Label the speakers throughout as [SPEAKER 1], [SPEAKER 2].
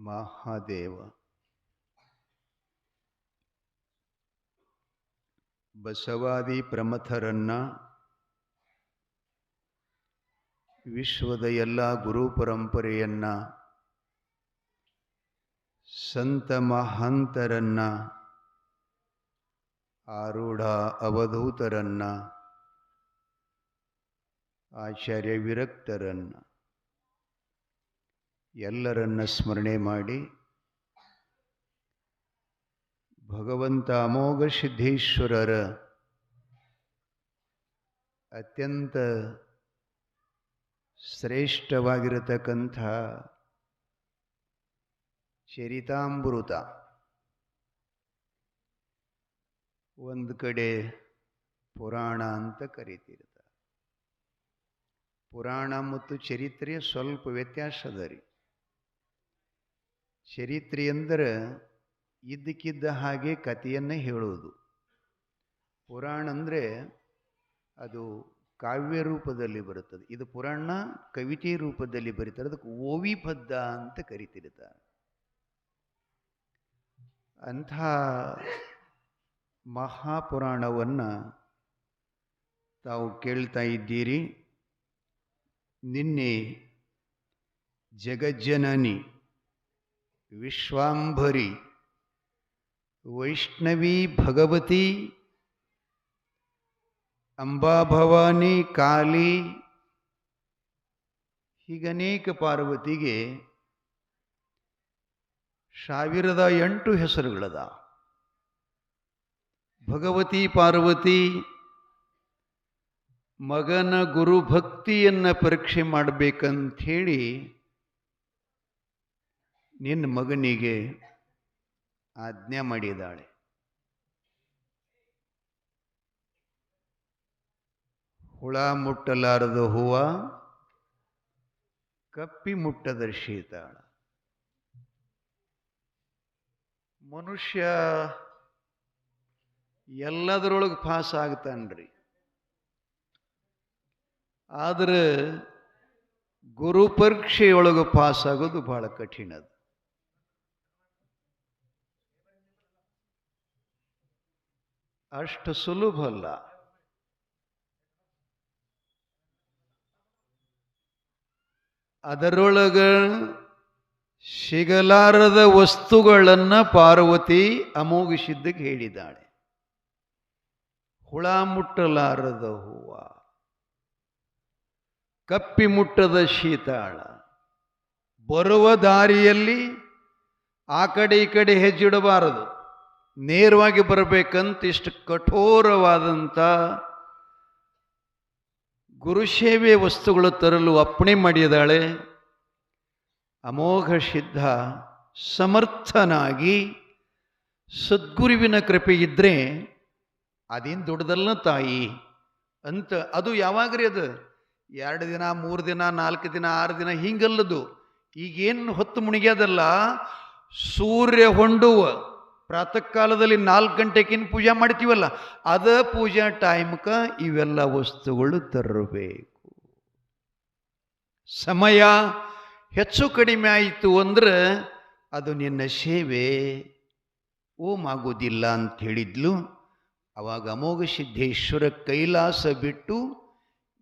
[SPEAKER 1] ಮಹಾದೇವ ಬಸವಾದಿ ಪ್ರಮಥರನ್ನ ವಿಶ್ವದ ಎಲ್ಲ ಗುರು ಪರಂಪರೆಯನ್ನ ಸಂತ ಮಹಾಂತರನ್ನ ಆರೂಢ ಅವಧೂತರನ್ನ ಆಚಾರ್ಯ ವಿರಕ್ತರನ್ನ ಎಲ್ಲರನ್ನ ಸ್ಮರಣೆ ಮಾಡಿ ಭಗವಂತ ಅಮೋಘ ಸಿದ್ಧೇಶ್ವರರ ಅತ್ಯಂತ ಶ್ರೇಷ್ಠವಾಗಿರತಕ್ಕಂಥ ಚರಿತಾಮೃತ ಒಂದು ಕಡೆ ಪುರಾಣ ಅಂತ ಕರೀತಿರ್ತಾರೆ. ಪುರಾಣ ಮತ್ತು ಚರಿತ್ರೆ ಸ್ವಲ್ಪ ವ್ಯತ್ಯಾಸ ಅದ ರೀ. ಚರಿತ್ರೆ ಅಂದರೆ ಇದ್ದಕ್ಕಿದ್ದ ಹಾಗೆ ಕಥೆಯನ್ನು ಹೇಳೋದು. ಪುರಾಣ ಅಂದರೆ ಅದು ಕಾವ್ಯ ರೂಪದಲ್ಲಿ ಬರುತ್ತದೆ. ಇದು ಪುರಾಣ ಕವಿತೆ ರೂಪದಲ್ಲಿ ಬರೀತಾರೆ. ಅದಕ್ಕೆ ಓವಿಬದ್ಧ ಅಂತ ಕರಿತಿರ್ತಾರೆ. ಅಂಥ ಮಹಾಪುರಾಣವನ್ನು ತಾವು ಕೇಳ್ತಾ ಇದ್ದೀರಿ. ನಿನ್ನೆ ಜಗಜ್ಜನನಿ ವಿಶ್ವಾಂಭರಿ ವೈಷ್ಣವಿ ಭಗವತಿ ಅಂಬಾಭವಾನಿ ಕಾಳಿ ಹೀಗನೇಕ ಪಾರ್ವತಿಗೆ 1008 ಹೆಸರುಗಳದ. ಭಗವತಿ ಪಾರ್ವತಿ ಮಗನ ಗುರುಭಕ್ತಿಯನ್ನು ಪರೀಕ್ಷೆ ಮಾಡಬೇಕಂಥೇಳಿ ನಿನ್ನ ಮಗನಿಗೆ ಆಜ್ಞೆ ಮಾಡಿದ್ದಾಳೆ. ಹುಳ ಮುಟ್ಟಲಾರದ ಹೂವ ಕಪ್ಪಿ ಮುಟ್ಟದ ಶೀತಾಳ. ಮನುಷ್ಯ ಎಲ್ಲದರೊಳಗೆ ಪಾಸ್ ಆಗ್ತಾನ್ರಿ. ಆದರೆ ಗುರು ಪರೀಕ್ಷೆಯೊಳಗೆ ಪಾಸ್ ಆಗೋದು ಬಹಳ ಕಠಿಣದು. ಅಷ್ಟು ಸುಲಭ ಅಲ್ಲ. ಅದರೊಳಗ ಸಿಗಲಾರದ ವಸ್ತುಗಳನ್ನು ಪಾರ್ವತಿ ಅಮೋಘ ಸಿದ್ಧಕ್ಕೆ ಹೇಳಿದ್ದಾಳೆ. ಹುಳ ಮುಟ್ಟಲಾರದ ಹೂವ, ಕಪ್ಪಿ ಮುಟ್ಟದ ಶೀತಾಳ. ಬರುವ ದಾರಿಯಲ್ಲಿ ಆ ಕಡೆ ಈ ಕಡೆ ಹೆಜ್ಜಿಡಬಾರದು, ನೇರವಾಗಿ ಬರಬೇಕಂತ ಇಷ್ಟು ಕಠೋರವಾದಂಥ ಗುರುಸೇವೆ ವಸ್ತುಗಳು ತರಲು ಅಪ್ಪಣೆ ಮಾಡಿದ್ದಾಳೆ. ಅಮೋಘ ಸಿದ್ಧ ಸಮರ್ಥನಾಗಿ ಸದ್ಗುರುವಿನ ಕೃಪೆ ಇದ್ದರೆ ಅದೇನು ದೊಡ್ಡದಲ್ಲ ತಾಯಿ ಅಂತ. ಅದು ಯಾವಾಗ್ರಿ ಅದು 2 ದಿನ 3 ದಿನ 4 ದಿನ 6 ದಿನ ಹಿಂಗಲ್ಲದು. ಈಗೇನು ಹೊತ್ತು ಮುಣಿಗ್ಯದಲ್ಲ, ಸೂರ್ಯ ಹೊಂಡುವ ಪ್ರಾತಃ ಕಾಲದಲ್ಲಿ 4 ಗಂಟೆಗಿನ ಪೂಜೆ ಮಾಡ್ತೀವಲ್ಲ, ಅದ ಪೂಜಾ ಟೈಮ್ಕ ಇವೆಲ್ಲ ವಸ್ತುಗಳು ತರಬೇಕು. ಸಮಯ ಹೆಚ್ಚು ಕಡಿಮೆ ಆಯಿತು ಅಂದ್ರೆ ಅದು ನಿನ್ನ ಸೇವೆ ಓಮ್ ಆಗೋದಿಲ್ಲ ಅಂತ ಹೇಳಿದ್ಲು. ಅವಾಗ ಅಮೋಘ ಸಿದ್ಧೇಶ್ವರ ಕೈಲಾಸ ಬಿಟ್ಟು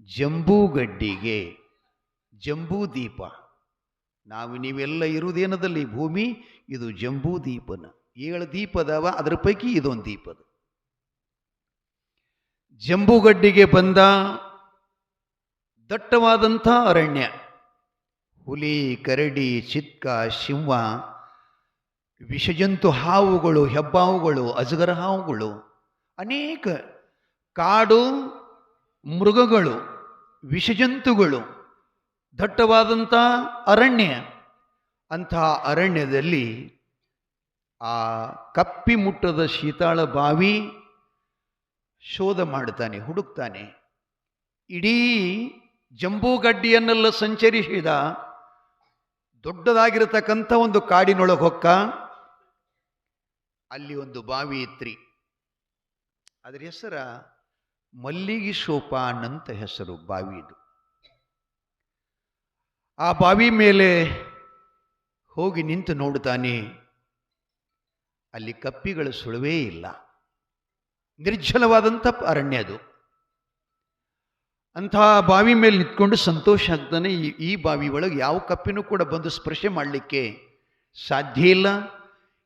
[SPEAKER 1] ಜಂಬೂಗಡ್ಡಿಗೆ, ಜಂಬೂ ದೀಪ, ನೀವೆಲ್ಲ ಇರುವುದೇನದಲ್ಲಿ ಭೂಮಿ, ಇದು ಜಂಬೂ ದೀಪನ 7 ದೀಪದವ, ಅದರ ಪೈಕಿ ಇದೊಂದು ದೀಪದ. ಜಂಬೂಗಡ್ಡಿಗೆ ಬಂದ. ದಟ್ಟವಾದಂಥ ಅರಣ್ಯ, ಹುಲಿ, ಕರಡಿ, ಚಿತ್ಕ, ಸಿಂಹ, ವಿಷಜಂತು ಹಾವುಗಳು, ಹೆಬ್ಬಾವುಗಳು, ಅಜಗರ ಹಾವುಗಳು, ಅನೇಕ ಕಾಡು ಮೃಗಗಳು, ವಿಷಜಂತುಗಳು, ದಟ್ಟವಾದಂಥ ಅರಣ್ಯ. ಅಂಥ ಅರಣ್ಯದಲ್ಲಿ ಆ ಕಪ್ಪಿ ಮುಟ್ಟದ ಶೀತಾಳ ಬಾವಿ ಶೋಧ ಮಾಡ್ತಾನೆ, ಹುಡುಕ್ತಾನೆ. ಇಡೀ ಜಂಬೂಗಡ್ಡಿಯನ್ನೆಲ್ಲ ಸಂಚರಿಸಿದ. ದೊಡ್ಡದಾಗಿರತಕ್ಕಂಥ ಒಂದು ಕಾಡಿನೊಳಗೆ ಹೊಕ್ಕ. ಅಲ್ಲಿ ಒಂದು ಬಾವಿ ಇತ್ರಿ. ಅದರ ಹೆಸರ ಮಲ್ಲಿಗೆ ಸೋಪಾನ್ ಅಂತ ಹೆಸರು ಬಾವಿದು. ಆ ಬಾವಿ ಮೇಲೆ ಹೋಗಿ ನಿಂತು ನೋಡುತ್ತಾನೆ. ಅಲ್ಲಿ ಕಪ್ಪಿಗಳ ಸುಳುವೇ ಇಲ್ಲ. ನಿರ್ಜಲವಾದಂಥ ಅರಣ್ಯ ಅದು. ಅಂಥ ಬಾವಿ ಮೇಲೆ ನಿಂತ್ಕೊಂಡು ಸಂತೋಷ ಆಗ್ತಾನೆ. ಈ ಬಾವಿ ಒಳಗೆ ಯಾವ ಕಪ್ಪಿನೂ ಕೂಡ ಬಂದು ಸ್ಪರ್ಶೆ ಮಾಡಲಿಕ್ಕೆ ಸಾಧ್ಯ ಇಲ್ಲ.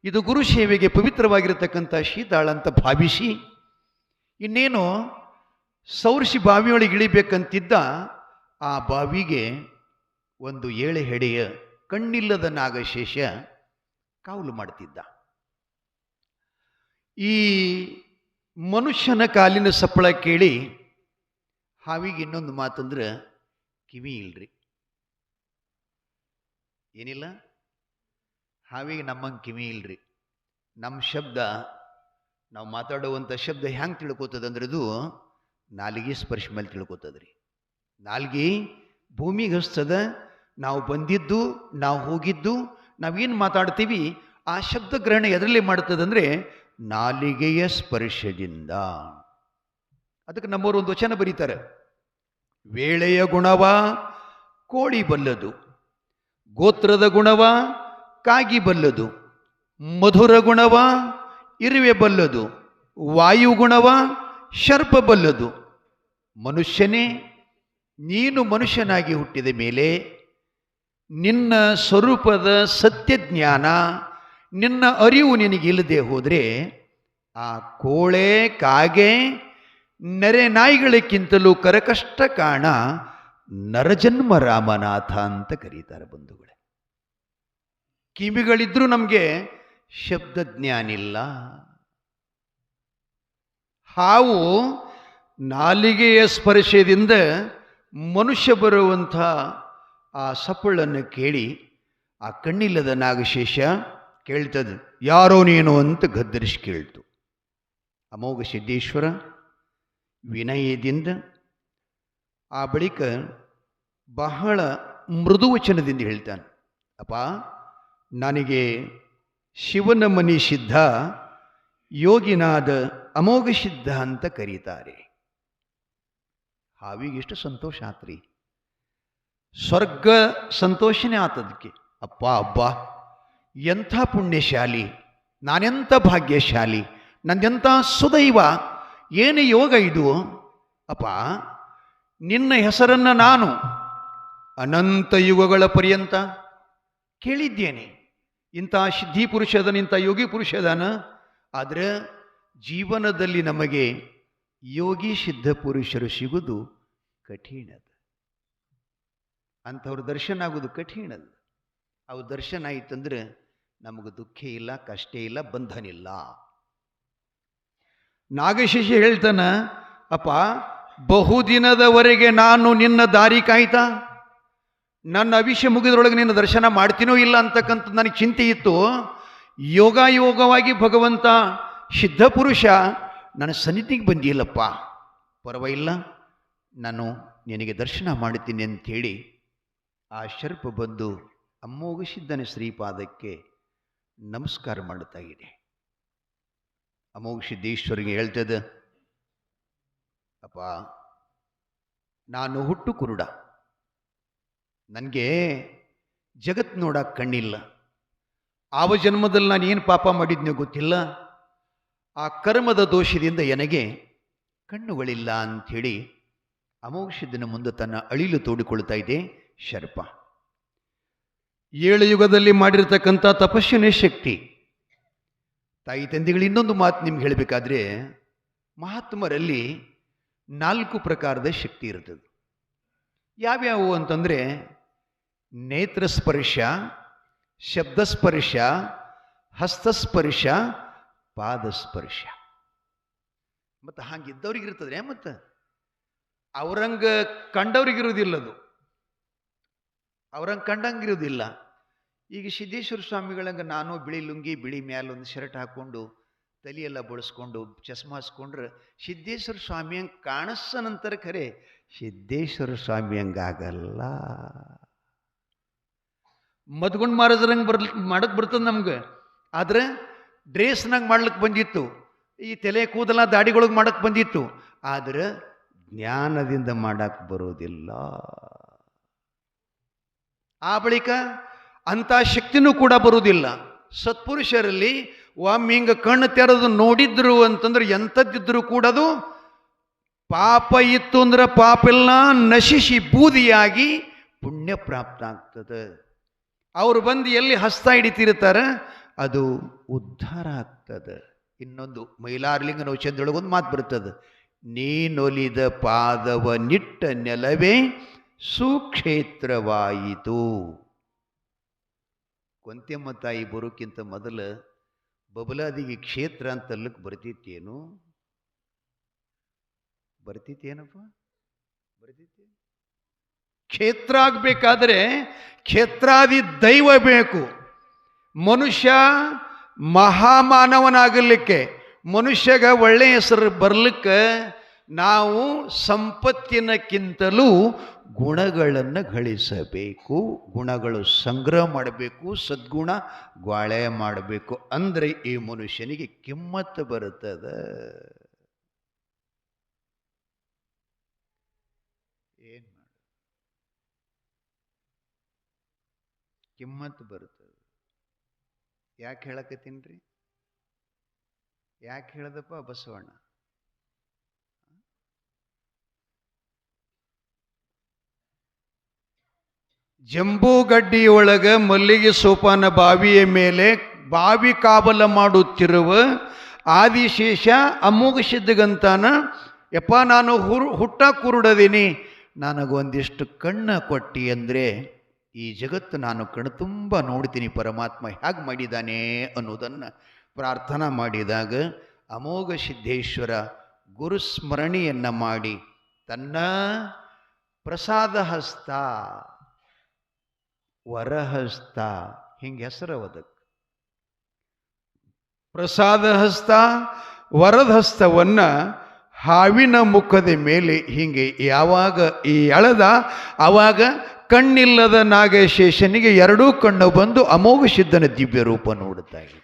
[SPEAKER 1] ಇದು ಗುರು ಸೇವೆಗೆ ಪವಿತ್ರವಾಗಿರತಕ್ಕಂಥ ಶೀತಾಳ ಅಂತ ಭಾವಿಸಿ ಇನ್ನೇನು ಸೌರಿಸಿ ಬಾವಿಯೊಳಗೆ ಇಳಿಬೇಕಂತಿದ್ದ ಆ ಬಾವಿಗೆ ಒಂದು 7 ಹೆಡೆಯ ಕಣ್ಣಿಲ್ಲದ ನಾಗಶೇಷ ಕಾವಲು ಮಾಡ್ತಿದ್ದ. ಈ ಮನುಷ್ಯನ ಕಾಲಿನ ಸಪ್ಪಳ ಕೇಳಿ ಹಾವಿಗೆ ಇನ್ನೊಂದು ಮಾತಂದ್ರೆ ಕಿವಿ ಇಲ್ರಿ. ಏನಿಲ್ಲ, ಹಾವಿಗೆ ನಮ್ಮಂಗೆ ಕಿವಿ ಇಲ್ರಿ. ನಮ್ಮ ಶಬ್ದ, ನಾವು ಮಾತಾಡುವಂಥ ಶಬ್ದ ಹೆಂಗೆ ತಿಳ್ಕೊತದಂದ್ರೆ ಅದು ನಾಲಿಗೆ ಸ್ಪರ್ಶ ಮೇಲೆ ತಿಳ್ಕೊತದ್ರಿ. ನಾಲ್ಗೆ ಭೂಮಿಗೆ ಹಸ್ತದ. ನಾವು ಬಂದಿದ್ದು, ನಾವು ಹೋಗಿದ್ದು, ನಾವೇನು ಮಾತಾಡ್ತೀವಿ ಆ ಶಬ್ದ ಗ್ರಹಣ ಎದರಲ್ಲಿ ಮಾಡ್ತದಂದ್ರೆ ನಾಲಿಗೆಯ ಸ್ಪರ್ಶದಿಂದ. ಅದಕ್ಕೆ ನಮ್ಮವರು ಒಂದು ವಚನ ಬರೀತಾರೆ, ವೇಳೆಯ ಗುಣವ ಕೋಳಿ ಬಲ್ಲದು, ಗೋತ್ರದ ಗುಣವ ಕಾಗಿ ಬಲ್ಲದು, ಮಧುರ ಗುಣವ ಇರುವೆ ಬಲ್ಲದು, ವಾಯು ಗುಣವ ಶರ್ಪ ಬಲ್ಲದು. ಮನುಷ್ಯನೇ, ನೀನು ಮನುಷ್ಯನಾಗಿ ಹುಟ್ಟಿದ ಮೇಲೆ ನಿನ್ನ ಸ್ವರೂಪದ ಸತ್ಯಜ್ಞಾನ, ನಿನ್ನ ಅರಿವು ನಿನಗಿಲ್ಲದೆ ಹೋದರೆ ಆ ಕೋಳೆ ಕಾಗೆ ನೆರೆ ನಾಯಿಗಳಿಗಿಂತಲೂ ಕರಕಷ್ಟ ಕಾಣ ನರಜನ್ಮ ರಾಮನಾಥ ಅಂತ ಕರೀತಾರೆ ಬಂಧುಗಳೇ. ಕಿವಿಗಳಿದ್ರೂ ನಮಗೆ ಶಬ್ದ ಜ್ಞಾನ ಇಲ್ಲ. ಹಾವು ನಾಲಿಗೆಯ ಸ್ಪರ್ಶದಿಂದ ಮನುಷ್ಯ ಬರುವಂಥ ಆ ಸಪ್ಪಳನ್ನು ಕೇಳಿ ಆ ಕಣ್ಣಿಲ್ಲದ ನಾಗಶೇಷ ಕೇಳ್ತದೆ, ಯಾರೋ ನೀನು ಅಂತ ಗದ್ದರಿಸಿ ಕೇಳ್ತು. ಅಮೋಘ ಸಿದ್ದೇಶ್ವರ ವಿನಯದಿಂದ ಆ ಬಳಿಕ ಬಹಳ ಮೃದುವಚನದಿಂದ ಹೇಳ್ತಾನೆ, ಅಪ್ಪ ನನಗೆ ಶಿವನ ಮನಿ ಸಿದ್ಧ, ಯೋಗಿನಾದ ಅಮೋಘ ಸಿದ್ಧ ಅಂತ ಕರೀತಾರೆ. ಹಾವಿಗೆ ಎಷ್ಟು ಸಂತೋಷ ಆತ್ರಿ, ಸ್ವರ್ಗ ಸಂತೋಷನೇ ಆತದಕ್ಕೆ. ಅಪ್ಪ ಅಬ್ಬ ಎಂಥ ಪುಣ್ಯಶಾಲಿ, ನಾನೆಂಥ ಭಾಗ್ಯಶಾಲಿ, ನಂದೆಂಥ ಸುದೈವ, ಏನು ಯೋಗ ಇದು. ಅಪ್ಪ ನಿನ್ನ ಹೆಸರನ್ನು ನಾನು ಅನಂತ ಯುಗಗಳ ಪರ್ಯಂತ ಕೇಳಿದ್ದೇನೆ. ಇಂಥ ಸಿದ್ಧಿ ಪುರುಷ ಅದನ, ಇಂಥ ಯೋಗಿ ಪುರುಷ ಅದಾನ. ಆದರೆ ಜೀವನದಲ್ಲಿ ನಮಗೆ ಯೋಗಿ ಸಿದ್ಧ ಪುರುಷರು ಸಿಗುವುದು ಕಠಿಣದ. ಅಂಥವ್ರ ದರ್ಶನ ಆಗೋದು ಕಠಿಣದ. ಅವು ದರ್ಶನ ಆಯಿತಂದ್ರೆ ನಮಗೆ ದುಃಖ ಇಲ್ಲ, ಕಷ್ಟ ಇಲ್ಲ, ಬಂಧನ ಇಲ್ಲ. ನಾಗಶೇಷ ಹೇಳ್ತಾನ, ಅಪ್ಪ ಬಹುದಿನದವರೆಗೆ ನಾನು ನಿನ್ನ ದಾರಿ ಕಾಯ್ತಾ, ನನ್ನ ಅಭಿಷೇಕ ಮುಗಿದ್ರೊಳಗೆ ನಿನ್ನ ದರ್ಶನ ಮಾಡ್ತೀನೋ ಇಲ್ಲ ಅಂತಕ್ಕಂಥ ನನಗೆ ಚಿಂತೆ ಇತ್ತು. ಯೋಗವಾಗಿ ಭಗವಂತ ಸಿದ್ಧ ಪುರುಷ ನನ್ನ ಸನ್ನಿಧಿಗೆ ಬಂದಿಲ್ಲಪ್ಪ, ಪರವಾಗಿಲ್ಲ, ನಾನು ನಿನಗೆ ದರ್ಶನ ಮಾಡುತ್ತೀನಿ ಅಂಥೇಳಿ ಆ ಶರ್ಪ ಬಂದು ಅಮೋಘ ಸಿದ್ಧನ ಶ್ರೀಪಾದಕ್ಕೆ ನಮಸ್ಕಾರ ಮಾಡುತ್ತಾ ಇದೆ. ಅಮೋಘ ಸಿದ್ದೇಶ್ವರಿಗೆ ಹೇಳ್ತದೆ, ಅಪ್ಪ ನಾನು ಹುಟ್ಟು ಕುರುಡ, ನನಗೆ ಜಗತ್ತು ನೋಡಕ್ಕೆ ಕಣ್ಣಿಲ್ಲ. ಆವ ಜನ್ಮದಲ್ಲಿ ನಾನು ಏನು ಪಾಪ ಮಾಡಿದ್ನೋ ಗೊತ್ತಿಲ್ಲ. ಆ ಕರ್ಮದ ದೋಷದಿಂದ ನನಗೆ ಕಣ್ಣುಗಳಿಲ್ಲ ಅಂಥೇಳಿ ಅಮೋಘ ಸಿದ್ಧನ ಮುಂದೆ ತನ್ನ ಅಳಿಲು ತೋಡಿಕೊಳ್ತಾ ಇದೆ ಶರ್ಪ. 7 ಯುಗದಲ್ಲಿ ಮಾಡಿರ್ತಕ್ಕಂಥ ತಪಸ್ಸಿನ ಶಕ್ತಿ. ತಾಯಿ ತಂದೆಗಳು ಇನ್ನೊಂದು ಮಾತು ನಿಮ್ಗೆ ಹೇಳಬೇಕಾದ್ರೆ, ಮಹಾತ್ಮರಲ್ಲಿ 4 ಪ್ರಕಾರದ ಶಕ್ತಿ ಇರ್ತದೆ. ಯಾವ್ಯಾವು ಅಂತಂದರೆ ನೇತ್ರಸ್ಪರ್ಶ, ಶಬ್ದಸ್ಪರ್ಶ, ಹಸ್ತಸ್ಪರ್ಶ, ಪಾದಸ್ಪರ್ಶ. ಮತ್ತು ಹಾಗಿದ್ದವ್ರಿಗೆ ಇರ್ತದೆ, ಮತ್ತು ಅವ್ರಂಗೆ ಕಂಡವ್ರಿಗಿರೋದಿಲ್ಲದು, ಅವ್ರಂಗೆ ಕಂಡಂಗಿರೋದಿಲ್ಲ. ಈಗ ಸಿದ್ದೇಶ್ವರ ಸ್ವಾಮಿಗಳಂಗೆ ನಾನು ಬಿಳಿ ಲುಂಗಿ, ಬಿಳಿ ಮ್ಯಾಲೊಂದು ಶರ್ಟ್ ಹಾಕ್ಕೊಂಡು ತಲೆಯೆಲ್ಲ ಬಳಸ್ಕೊಂಡು ಚಸ್ಮಾ ಹಾಸ್ಕೊಂಡ್ರೆ ಸಿದ್ದೇಶ್ವರ ಸ್ವಾಮಿ ಹಂಗೆ ಕಾಣಿಸ್ಸನಂತರ ಖರೆ ಸಿದ್ದೇಶ್ವರ ಸ್ವಾಮಿ ಹಂಗಾಗಲ್ಲ. ಮದ್ಗುಂಡ್ ಮಹಾರಾಜರಂಗೆ ಮಾಡಕ್ಕೆ ಬರ್ತದೆ ನಮ್ಗೆ. ಆದರೆ ಡ್ರೆಸ್ನಾಗ ಮಾಡ್ಲಿಕ್ಕೆ ಬಂದಿತ್ತು, ಈ ತಲೆ ಕೂದಲ ದಾಡಿಗಳಿಗೆ ಮಾಡಕ್ಕೆ ಬಂದಿತ್ತು. ಆದರೆ ಜ್ಞಾನದಿಂದ ಮಾಡಕ್ಕೆ ಬರೋದಿಲ್ಲ. ಆ ಬಳಿಕ ಅಂಥ ಶಕ್ತಿನೂ ಕೂಡ ಬರುವುದಿಲ್ಲ. ಸತ್ಪುರುಷರಲ್ಲಿ ಒಮ್ಮೆ ಹಿಂಗೆ ಕಣ್ಣು ತೆರೆದು ನೋಡಿದ್ರು ಅಂತಂದ್ರೆ ಎಂಥದ್ದಿದ್ರು ಕೂಡ ಅದು ಪಾಪ ಇತ್ತು ಅಂದ್ರೆ ಪಾಪ ಎಲ್ಲ ನಶಿಸಿ ಬೂದಿಯಾಗಿ ಪುಣ್ಯ ಪ್ರಾಪ್ತ ಆಗ್ತದೆ. ಅವರು ಬಂದು ಎಲ್ಲಿ ಹಸ್ತ ಹಿಡಿತಿರ್ತಾರೆ ಅದು ಉದ್ಧಾರ ಆಗ್ತದೆ. ಇನ್ನೊಂದು ಮೈಲಾರಲಿಂಗನ ಔಷಧದೊಳಗೊಂದು ಮಾತು ಬರ್ತದೆ, ನೀನೊಲಿದ ಪಾದವ ನಿಟ್ಟ ನೆಲವೇ ಸುಕ್ಷೇತ್ರವಾಯಿತು. ಕೊಂತೆಮ್ಮ ತಾಯಿ ಬರೋಕ್ಕಿಂತ ಮೊದಲು ಬಬಲಾದಿಗೆ ಕ್ಷೇತ್ರ ಅಂತ ಅಲ್ಲಕ್ಕೆ ಬರ್ತಿತ್ತೇನು? ಬರ್ತಿತ್ತೇನಪ್ಪ? ಬರ್ತಿತ್ತೇನು? ಕ್ಷೇತ್ರ ಆಗಬೇಕಾದ್ರೆ ಕ್ಷೇತ್ರಾದಿ ದೈವ ಬೇಕು. ಮನುಷ್ಯ ಮಹಾಮಾನವನಾಗಲಿಕ್ಕೆ, ಮನುಷ್ಯಗ ಒಳ್ಳೆಯ ಹೆಸರು ಬರಲಿಕ್ಕೆ ನಾವು ಸಂಪತ್ತಿನಕ್ಕಿಂತಲೂ ಗುಣಗಳನ್ನು ಗಳಿಸಬೇಕು. ಗುಣಗಳು ಸಂಗ್ರಹ ಮಾಡಬೇಕು, ಸದ್ಗುಣ ಗ್ವಾಳೆ ಮಾಡಬೇಕು. ಅಂದರೆ ಈ ಮನುಷ್ಯನಿಗೆ ಕಿಮ್ಮತ್ತು ಬರುತ್ತದೆ. ಏನು ಕಿಮ್ಮತ್ತು ಬರುತ್ತದೆ. ಯಾಕೆ ಹೇಳಕತ್ತೀನ್ರಿ? ಯಾಕೆ ಹೇಳದಪ್ಪ ಬಸವಣ್ಣ? ಜಂಬೂಗಡ್ಡಿಯೊಳಗ ಮಲ್ಲಿಗೆ ಸೋಪಾನ ಬಾವಿಯ ಮೇಲೆ ಬಾವಿ ಕಾಬಲ ಮಾಡುತ್ತಿರುವ ಆದಿಶೇಷ ಅಮೋಘ ಸಿದ್ಧಗಂತಾನ, ಯಪ್ಪ ನಾನು ಹುಟ್ಟ ಕುರುಡದೀನಿ, ನನಗೊಂದಿಷ್ಟು ಕಣ್ಣ ಕೊಟ್ಟಿ ಅಂದರೆ ಈ ಜಗತ್ತು ನಾನು ಕಣ್ತುಂಬ ನೋಡ್ತೀನಿ, ಪರಮಾತ್ಮ ಹೇಗೆ ಮಾಡಿದ್ದಾನೆ ಅನ್ನೋದನ್ನು ಪ್ರಾರ್ಥನಾ ಮಾಡಿದಾಗ ಅಮೋಘ ಸಿದ್ಧೇಶ್ವರ ಗುರುಸ್ಮರಣೆಯನ್ನು ಮಾಡಿ ತನ್ನ ಪ್ರಸಾದ ಹಸ್ತ, ವರಹಸ್ತ, ಹಿಂಗೆ ಹೆಸರವದಕ್ಕೆ ಪ್ರಸಾದ ಹಸ್ತ ವರದ ಹಸ್ತವನ್ನು ಹಾವಿನ ಮುಖದ ಮೇಲೆ ಹಿಂಗೆ ಯಾವಾಗ ಈ ಎಳೆದ ಆವಾಗ ಕಣ್ಣಿಲ್ಲದ ನಾಗಶೇಷನಿಗೆ ಎರಡೂ ಕಣ್ಣು ಬಂದು ಅಮೋಘ ಸಿದ್ಧನ ದಿವ್ಯ ರೂಪ ನೋಡುತ್ತಾ ಇದೆ.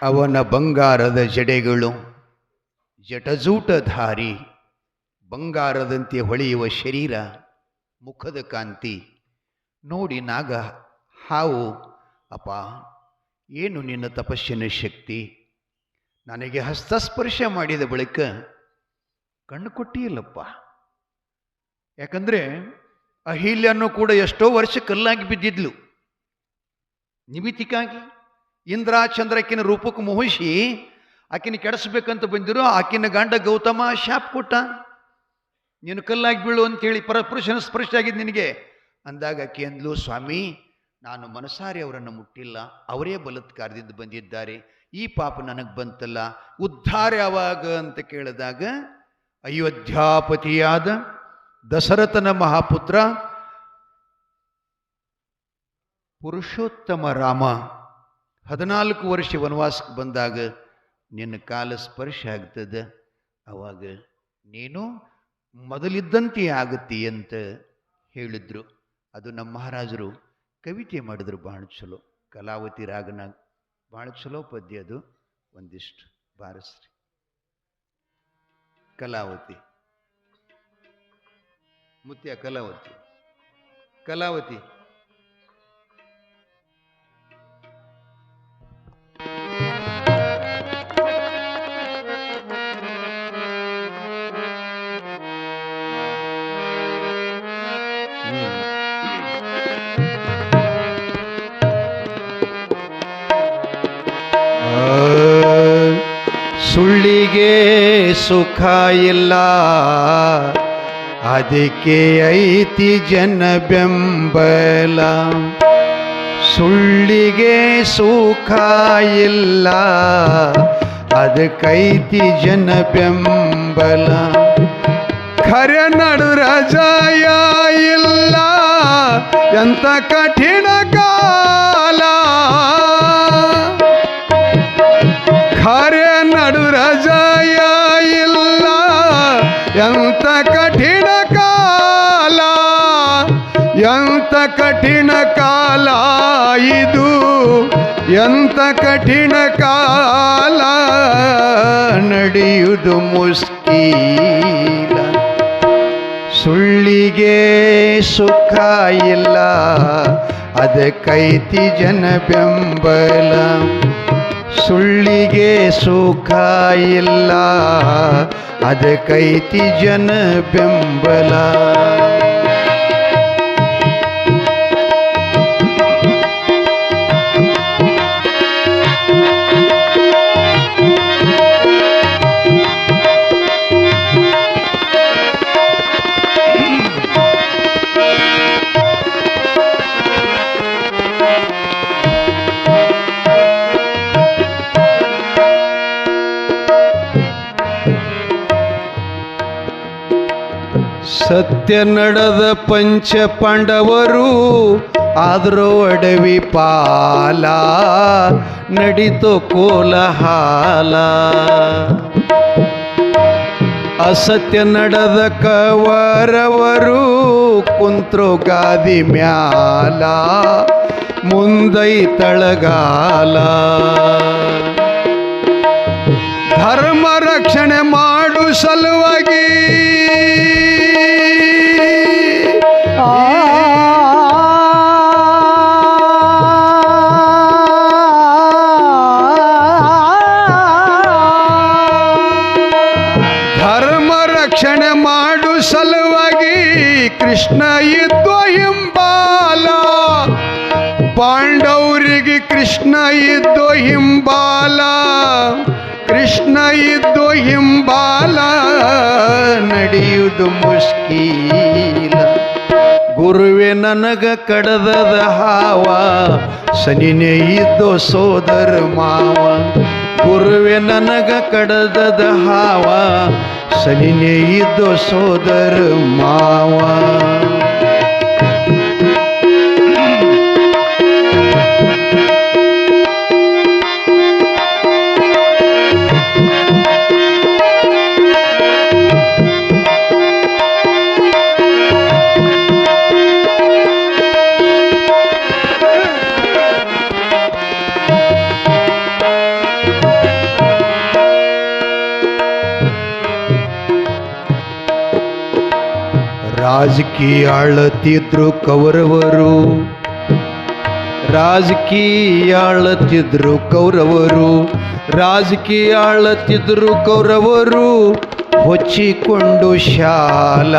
[SPEAKER 1] ಅವನ ಬಂಗಾರದ ಜಡೆಗಳು ಜಟಜೂಟಧಾರಿ, ಬಂಗಾರದಂತೆ ಹೊಳೆಯುವ ಶರೀರ, ಮುಖದ ಕಾಂತಿ ನೋಡಿ ನಾಗ ಹಾವು, ಅಪ್ಪ ಏನು ನಿನ್ನ ತಪಸ್ಸಿನ ಶಕ್ತಿ, ನನಗೆ ಹಸ್ತಸ್ಪರ್ಶ ಮಾಡಿದ ಬಳಿಕ ಕಣ್ಣು ಕೊಟ್ಟಿಲ್ಲಪ್ಪ. ಯಾಕಂದರೆ ಅಹಿಲ್ಯನ್ನು ಕೂಡ ಎಷ್ಟೋ ವರ್ಷ ಕಲ್ಲಾಗಿ ಬಿದ್ದಿದ್ಲು. ನಿಮಿತಿಕಾಗಿ ಇಂದ್ರ ಚಂದ್ರಕ್ಕಿನ ರೂಪಕ್ಕೆ ಮೋಹಿಸಿ ಆಕಿನ ಕೆಡಿಸ್ಬೇಕಂತ ಬಂದಿರೋ ಆಕಿನ ಗಂಡ ಗೌತಮ ಶಾಪ್ ಕೊಟ್ಟ, ನೀನು ಕಲ್ಲಾಗಿ ಬೀಳು ಅಂತೇಳಿ ಪರಪುರುಷನ ಸ್ಪರ್ಶ ಆಗಿದ್ದು ನಿನಗೆ ಅಂದಾಗ ಆಕೆ ಅಂದ್ಲು, ಸ್ವಾಮಿ ನಾನು ಮನಸಾರಿ ಅವರನ್ನು ಮುಟ್ಟಿಲ್ಲ, ಅವರೇ ಬಲತ್ಕಾರದಿಂದ ಬಂದಿದ್ದಾರೆ, ಈ ಪಾಪ ನನಗೆ ಬಂತಲ್ಲ, ಉದ್ಧಾರ ಯಾವಾಗ ಅಂತ ಕೇಳಿದಾಗ ಅಯೋಧ್ಯಾಪತಿಯಾದ ದಶರಥನ ಮಹಾಪುತ್ರ ಪುರುಷೋತ್ತಮ ರಾಮ 14 ವರ್ಷ ವನವಾಸಕ್ಕೆ ಬಂದಾಗ ನಿನ್ನ ಕಾಲ ಸ್ಪರ್ಶ ಆಗ್ತದೆ, ಅವಾಗ ನೀನು ಮೊದಲಿದ್ದಂತೆ ಆಗುತ್ತಿ ಅಂತ ಹೇಳಿದ್ರು. ಅದು ನಮ್ಮ ಮಹಾರಾಜರು ಕವಿತೆ ಮಾಡಿದ್ರು, ಭಾಳ ಚಲೋ. ಕಲಾವತಿ ರಾಗನಾಗ ಭಾಳ ಚಲೋ ಪದ್ಯ ಅದು, ಒಂದಿಷ್ಟು ಬಾರಿಸ್ರಿ. ಕಲಾವತಿ ಮುತ್ಯ, ಕಲಾವತಿ ಕಲಾವತಿ ಸುಳ್ಳಿಗೆ ಸುಖ ಇಲ್ಲ, ಅದಕ್ಕೆ ಐತಿ ಜನ ಬೆಂಬಲ. ಸುಳ್ಳಿಗೆ ಸುಖ ಇಲ್ಲ, ಅದಕ್ಕೈತಿ ಜನ ಬೆಂಬಲ. ಖರೆ ನಡುರ ಜಯ ಇಲ್ಲ, ಎಂತ ಕಠಿಣ ಕಾಲ. ಖರೆ ನಡುರ ಜಯ ಇಲ್ಲ, ಎಂತ ಕಠಿಣ ಕಾಲ. ಎಂತ ಕಠಿಣ ಕಾಲ ಇದು, ಎಂತ ಕಠಿಣ ಕಾಲ. ನಡೆಯುವುದು ಮುಸ್ಕೀಲ. ಸುಳ್ಳಿಗೆ ಸುಖ ಇಲ್ಲ ಅದಕ್ಕೈತಿ ಜನ ಬೆಂಬಲ. ಸುಳ್ಳಿಗೆ ಸುಖ ಇಲ್ಲ ಅದಕ್ಕೈತಿ ಜನ ಬೆಂಬಲ. ಸತ್ಯ ನಡೆದ ಪಂಚ ಪಾಂಡವರು ಆದರೂ ಅಡವಿ ಪಾಲ ನಡೀತು ಕೋಲಹಾಲ. ಅಸತ್ಯ ನಡೆದ ಕವರವರು ಕುಂತ್ರು ಗಾದಿ ಮ್ಯಾಲ ಮುಂದೈ ತಳಗಾಲ. ಧರ್ಮ ರಕ್ಷಣೆ ಮಾಡು ಸಲುವಾಗಿ ರಕ್ಷಣೆ ಮಾಡು ಸಲುವಾಗಿ ಕೃಷ್ಣ ಇದ್ದೋ ಹಿಂಬಾಲ. ಪಾಂಡವರಿಗೆ ಕೃಷ್ಣ ಇದ್ದೋ ಹಿಂಬಾಲ. ಕೃಷ್ಣ ಇದ್ದೋ ಹಿಂಬಾಲ ನಡೆಯುವುದು ಮುಷ್ಕೀಲ. ಗುರುವೆ ನನಗ ಕಡದದ ಹಾವ ಸನಿನೇ ಇದ್ದೋ ಸೋದರ ಮಾವ. ಗುರುವೆ ನನಗ ಕಡದದ ಹಾವ ಸನಿನೇ ಇದ್ದೋ ಸೋದರ ಮಾವ. ರಾಜಕೀಯ ಆಳತಿದ್ರು ಕೌರವರು. ರಾಜಕೀಯ ಆಳತಿದ್ರು ಕೌರವರು. ರಾಜಕೀಯ ಆಳತಿದ್ರು ಕೌರವರು. ಹೊಚ್ಚಿಕೊಂಡು ಶಾಲ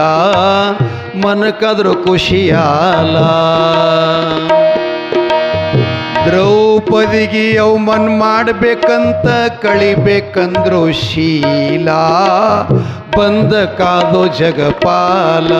[SPEAKER 1] ಮನಕಾದ್ರು ಖುಷಿಯಾಲ. ದ್ರೌಪದಿಗೆ ಅವಮಾನ ಮಾಡಬೇಕಂತ ಕಳಿಬೇಕಂದ್ರು ಶೀಲ ಬಂದ ಕಾದೋ ಜಗಪಾಲ.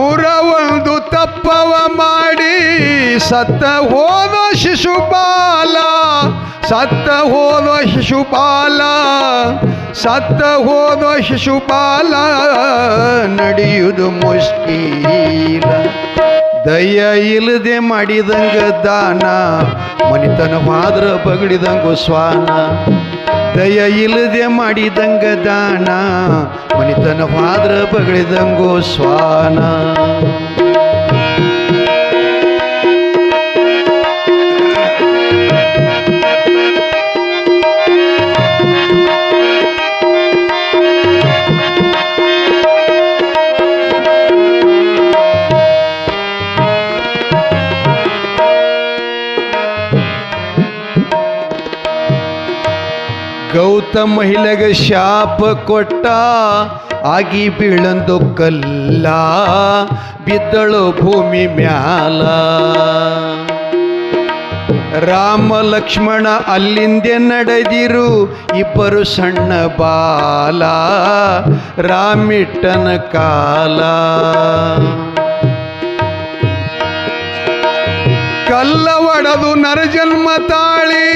[SPEAKER 1] 101 ತಪ್ಪವ ಮಾಡಿ ಸತ್ತ ಹೋದ ಶಿಶುಪಾಲ. ಸತ್ತ ಹೋದ ಶಿಶುಪಾಲ. ಸತ್ತ ಹೋದ ಶಿಶುಪಾಲ ನಡೆಯುವುದು ಮುಷ್ಕೀಲ. ದಯ ಇಲ್ಲದೆ ಮಾಡಿದಂಗ ದಾನ ಮನಿತನವಾದ್ರ ಬಗಡಿದಂಗು ಸ್ವಾನ. ದಯ ಇಲ್ಲದೆ ಮಾಡಿದಂಗ ದಾನ ಮನಿತನವಾದ್ರ ಬಗಡಿದಂಗು ಸ್ವಾನ. ಗೌತಮ ಮಹಿಳೆಗೆ ಶಾಪ ಕೊಟ್ಟ ಆಗಿ ಬೀಳಂದು ಕಲ್ಲ ಬಿದ್ದಳು ಭೂಮಿ ಮ್ಯಾಲ. ರಾಮ ಲಕ್ಷ್ಮಣ ಅಲ್ಲಿಂದೆ ನಡೆದಿರು ಇಬ್ಬರು ಸಣ್ಣ ಬಾಲ ರಾಮಿಟ್ಟನ ಕಾಲ. ಕಲ್ಲ ಒಡೆದು ನರಜನ್ಮ ತಾಳಿ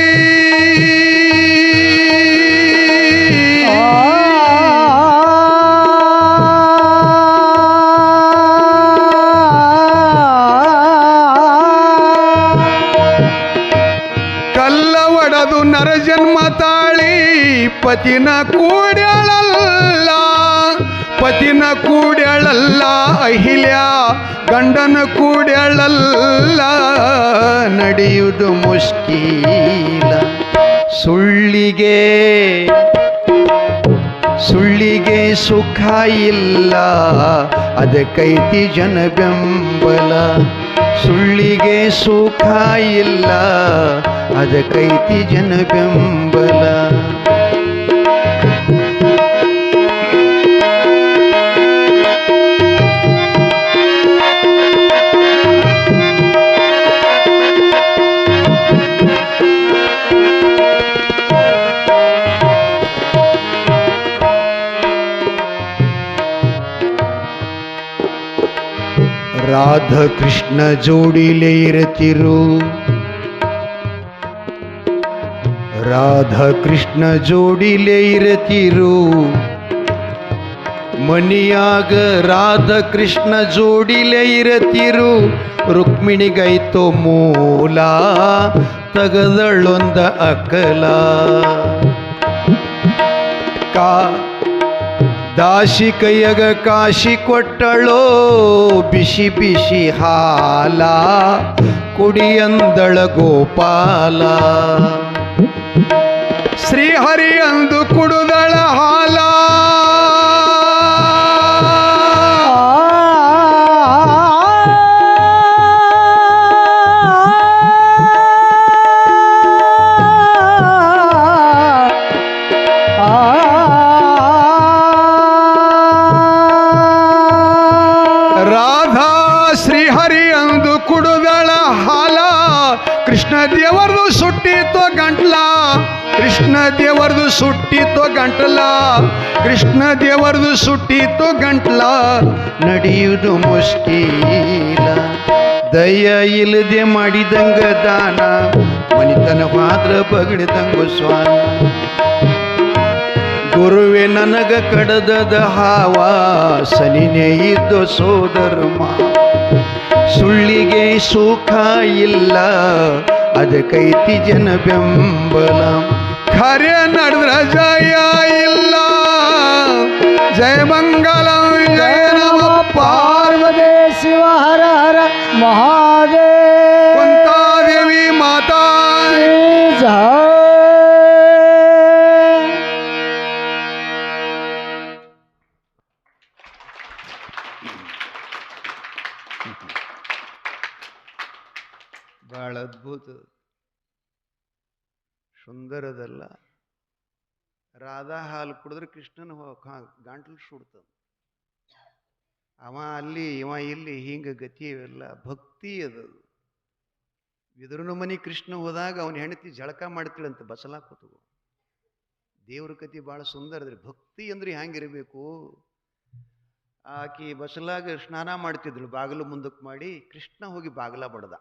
[SPEAKER 1] ನರಜನ್ಮ ತಾಳಿ ಪತಿನ ಕೂಡ್ಯಾಳಲ್ಲ, ಪತಿನ ಕೂಡ್ಯಾಳಲ್ಲ ಅಹಿಲ್ಯ ಗಂಡನ ಕೂಡ್ಯಾಳಲ್ಲ, ನಡೆಯುವುದು ಮುಷ್ಕೀಲ. ಸುಳ್ಳಿಗೆ ಸುಳ್ಳಿಗೆ ಸುಖ ಇಲ್ಲ, ಅದಕ್ಕೈತಿ ಜನ ಬೆಂಬಲ. ಸುಳ್ಳಿಗೆ ಸುಖ ಇಲ್ಲ, ಅದಕ್ಕೈತಿ ಜನ ಬೆಂಬಲ. ರಾಧ ಕೃಷ್ಣ ಜೋಡಿಲೇ ಇರತಿರು, ರಾಧ ಕೃಷ್ಣ ಜೋಡಿಲೇ ಇರತಿರು. ಮನಿಯಾಗ ರಾಧ ಕೃಷ್ಣ ಜೋಡಿಲೇ ಇರತಿರು. ರುಕ್ಮಿಣಿಗೈತೋ ಮೂಲ, ತಗದಳೊಂದ ಅಕಲ. ದಾಸಿ ಕೈಯಗ ಕಾಶಿ ಕೊಟ್ಟಳೋ ಬಿಸಿ ಬಿಸಿ ಹಾಲ, ಕುಡಿಯಂದಳ ಗೋಪಾಲ. ಶ್ರೀಹರಿ ಅಂದು ಕುಡುದಳ ಹಾಲ, ಕೃಷ್ಣ ದೇವರದು ಸುಟ್ಟಿತೋ ಗಂಟ್ಲ, ಕೃಷ್ಣ ದೇವರದು ಸುಟ್ಟಿತೋ ಗಂಟ್ಲ, ಕೃಷ್ಣ ದೇವರದು ಸುಟ್ಟಿತೋ ಗಂಟ್ಲ. ನಡೆಯುವುದು ಮುಷ್ಕೀಲ. ದಯ ಇಲ್ಲದೆ ಮಾಡಿದಂಗ ದಾನ, ಮನಿತನ ಮಾತ್ರ ಬಗಡಿದಂಗ ಸ್ವಾನ. ಗುರುವೆ ನನಗ ಕಡದದ ಹಾವ, ಸನಿನೇ ಇದ್ದು ಸೋದರ ಮಾವ. ಸುಳ್ಳಿಗೆ ಸುಖ ಇಲ್ಲ, ಅದಕ್ಕೈತಿ ಜನ ಬೆಂಬಲ. ಖರೆ ನಡೆದ್ರ ಜಯ ಇಲ್ಲ, ಜಯ ಮಂಗಲ ಜಯ ನಮ ಪಾರ್ವತಿ ಶಿವ ಹರ ಹರ ಮಹಾದೇವ. ಕುಂತಾದೇವಿ ಮಾತಾ ಜಯ. ಬಹಳ ಅದ್ಭುತ, ಸುಂದರದಲ್ಲ. ರಾಧಾ ಹಾಲು ಕುಡಿದ್ರೆ ಕೃಷ್ಣನ ಗಂಟ್ಲು ಸುಡ್ತದ. ಅವ ಅಲ್ಲಿ ಇವ ಇಲ್ಲಿ, ಹಿಂಗ ಗತಿ ಇವೆಲ್ಲ ಭಕ್ತಿ ಅದದು. ವಿದುರನ ಮನೆ ಕೃಷ್ಣ ಹೋದಾಗ ಅವನ ಹೆಂಡತಿ ಜಳಕ ಮಾಡ್ತಿಳಂತ ಬಸಲಾ ಕೂತ್ಕೊ. ದೇವ್ರ ಕತಿ ಭಾಳ ಸುಂದರದ್ರಿ. ಭಕ್ತಿ ಅಂದ್ರೆ ಹ್ಯಾಂಗಿರ್ಬೇಕು. ಆಕಿ ಬಸಲಾಗ ಸ್ನಾನ ಮಾಡ್ತಿದ್ಳು, ಬಾಗಿಲು ಮುಂದಕ್ಕೆ ಮಾಡಿ. ಕೃಷ್ಣ ಹೋಗಿ ಬಾಗಿಲ ಬಡ್ದ.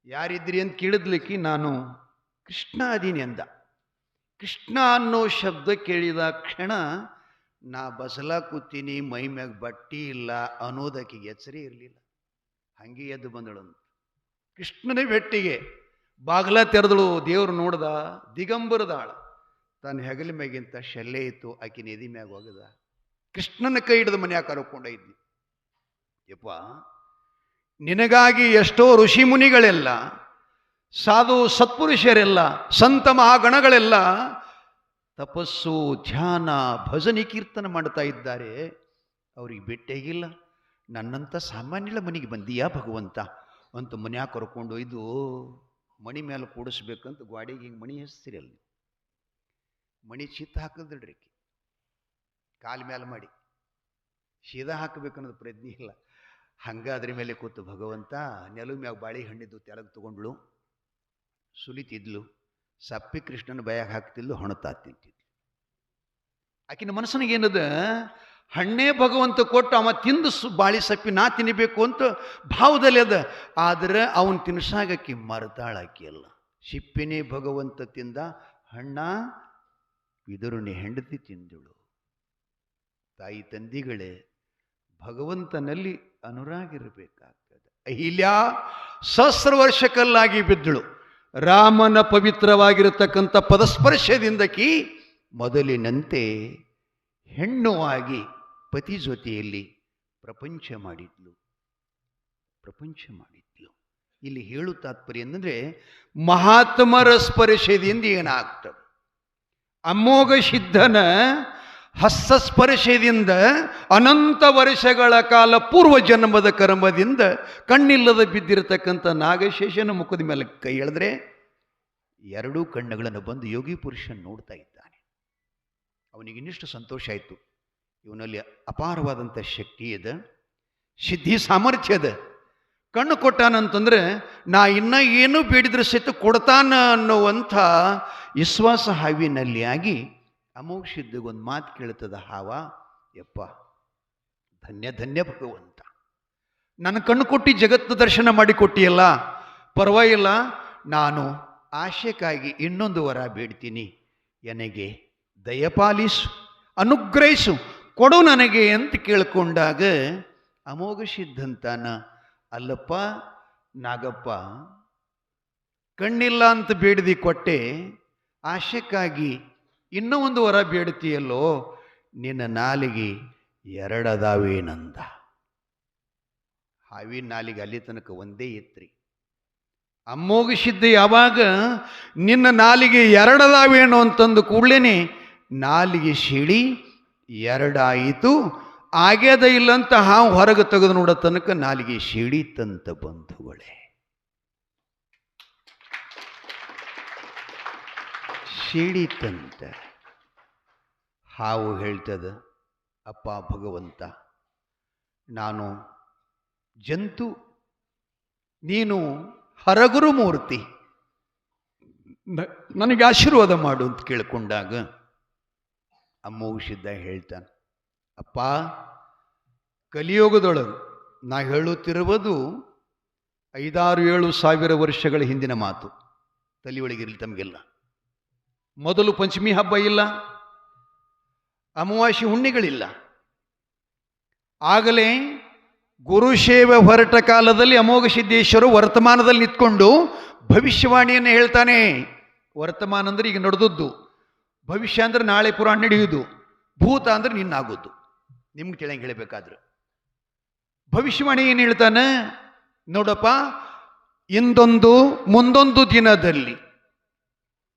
[SPEAKER 1] ಯಾರಿದ್ರಿ ಅಂತ ಕೇಳಿದ್ಲಿಕ್ಕಿ ನಾನು ಕೃಷ್ಣ ಅದೀನಿ ಅಂದ. ಕೃಷ್ಣ ಅನ್ನೋ ಶಬ್ದ ಕೇಳಿದ ಕ್ಷಣ ನಾ ಬಸಲ ಕೂತೀನಿ, ಮೈ ಮ್ಯಾಗ ಬಟ್ಟಿ ಇಲ್ಲ ಅನ್ನೋದಕ್ಕಿಗೆ ಎಚ್ಚರಿ ಇರಲಿಲ್ಲ. ಹಂಗೆ ಎದ್ದು ಬಂದಳಂತ. ಕೃಷ್ಣನೇ ಬೆಟ್ಟಿಗೆ ಬಾಗಿಲ ತೆರೆದಳು. ದೇವ್ರು ನೋಡ್ದ, ದಿಗಂಬರದಾಳ. ತನ್ನ ಹೆಗಲ ಮ್ಯಾಗಿಂತ ಶೆಲ್ಲೆ ಇತ್ತು, ಆಕಿನ ಎದಿ ಮ್ಯಾಗ ಹೋಗದ. ಕೃಷ್ಣನ ಕೈ ಹಿಡಿದು ಮನ್ಯಾಗ ಕರ್ಕೊಂಡ ಇದ್ನಿ. ಯಪ್ಪ, ನಿನಗಾಗಿ ಎಷ್ಟೋ ಋಷಿ ಮುನಿಗಳೆಲ್ಲ, ಸಾಧು ಸತ್ಪುರುಷರೆಲ್ಲ, ಸಂತ ಮಹಾಗಣಗಳೆಲ್ಲ ತಪಸ್ಸು, ಧ್ಯಾನ, ಭಜನೆ, ಕೀರ್ತನ ಮಾಡ್ತಾ ಇದ್ದಾರೆ. ಅವ್ರಿಗೆ ಭೇಟಿಯಾಗಿಲ್ಲ. ನನ್ನಂಥ ಸಾಮಾನ್ಯಳ ಮನೆಗೆ ಬಂದೀಯಾ ಭಗವಂತ ಅಂತ ಮನ್ಯಾಗ ಕರ್ಕೊಂಡು ಇದು ಮಣಿ ಮೇಲೆ ಕೂಡಿಸ್ಬೇಕಂತ ಗಾಡಿಗೆ ಹಿಂಗೆ ಮಣಿ ಹಚ್ತಿರಲ್ಲ, ಮಣಿ ಚಿತ್ತ ಹಾಕಿದ್ರಿ, ಕಾಲ ಮೇಲೆ ಮಾಡಿ ಸೀದಾ ಹಾಕಬೇಕನ್ನೋದು ಪ್ರಜ್ಞೆ ಇಲ್ಲ. ಹಂಗಾದ್ರ ಮೇಲೆ ಕೂತು ಭಗವಂತ ನೆಲವು ಮ್ಯಾಗ ಬಾಳೆ ಹಣ್ಣಿದ್ದು ತೆಳಗೆ ತಗೊಂಡ್ಳು, ಸುಲಿತಿದ್ಲು. ಸಪ್ಪಿ ಕೃಷ್ಣನ ಬಯಾಗ ಹಾಕ್ತಿದ್ಲು, ಹೊಣತಾ ತಿಂತಿದ್ಲು. ಆಕಿನ ಮನಸ್ಸಿನಾಗ ಏನದ, ಹಣ್ಣೇ ಭಗವಂತ ಕೊಟ್ಟು ಅವ ತಿಂದು ಬಾಳಿ ಸಪ್ಪಿ ನಾ ತಿನ್ನಬೇಕು ಅಂತ ಭಾವದಲ್ಲಿ ಅದ. ಆದ್ರೆ ಅವನು ತಿನ್ಸಾಗಕ್ಕಿ ಮರ್ತಾಳಾಕಿ ಅಲ್ಲ. ಸಿಪ್ಪಿನೇ ಭಗವಂತ ತಿಂದ, ಹಣ್ಣ ವಿದುರನೇ ಹೆಂಡತಿ ತಿಂದಳು. ತಾಯಿ ತಂದಿಗಳೇ, ಭಗವಂತನಲ್ಲಿ ಅನುರಾಗ ಇರಬೇಕಾಗ್ತದೆ. ಅಹಿಲ್ಯ ಸಹಸ್ರ ವರ್ಷ ಕಲ್ಲಾಗಿ ಬಿದ್ದಳು. ರಾಮನ ಪವಿತ್ರವಾಗಿರತಕ್ಕಂಥ ಪದಸ್ಪರ್ಶದಿಂದಕಿ ಮೊದಲಿನಂತೆ ಹೆಣ್ಣುವಾಗಿ ಪತಿ ಜೊತೆಯಲ್ಲಿ ಪ್ರಪಂಚ ಮಾಡಿದ್ಲು. ಇಲ್ಲಿ ಹೇಳು ತಾತ್ಪರ್ಯ ಅಂದರೆ ಮಹಾತ್ಮರ ಸ್ಪರ್ಶದಿಂದ ಏನಾಗ್ತದೆ, ಅಮೋಘ ಸಿದ್ಧನ ಹಸ್ತಸ್ಪರ್ಶದಿಂದ ಅನಂತ ವರ್ಷಗಳ ಕಾಲ ಪೂರ್ವ ಜನ್ಮದ ಕರ್ಮದಿಂದ ಕಣ್ಣಿಲ್ಲದ ಬಿದ್ದಿರತಕ್ಕಂಥ ನಾಗಶೇಷನ ಮುಖದ ಮೇಲೆ ಕೈ ಎಳೆದ್ರೆ ಎರಡೂ ಕಣ್ಣುಗಳನ್ನು ಬಂದು ಯೋಗಿ ಪುರುಷನ್ ನೋಡ್ತಾ ಇದ್ದಾನೆ. ಅವನಿಗೆ ಇನ್ನಿಷ್ಟು ಸಂತೋಷ ಆಯಿತು, ಇವನಲ್ಲಿ ಅಪಾರವಾದಂಥ ಶಕ್ತಿ ಇದೆ, ಸಿದ್ಧಿ ಸಾಮರ್ಥ್ಯ ಇದೆ. ಕಣ್ಣು ಕೊಟ್ಟಾನಂತಂದ್ರೆ ನಾ ಇನ್ನ ಏನು ಬೇಡಿದ್ರೆ ಸಹಿತ ಕೊಡ್ತಾನ ಅನ್ನುವಂಥ ವಿಶ್ವಾಸ ಹಾವಿನಲ್ಲಿ ಆಗಿ ಅಮೋಘ ಸಿದ್ಧಗೊಂದು ಮಾತು ಕೇಳ್ತದ ಹಾವ, ಯಪ್ಪ ಧನ್ಯ ಧನ್ಯ ಭಗವಂತ, ನನ್ನ ಕಣ್ಣು ಕೊಟ್ಟು ಜಗತ್ತು ದರ್ಶನ ಮಾಡಿ ಕೊಟ್ಟಿಯಲ್ಲ, ಪರವಾಗಿಲ್ಲ, ನಾನು ಆಶೆಗಾಗಿ ಇನ್ನೊಂದು ವರ ಬೇಡ್ತೀನಿ, ನನಗೆ ದಯಪಾಲಿಸು, ಅನುಗ್ರಹಿಸು, ಕೊಡು ನನಗೆ ಅಂತ ಕೇಳ್ಕೊಂಡಾಗ ಅಮೋಘ ಸಿದ್ಧಂತಾನ, ಅಲ್ಲಪ್ಪ ನಾಗಪ್ಪ, ಕಣ್ಣಿಲ್ಲ ಅಂತ ಬೇಡದಿ ಕೊಟ್ಟೆ, ಆಶೆಕ್ಕಾಗಿ ಇನ್ನೂ ಒಂದು ವರ ಬೇಡ್ತೀಯಲ್ಲೋ, ನಿನ್ನ ನಾಲಿಗೆ ಎರಡದಾವೇನಂದ. ಹಾವಿನ ನಾಲಿಗೆ ಅಲ್ಲಿ ತನಕ ಒಂದೇ ಇತ್ರಿ. ಅಮೋಘ ಸಿದ್ಧ ಯಾವಾಗ ನಿನ್ನ ನಾಲಿಗೆ ಎರಡದಾವೇನು ಅಂತಂದು ಕೂಡಲೇ ನಾಲಿಗೆ ಸಿಡಿ ಎರಡಾಯಿತು. ಆಗ್ಯದ ಇಲ್ಲಂತ ಹಾವು ಹೊರಗೆ ತೆಗೆದು ನೋಡೋ ತನಕ ನಾಲಿಗೆ ಸಿಡಿತಂತ ಬಂಧುಗಳೇ, ಸಿಡಿತಂತ. ಹಾವು ಹೇಳ್ತದ, ಅಪ್ಪ ಭಗವಂತ, ನಾನು ಜಂತು, ನೀನು ಹರಗುರು ಮೂರ್ತಿ, ನನಗೆ ಆಶೀರ್ವಾದ ಮಾಡು ಅಂತ ಕೇಳ್ಕೊಂಡಾಗ ಅಮೋಘ ಸಿದ್ಧ ಹೇಳ್ತಾನೆ, ಅಪ್ಪ ಕಲಿಯುಗದೊಳಗೆ ನಾ ಹೇಳುತ್ತಿರುವುದು 5-7 ವರ್ಷಗಳ ಹಿಂದಿನ ಮಾತು, ತಲೆಯೊಳಗಿರಲಿ ತಮಗೆಲ್ಲ. ಮೊದಲು ಪಂಚಮಿ ಹಬ್ಬ ಇಲ್ಲ, ಅಮಾವಾಸ್ಯೆ ಹುಣ್ಣಿಗಳಿಲ್ಲ. ಆಗಲೇ ಗುರುಶೇವೆ ಹೊರಟ ಕಾಲದಲ್ಲಿ ಅಮೋಘ ಸಿದ್ದೇಶ್ವರು ವರ್ತಮಾನದಲ್ಲಿ ನಿಂತ್ಕೊಂಡು ಭವಿಷ್ಯವಾಣಿಯನ್ನು ಹೇಳ್ತಾನೆ. ವರ್ತಮಾನ ಅಂದ್ರೆ ಈಗ ನಡೆದದ್ದು, ಭವಿಷ್ಯ ಅಂದ್ರೆ ನಾಳೆ ಪುರಾಣ ನಡೆಯುವುದು, ಭೂತ ಅಂದ್ರೆ ನಿನ್ನಾಗೋದು. ನಿಮ್ಗೆ ತಿಳಿಯಂಗೆ ಹೇಳಬೇಕಾದ್ರೆ ಭವಿಷ್ಯವಾಣಿ ಏನು ಹೇಳ್ತಾನೆ ನೋಡಪ್ಪ, ಇಂದೊಂದು ಮುಂದೊಂದು ದಿನದಲ್ಲಿ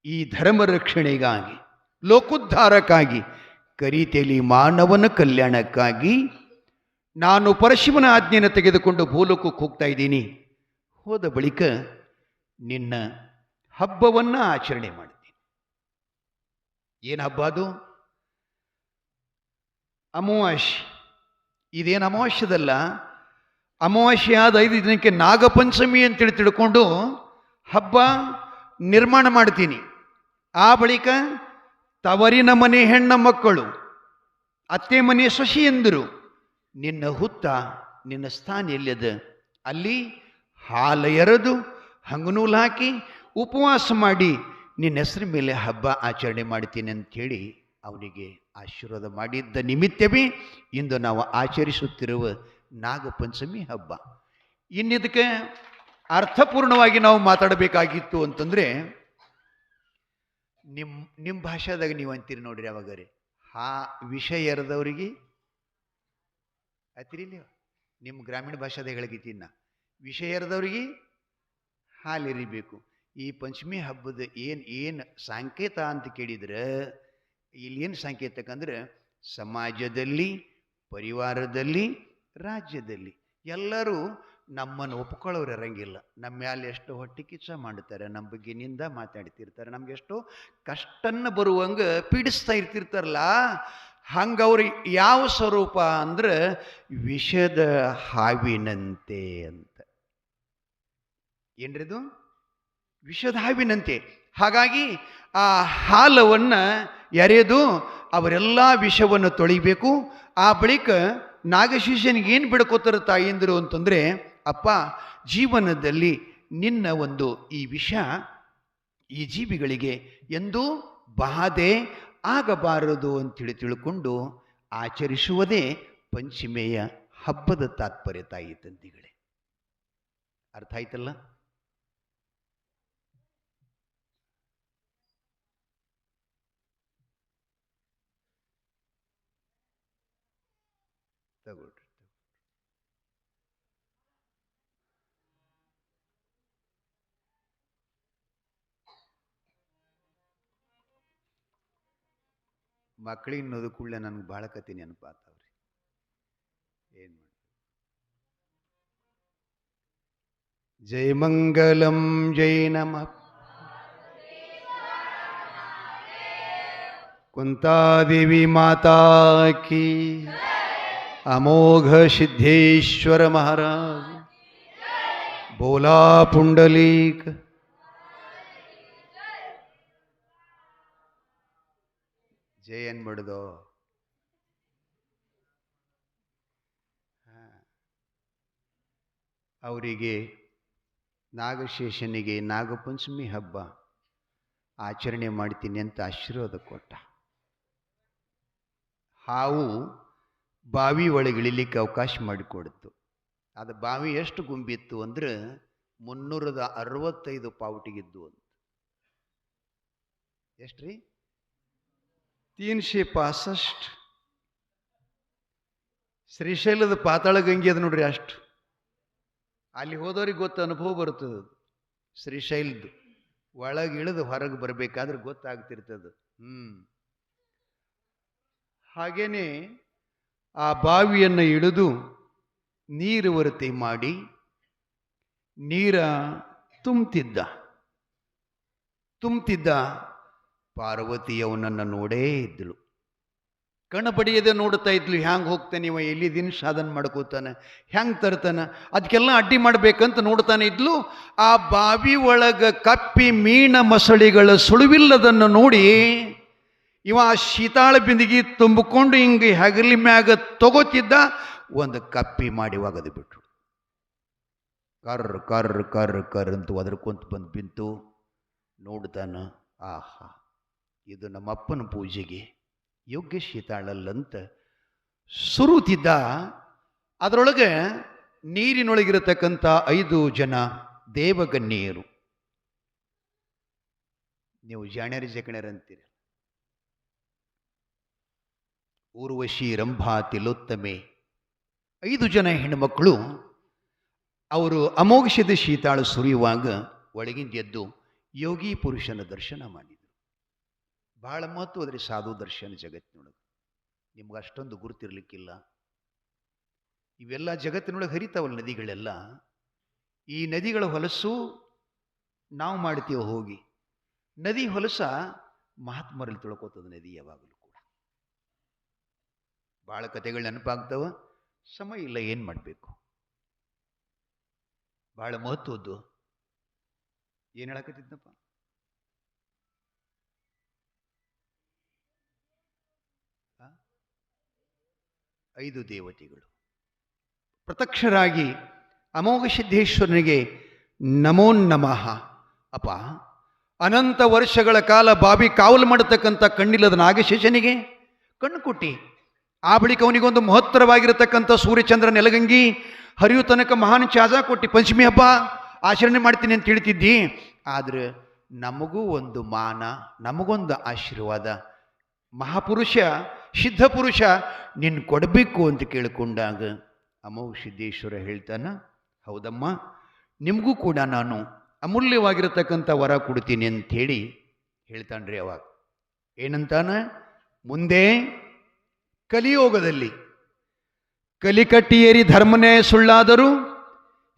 [SPEAKER 1] ಈ ಧರ್ಮ ರಕ್ಷಣೆಗಾಗಿ, ಲೋಕೋದ್ಧಾರಕ್ಕಾಗಿ, ಕರಿತೆಲಿ ಮಾನವನ ಕಲ್ಯಾಣಕ್ಕಾಗಿ ನಾನು ಪರಶಿವನ ಆಜ್ಞೆಯನ್ನು ತೆಗೆದುಕೊಂಡು ಭೂಲೋಕಕ್ಕೆ ಹೋಗ್ತಾ ಇದ್ದೀನಿ. ಹೋದ ಬಳಿಕ ನಿನ್ನ ಹಬ್ಬವನ್ನು ಆಚರಣೆ ಮಾಡ್ತೀನಿ. ಏನು ಹಬ್ಬ ಅದು? ಅಮಾವಾಸ್ಯೆ. ಇದೇನು ಅಮಾವಾಸ್ಯದಲ್ಲ, ಅಮಾವಾಸ್ಯೆ ಆದ 5 ದಿನಕ್ಕೆ ನಾಗಪಂಚಮಿ ಅಂತೇಳಿ ತಿಳ್ಕೊಂಡು ಹಬ್ಬ ನಿರ್ಮಾಣ ಮಾಡ್ತೀನಿ. ಆ ಬಳಿಕ ತವರಿನ ಮನೆ ಹೆಣ್ಣ ಮಕ್ಕಳು, ಅತ್ತೆ ಮನೆ ಸೊಸೆಯಂದರು ನಿನ್ನ ಹುತ್ತ, ನಿನ್ನ ಸ್ಥಾನ ಎಲ್ಲಿದೆ ಅಲ್ಲಿ ಹಾಲು ಎರೆದು ಹಂಗನೂಲು ಹಾಕಿ ಉಪವಾಸ ಮಾಡಿ ನಿನ್ನ ಹೆಸರ ಮೇಲೆ ಹಬ್ಬ ಆಚರಣೆ ಮಾಡ್ತೀನಿ ಅಂಥೇಳಿ ಅವನಿಗೆ ಆಶೀರ್ವಾದ ಮಾಡಿದ್ದ ನಿಮಿತ್ತವೇ ಇಂದು ನಾವು ಆಚರಿಸುತ್ತಿರುವ ನಾಗಪಂಚಮಿ ಹಬ್ಬ. ಇನ್ನಿದಕ್ಕೆ ಅರ್ಥಪೂರ್ಣವಾಗಿ ನಾವು ಮಾತಾಡಬೇಕಾಗಿತ್ತು ಅಂತಂದರೆ, ನಿಮ್ಮ ಭಾಷೆದಾಗ ನೀವು ಅಂತೀರಿ ನೋಡ್ರಿ, ಅವಾಗರೆ ವಿಷ ಎರೆದವ್ರಿಗೆ ಆಯ್ತಿರಿ, ನಿಮ್ಮ ಗ್ರಾಮೀಣ ಭಾಷೆದಾಗ ಹೇಳಕತ್ತೀನಿ ನಾ, ವಿಷ ಎರೆದವ್ರಿಗೆ ಹಾಲೆರಿಬೇಕು. ಈ ಪಂಚಮಿ ಹಬ್ಬದ ಏನು ಸಂಕೇತ ಅಂತ ಕೇಳಿದ್ರೆ, ಇಲ್ಲಿ ಏನು ಸಂಕೇತಕ್ಕಂದ್ರೆ ಸಮಾಜದಲ್ಲಿ, ಪರಿವಾರದಲ್ಲಿ, ರಾಜ್ಯದಲ್ಲಿ ಎಲ್ಲರೂ ನಮ್ಮನ್ನು ಒಪ್ಕೊಳ್ಳೋರು ಇರಂಗಿಲ್ಲ. ನಮ್ಮ ಮ್ಯಾಲೆ ಎಷ್ಟೋ ಹೊಟ್ಟೆ ಕಿಚ್ಚ ಮಾಡ್ತಾರೆ, ನಮ್ಮ ಬಗ್ಗೆ ನಿಂದ ಮಾತಾಡ್ತಿರ್ತಾರೆ, ನಮ್ಗೆ ಎಷ್ಟೋ ಕಷ್ಟನ್ನು ಬರುವಂಗೆ ಪೀಡಿಸ್ತಾ ಇರ್ತಿರ್ತಾರಲ್ಲ, ಹಂಗೆ ಅವ್ರು ಯಾವ ಸ್ವರೂಪ ಅಂದ್ರೆ ವಿಷದ ಹಾವಿನಂತೆ ಅಂತ. ಏನ್ರಿದು? ವಿಷದ ಹಾವಿನಂತೆ. ಹಾಗಾಗಿ ಆ ಹಾಲವನ್ನು ಎರೆದು ಅವರೆಲ್ಲ ವಿಷವನ್ನು ತೊಳಿಬೇಕು. ಆ ಬಳಿಕ ನಾಗಶಿಷ್ಯನಿಗೆ ಏನು ಬಿಡ್ಕೋತಾರೆ ತಾಯಿಯಂದರು ಅಂತಂದರೆ, ಅಪ್ಪ ಜೀವನದಲ್ಲಿ ನಿನ್ನ ಒಂದು ಈ ವಿಷ ಈ ಜೀವಿಗಳಿಗೆ ಎಂದೂ ಬಾಧೆ ಆಗಬಾರದು ಅಂತೇಳಿ ತಿಳ್ಕೊಂಡು ಆಚರಿಸುವುದೇ ಪಂಚಮೆಯ ಹಬ್ಬದ ತಾತ್ಪರ್ಯ ತಾಯಿ ತಂದಿಗಳೇ. ಅರ್ಥ ಆಯ್ತಲ್ಲ? ಮಕ್ಕಳಿಗೆ ಅನ್ನೋದು ಕೂಡಲೇ ನನಗೆ ಭಾಳ ಕತೆ ನೆನಪಾತವ್ರಿ. ಏನು ಮಾಡಿ ಜೈ ಮಂಗಲಂ ಜೈ ನಮಃ ಕುಂತಾದೇವಿ ಮಾತಾ ಕಿ ಅಮೋಘ ಸಿದ್ಧೇಶ್ವರ ಮಹಾರಾಜ್ ಬೋಲಾ ಪುಂಡಲೀಕ. ಜೈ ಅನ್ಬಿಡ್ದು. ಅವರಿಗೆ ನಾಗಶೇಷನಿಗೆ ನಾಗಪಂಚಮಿ ಹಬ್ಬ ಆಚರಣೆ ಮಾಡ್ತೀನಿ ಅಂತ ಆಶೀರ್ವಾದ ಕೊಟ್ಟ. ಹಾವು ಬಾವಿ ಒಳಗೆ ಇಳಿಲಿಕ್ಕೆ ಅವಕಾಶ ಮಾಡಿಕೊಡ್ತು. ಅದು ಬಾವಿ ಎಷ್ಟು ಗುಂಬಿತ್ತು ಅಂದ್ರೆ 365 ಪಾವುಟಿಗಿದ್ದು ಅಂತ. ಎಷ್ಟ್ರಿ? 365. ಶ್ರೀಶೈಲದ ಪಾತಾಳ ಗಂಗೆ ಅದು ನೋಡ್ರಿ ಅಷ್ಟು. ಅಲ್ಲಿ ಹೋದವ್ರಿಗೆ ಗೊತ್ತು, ಅನುಭವ ಬರ್ತದೆ. ಶ್ರೀಶೈಲದ್ದು ಒಳಗೆ ಇಳಿದು ಹೊರಗೆ ಬರಬೇಕಾದ್ರೆ ಗೊತ್ತಾಗ್ತಿರ್ತದೆ. ಹಾಗೇನೆ ಆ ಬಾವಿಯನ್ನು ಇಳಿದು ನೀರು ವರತಿ ಮಾಡಿ ನೀರ ತುಂಬ್ತಿದ್ದ ಪಾರ್ವತಿ ಅವನನ್ನು ನೋಡೇ ಇದ್ಳು. ಕಣ್ಣು ಬಡಿಯದೆ ನೋಡ್ತಾ ಇದ್ಲು. ಹ್ಯಾಂಗೆ ಹೋಗ್ತಾನೆ ಇವ, ಎಲ್ಲಿ ದಿನ ಸಾಧನ ಮಾಡ್ಕೋತಾನೆ, ಹೆಂಗೆ ತರ್ತಾನೆ, ಅದಕ್ಕೆಲ್ಲ ಅಡ್ಡಿ ಮಾಡ್ಬೇಕಂತ ನೋಡ್ತಾನೆ ಇದ್ಲು. ಆ ಬಾವಿ ಒಳಗ ಕಪ್ಪಿ ಮೀನ ಮಸಳಿಗಳ ಸುಳುವಿಲ್ಲದನ್ನು ನೋಡಿ ಇವ ಶೀತಾಳ ಬಿಂದಿಗೆ ತುಂಬಿಕೊಂಡು ಹಿಂಗೆ ಹಗಲಿ ಮ್ಯಾಗ ತಗೋತಿದ್ದ. ಒಂದು ಕಪ್ಪಿ ಮಾಡಿ ಒಗದು ಬಿಟ್ರು. ಕರ್ರ ಕರ್ರ ಕರ್ರ ಕರ್ ಅಂತ ಒದರ್ಕೊಂತ ಬಂದು ಬಿಂತು. ನೋಡ್ತಾನ, ಆಹಾ ಇದು ನಮ್ಮಪ್ಪನ ಪೂಜೆಗೆ ಯೋಗ್ಯ ಶೀತಾಳಲ್ಲಂತ ಸುರುತ್ತಿದ್ದ. ಅದರೊಳಗೆ ನೀರಿನೊಳಗಿರತಕ್ಕಂಥ 5 ಜನ ದೇವಗನ್ಯರು. ನೀವು ಜಾಣ್ಯರಿ ಜಕಣ್ಯರಂತೀರಿ. ಊರ್ವಶಿ, ರಂಭಾ, ತಿಲೋತ್ತಮೆ 5 ಜನ ಹೆಣ್ಣುಮಕ್ಕಳು. ಅವರು ಅಮೋಘದ ಶೀತಾಳು ಸುರಿಯುವಾಗ ಒಳಗಿಂದ ಎದ್ದು ಯೋಗಿ ಪುರುಷನ ದರ್ಶನ ಮಾಡಿದರು. ಬಹಳ ಮಹತ್ವದ್ರಿ ಸಾಧು ದರ್ಶನ ಜಗತ್ತಿನೊಳಗೆ. ನಿಮ್ಗೆ ಅಷ್ಟೊಂದು ಗುರುತಿರ್ಲಿಕ್ಕಿಲ್ಲ. ಇವೆಲ್ಲ ಜಗತ್ತಿನೊಳಗೆ ಹರಿತಾವಲ್ಲ ನದಿಗಳೆಲ್ಲ. ಈ ನದಿಗಳ ಹೊಲಸು ನಾವು ಮಾಡ್ತೀವಿ ಹೋಗಿ. ನದಿ ಹೊಲಸ ಮಹಾತ್ಮರಲ್ಲಿ ತಿಳ್ಕೋತದ ನದಿ ಯಾವಾಗಲೂ ಕೂಡ. ಭಾಳ ಕಥೆಗಳು ನೆನಪಾಗ್ತವ, ಸಮಯ ಇಲ್ಲ, ಏನು ಮಾಡಬೇಕು. ಭಾಳ ಮಹತ್ವದ್ದು. ಏನು ಹೇಳಕತ್ತಿದ್ನಪ್ಪ? ಐದು ದೇವತೆಗಳು ಪ್ರತ್ಯಕ್ಷರಾಗಿ ಅಮೋಘ ಸಿದ್ಧೇಶ್ವರನಿಗೆ ನಮೋ ನಮಃ. ಅಪ್ಪ, ಅನಂತ ವರ್ಷಗಳ ಕಾಲ ಬಾಬಿ ಕಾವಲು ಮಾಡತಕ್ಕಂಥ ಕಣ್ಣಿಲ್ಲದ ನಾಗಶೇಷನಿಗೆ ಕಣ್ಣು ಕೊಟ್ಟಿ, ಆ ಬಳಿಕ ಅವನಿಗೊಂದು ಮಹತ್ತರವಾಗಿರತಕ್ಕಂಥ ಸೂರ್ಯಚಂದ್ರ ನೆಲಗಂಗಿ ಹರಿಯು ತನಕ ಮಹಾನ್ ಚಾಜ ಕೊಟ್ಟು ಪಂಚಮಿ ಹಬ್ಬ ಆಚರಣೆ ಮಾಡ್ತೀನಿ ಅಂತ ಹೇಳ್ತಿದ್ದಿ. ಆದರೆ ನಮಗೂ ಒಂದು ಮಾನ, ನಮಗೊಂದು ಆಶೀರ್ವಾದ, ಮಹಾಪುರುಷ ಸಿದ್ಧ ಪುರುಷ ನಿನ್ನ ಕೊಡಬೇಕು ಅಂತ ಕೇಳಿಕೊಂಡಾಗ ಅಮೋಘ ಸಿದ್ದೇಶ್ವರ ಹೇಳ್ತಾನ, ಹೌದಮ್ಮ, ನಿಮಗೂ ಕೂಡ ನಾನು ಅಮೂಲ್ಯವಾಗಿರತಕ್ಕಂಥ ವರ ಕೊಡ್ತೀನಿ ಅಂಥೇಳಿ ಹೇಳ್ತಾನ್ರಿ. ಅವಾಗ ಏನಂತಾನ, ಮುಂದೆ ಕಲಿಯೋಗದಲ್ಲಿ ಕಲಿಕಟ್ಟಿಯೇರಿ ಧರ್ಮನ್ಯಾಯ ಸುಳ್ಳಾದರೂ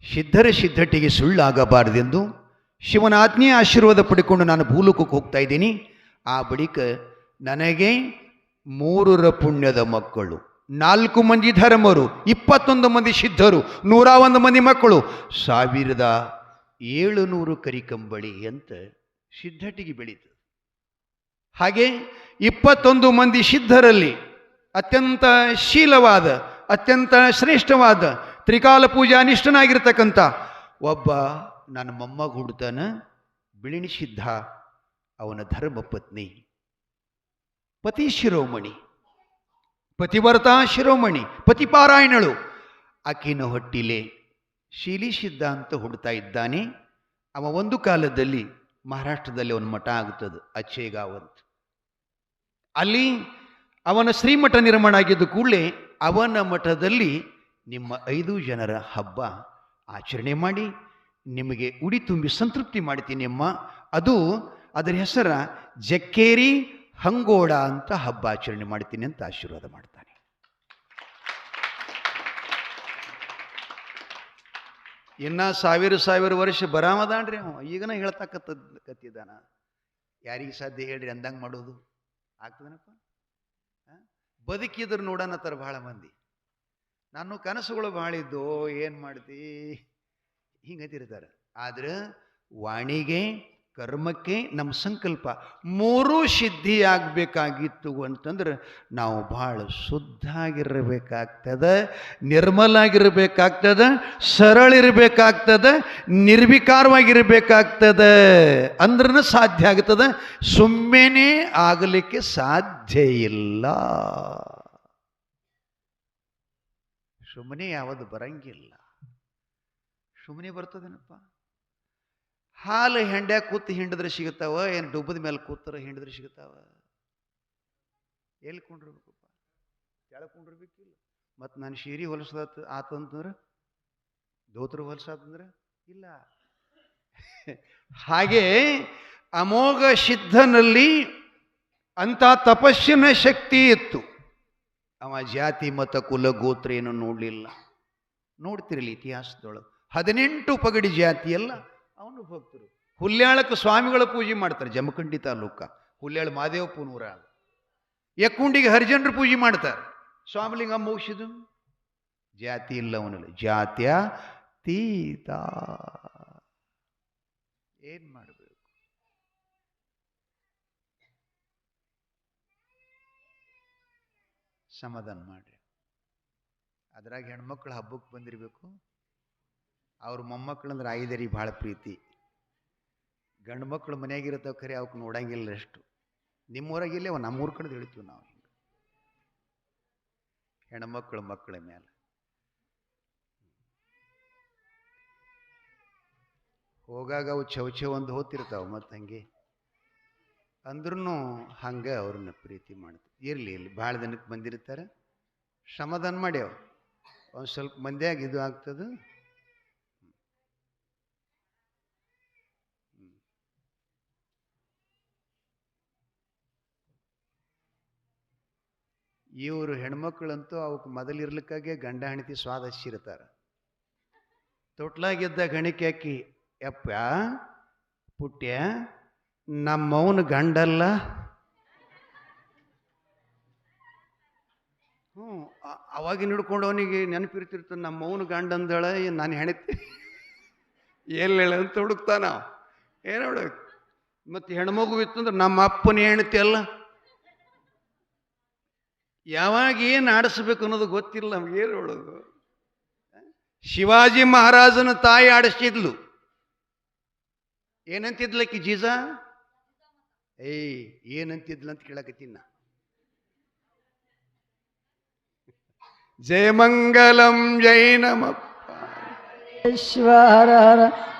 [SPEAKER 1] ಸಿದ್ಧರ ಸಿದ್ಧಟಿಗೆ ಸುಳ್ಳಾಗಬಾರದೆಂದು ಶಿವನ ಆಜ್ಞೆಯ ಆಶೀರ್ವಾದ ಪಡ್ಕೊಂಡು ನಾನು ಭೂಲೋಕಕ್ಕೆ ಹೋಗ್ತಾ ಇದ್ದೀನಿ. ಆ ಬಳಿಕ ನನಗೆ 3 ಪುಣ್ಯದ ಮಕ್ಕಳು, 4 ಮಂದಿ ಧರ್ಮರು, 21 ಮಂದಿ ಸಿದ್ಧರು, 101 ಮಂದಿ ಮಕ್ಕಳು, 1700 ಕರಿಕಂಬಳಿ ಅಂತ ಸಿದ್ಧಟಿಗೆ ಬೆಳೀತದೆ. ಹಾಗೆ 21 ಮಂದಿ ಸಿದ್ಧರಲ್ಲಿ ಅತ್ಯಂತ ಶೀಲವಾದ, ಅತ್ಯಂತ ಶ್ರೇಷ್ಠವಾದ, ತ್ರಿಕಾಲ ಪೂಜಾ ನಿಷ್ಠನಾಗಿರ್ತಕ್ಕಂಥ ಒಬ್ಬ ನನ್ನ ಮೊಮ್ಮಗ ಹುಡ್ತಾನ, ಬಿಳಿಣಿ ಸಿದ್ಧ. ಅವನ ಧರ್ಮ ಪತ್ನಿ ಪತಿ ಶಿರೋಮಣಿ, ಪತಿವರ್ತಾ ಶಿರೋಮಣಿ, ಪತಿಪಾರಾಯಣಳು. ಆಕಿನ ಹೊಟ್ಟಿಲೆ ಶೀಲಿ ಸಿದ್ಧ ಅಂತ ಹುಡ್ತಾ ಇದ್ದಾನೆ. ಅವ ಒಂದು ಕಾಲದಲ್ಲಿ ಮಹಾರಾಷ್ಟ್ರದಲ್ಲಿ ಅವನ ಮಠ ಆಗುತ್ತದೆ, ಅಚ್ಚೇಗಾವ್ ಅಂತ. ಅಲ್ಲಿ ಅವನ ಶ್ರೀಮಠ ನಿರ್ಮಾಣ ಆಗಿದ್ದ ಕೂಡಲೇ ಅವನ ಮಠದಲ್ಲಿ ನಿಮ್ಮ 5 ಜನರ ಹಬ್ಬ ಆಚರಣೆ ಮಾಡಿ ನಿಮಗೆ ಉಡಿ ತುಂಬಿ ಸಂತೃಪ್ತಿ ಮಾಡ್ತೀನಿ ಅಮ್ಮ. ಅದರ ಹೆಸರ ಜಕ್ಕೇರಿ ಹಂಗೋಡ ಅಂತ ಹಬ್ಬ ಆಚರಣೆ ಮಾಡ್ತೀನಿ ಅಂತ ಆಶೀರ್ವಾದ ಮಾಡ್ತಾನೆ. ಇನ್ನ ಸಾವಿರ ವರ್ಷ ಬರಾಮದಾನ್ರಿ ಅವ. ಈಗನ ಹೇಳ್ತಾಕತ್ತಿದ್ದಾನ. ಯಾರಿಗೆ ಸಾಧ್ಯ ಹೇಳ್ರಿ ಅಂದಂಗೆ ಮಾಡೋದು ಆಗ್ತದನಪ್ಪ? ಬದುಕಿದ್ರು ನೋಡನತ್ತಾರ ಭಾಳ ಮಂದಿ. ನಾನು ಕನಸುಗಳು ಭಾಳ ಇದ್ದು ಏನು ಮಾಡ್ತಿ ಹಿಂಗತಿರ್ತಾರೆ. ಆದ್ರೆ ವಾಣಿಗೆ, ಕರ್ಮಕ್ಕೆ, ನಮ್ಮ ಸಂಕಲ್ಪ ಮೂರೂ ಸಿದ್ಧಿ ಆಗಬೇಕಾಗಿತ್ತು ಅಂತಂದ್ರೆ ನಾವು ಭಾಳ ಶುದ್ಧ ಆಗಿರಬೇಕಾಗ್ತದೆ, ನಿರ್ಮಲಾಗಿರ್ಬೇಕಾಗ್ತದೆ, ಸರಳ ಇರಬೇಕಾಗ್ತದೆ, ನಿರ್ವಿಕಾರವಾಗಿರ್ಬೇಕಾಗ್ತದೆ. ಅಂದ್ರೂ ಸಾಧ್ಯ ಆಗ್ತದೆ. ಸುಮ್ಮನೆ ಆಗಲಿಕ್ಕೆ ಸಾಧ್ಯ ಇಲ್ಲ. ಸುಮ್ಮನೆ ಯಾವುದು ಬರಂಗಿಲ್ಲ. ಸುಮ್ಮನೆ ಬರ್ತದೇನಪ್ಪ? ಹಾಲು ಹೆಂಡ್ಯಾಗ ಕೂತು ಹಿಂಡಿದ್ರೆ ಸಿಗುತ್ತಾವ, ಏನು ಡುಬ್ಬದ ಮೇಲೆ ಕೂತರ ಹಿಂಡಿದ್ರೆ ಸಿಗುತ್ತಾವ? ಎಲ್ಲಿ ಕೊಂಡಿರ್ಬೇಕಪ್ಪ? ಕೆಳಗೆ ಕೊಂಡಿರ್ಬೇಕಿಲ್ಲ. ಮತ್ತು ನಾನು ಶೀರಿ ಹೊಲಸದ ಆತಂತಂದ್ರೆ, ದೋತ್ರ ಹೊಲಸಾತಂದ್ರೆ ಇಲ್ಲ. ಹಾಗೆ ಅಮೋಘ ಸಿದ್ಧನಲ್ಲಿ ಅಂಥ ತಪಸ್ಸಿನ ಶಕ್ತಿ ಇತ್ತು. ಅವ ಜಾತಿ ಮತ ಕುಲ ಗೋತ್ರ ಏನು ನೋಡಲಿಲ್ಲ. ನೋಡ್ತಿರಲಿ ಇತಿಹಾಸದೊಳಗೆ 18 ಪಗಡಿ ಜಾತಿ ಎಲ್ಲ ಅವನು ಭಕ್ತರು. ಹುಲ್ಯಾಳಕ್ಕೆ ಸ್ವಾಮಿಗಳ ಪೂಜೆ ಮಾಡ್ತಾರೆ. ಜಮಖಂಡಿ ತಾಲೂಕ ಹುಲ್ಯಾಳ ಮಾದೇವಪ್ಪನೂರ. ಯಕ್ಕುಂಡಿಗೆ ಹರಿಜನರು ಪೂಜೆ ಮಾಡ್ತಾರೆ. ಸ್ವಾಮಿಲಿಂಗ ಮುಗಿಸಿದು ಜಾತಿ ಇಲ್ಲ ಅವನಲ್ಲಿ. ಜಾತ್ಯತೀತ. ಏನ್ ಮಾಡಬೇಕು? ಸಮಾಧಾನ ಮಾಡ್ರಿ. ಅದ್ರಾಗ ಹೆಣ್ಮಕ್ಳು ಹಬ್ಬಕ್ಕೆ ಬಂದಿರಬೇಕು. ಅವ್ರ ಮೊಮ್ಮಕ್ಕಳಂದ್ರೆ ಐದರಿ ಭಾಳ ಪ್ರೀತಿ. ಗಂಡು ಮಕ್ಕಳು ಮನೆಯಾಗಿರ್ತಾವ, ಖರೆ ಅವಕ್ಕೆ ನೋಡಂಗಿಲ್ಲ ಅಷ್ಟು. ನಿಮ್ಮೂರಾಗಿಲ್ಲೇ ನಮ್ಮೂರ ಕಡೆ ಹೇಳ್ತೀವಿ ನಾವು. ಹಿಂಗೆ ಹೆಣ್ಮಕ್ಳು ಮಕ್ಕಳ ಮೇಲೆ ಹೋಗಾಗ ಅವು ಚೌಚೆ ಒಂದು ಹೋತಿರ್ತಾವ. ಮತ್ತು ಹಂಗೆ ಅಂದ್ರೂ ಹಂಗೆ ಅವ್ರನ್ನ ಪ್ರೀತಿ ಮಾಡ್ತೀವಿ. ಇರಲಿ ಇಲ್ಲಿ ಭಾಳ ದಿನಕ್ಕೆ ಬಂದಿರ್ತಾರೆ. ಸಮಾಧಾನ ಮಾಡ್ಯಾವ. ಒಂದು ಸ್ವಲ್ಪ ಮಂದಿಯಾಗಿ ಇದು ಆಗ್ತದೆ. ಇವರು ಹೆಣ್ಮಕ್ಳಂತೂ ಅವಕ್ಕೆ ಮೊದಲಿರ್ಲಿಕ್ಕಾಗೆ ಗಂಡ ಹೆಂಡತಿ ಸ್ವಾದ ಹಚ್ಚಿರ್ತಾರೆ. ತೊಟ್ಲಾಗಿದ್ದ ಗಣಿಕೆ ಹಾಕಿ, ಯಪ್ಪ ಪುಟ್ಯ ನಮ್ಮವನು ಗಂಡಲ್ಲ. ಅವಾಗಿನ ಹಿಡ್ಕೊಂಡು ಅವನಿಗೆ ನೆನಪಿರ್ತಿರ್ತದೆ, ನಮ್ಮವನು ಗಂಡ ಅಂದಳ ನಾನು ಹೆಣತಿ ಎಲ್ಲಿ ಹೇಳ ಅಂತ ಹುಡುಕ್ತಾನ. ಏನು ಹುಡುಕ್? ಮತ್ತು ಹೆಣ್ಮಗು ಇತ್ತಂದ್ರೆ ನಮ್ಮ ಅಪ್ಪನ ಹೆಣ್ತಿ ಅಲ್ಲ. ಯಾವಾಗ ಏನು ಆಡಿಸ್ಬೇಕು ಅನ್ನೋದು ಗೊತ್ತಿಲ್ಲ ನಮ್ಗೆ. ಏನು ಹೇಳೋದು? ಶಿವಾಜಿ ಮಹಾರಾಜನ ತಾಯಿ ಆಡಿಸ್ತಿದ್ಲು. ಏನಂತಿದ್ಲಕ್ಕಿ ಜೀಜ? ಏನಂತಿದ್ಲು ಅಂತ ಕೇಳಕತ್ತೀನಿ ನಾ. ಜಯಮಂಗಲಂ ಜೈ ನಮಪ್ಪ
[SPEAKER 2] ಈಶ್ವರ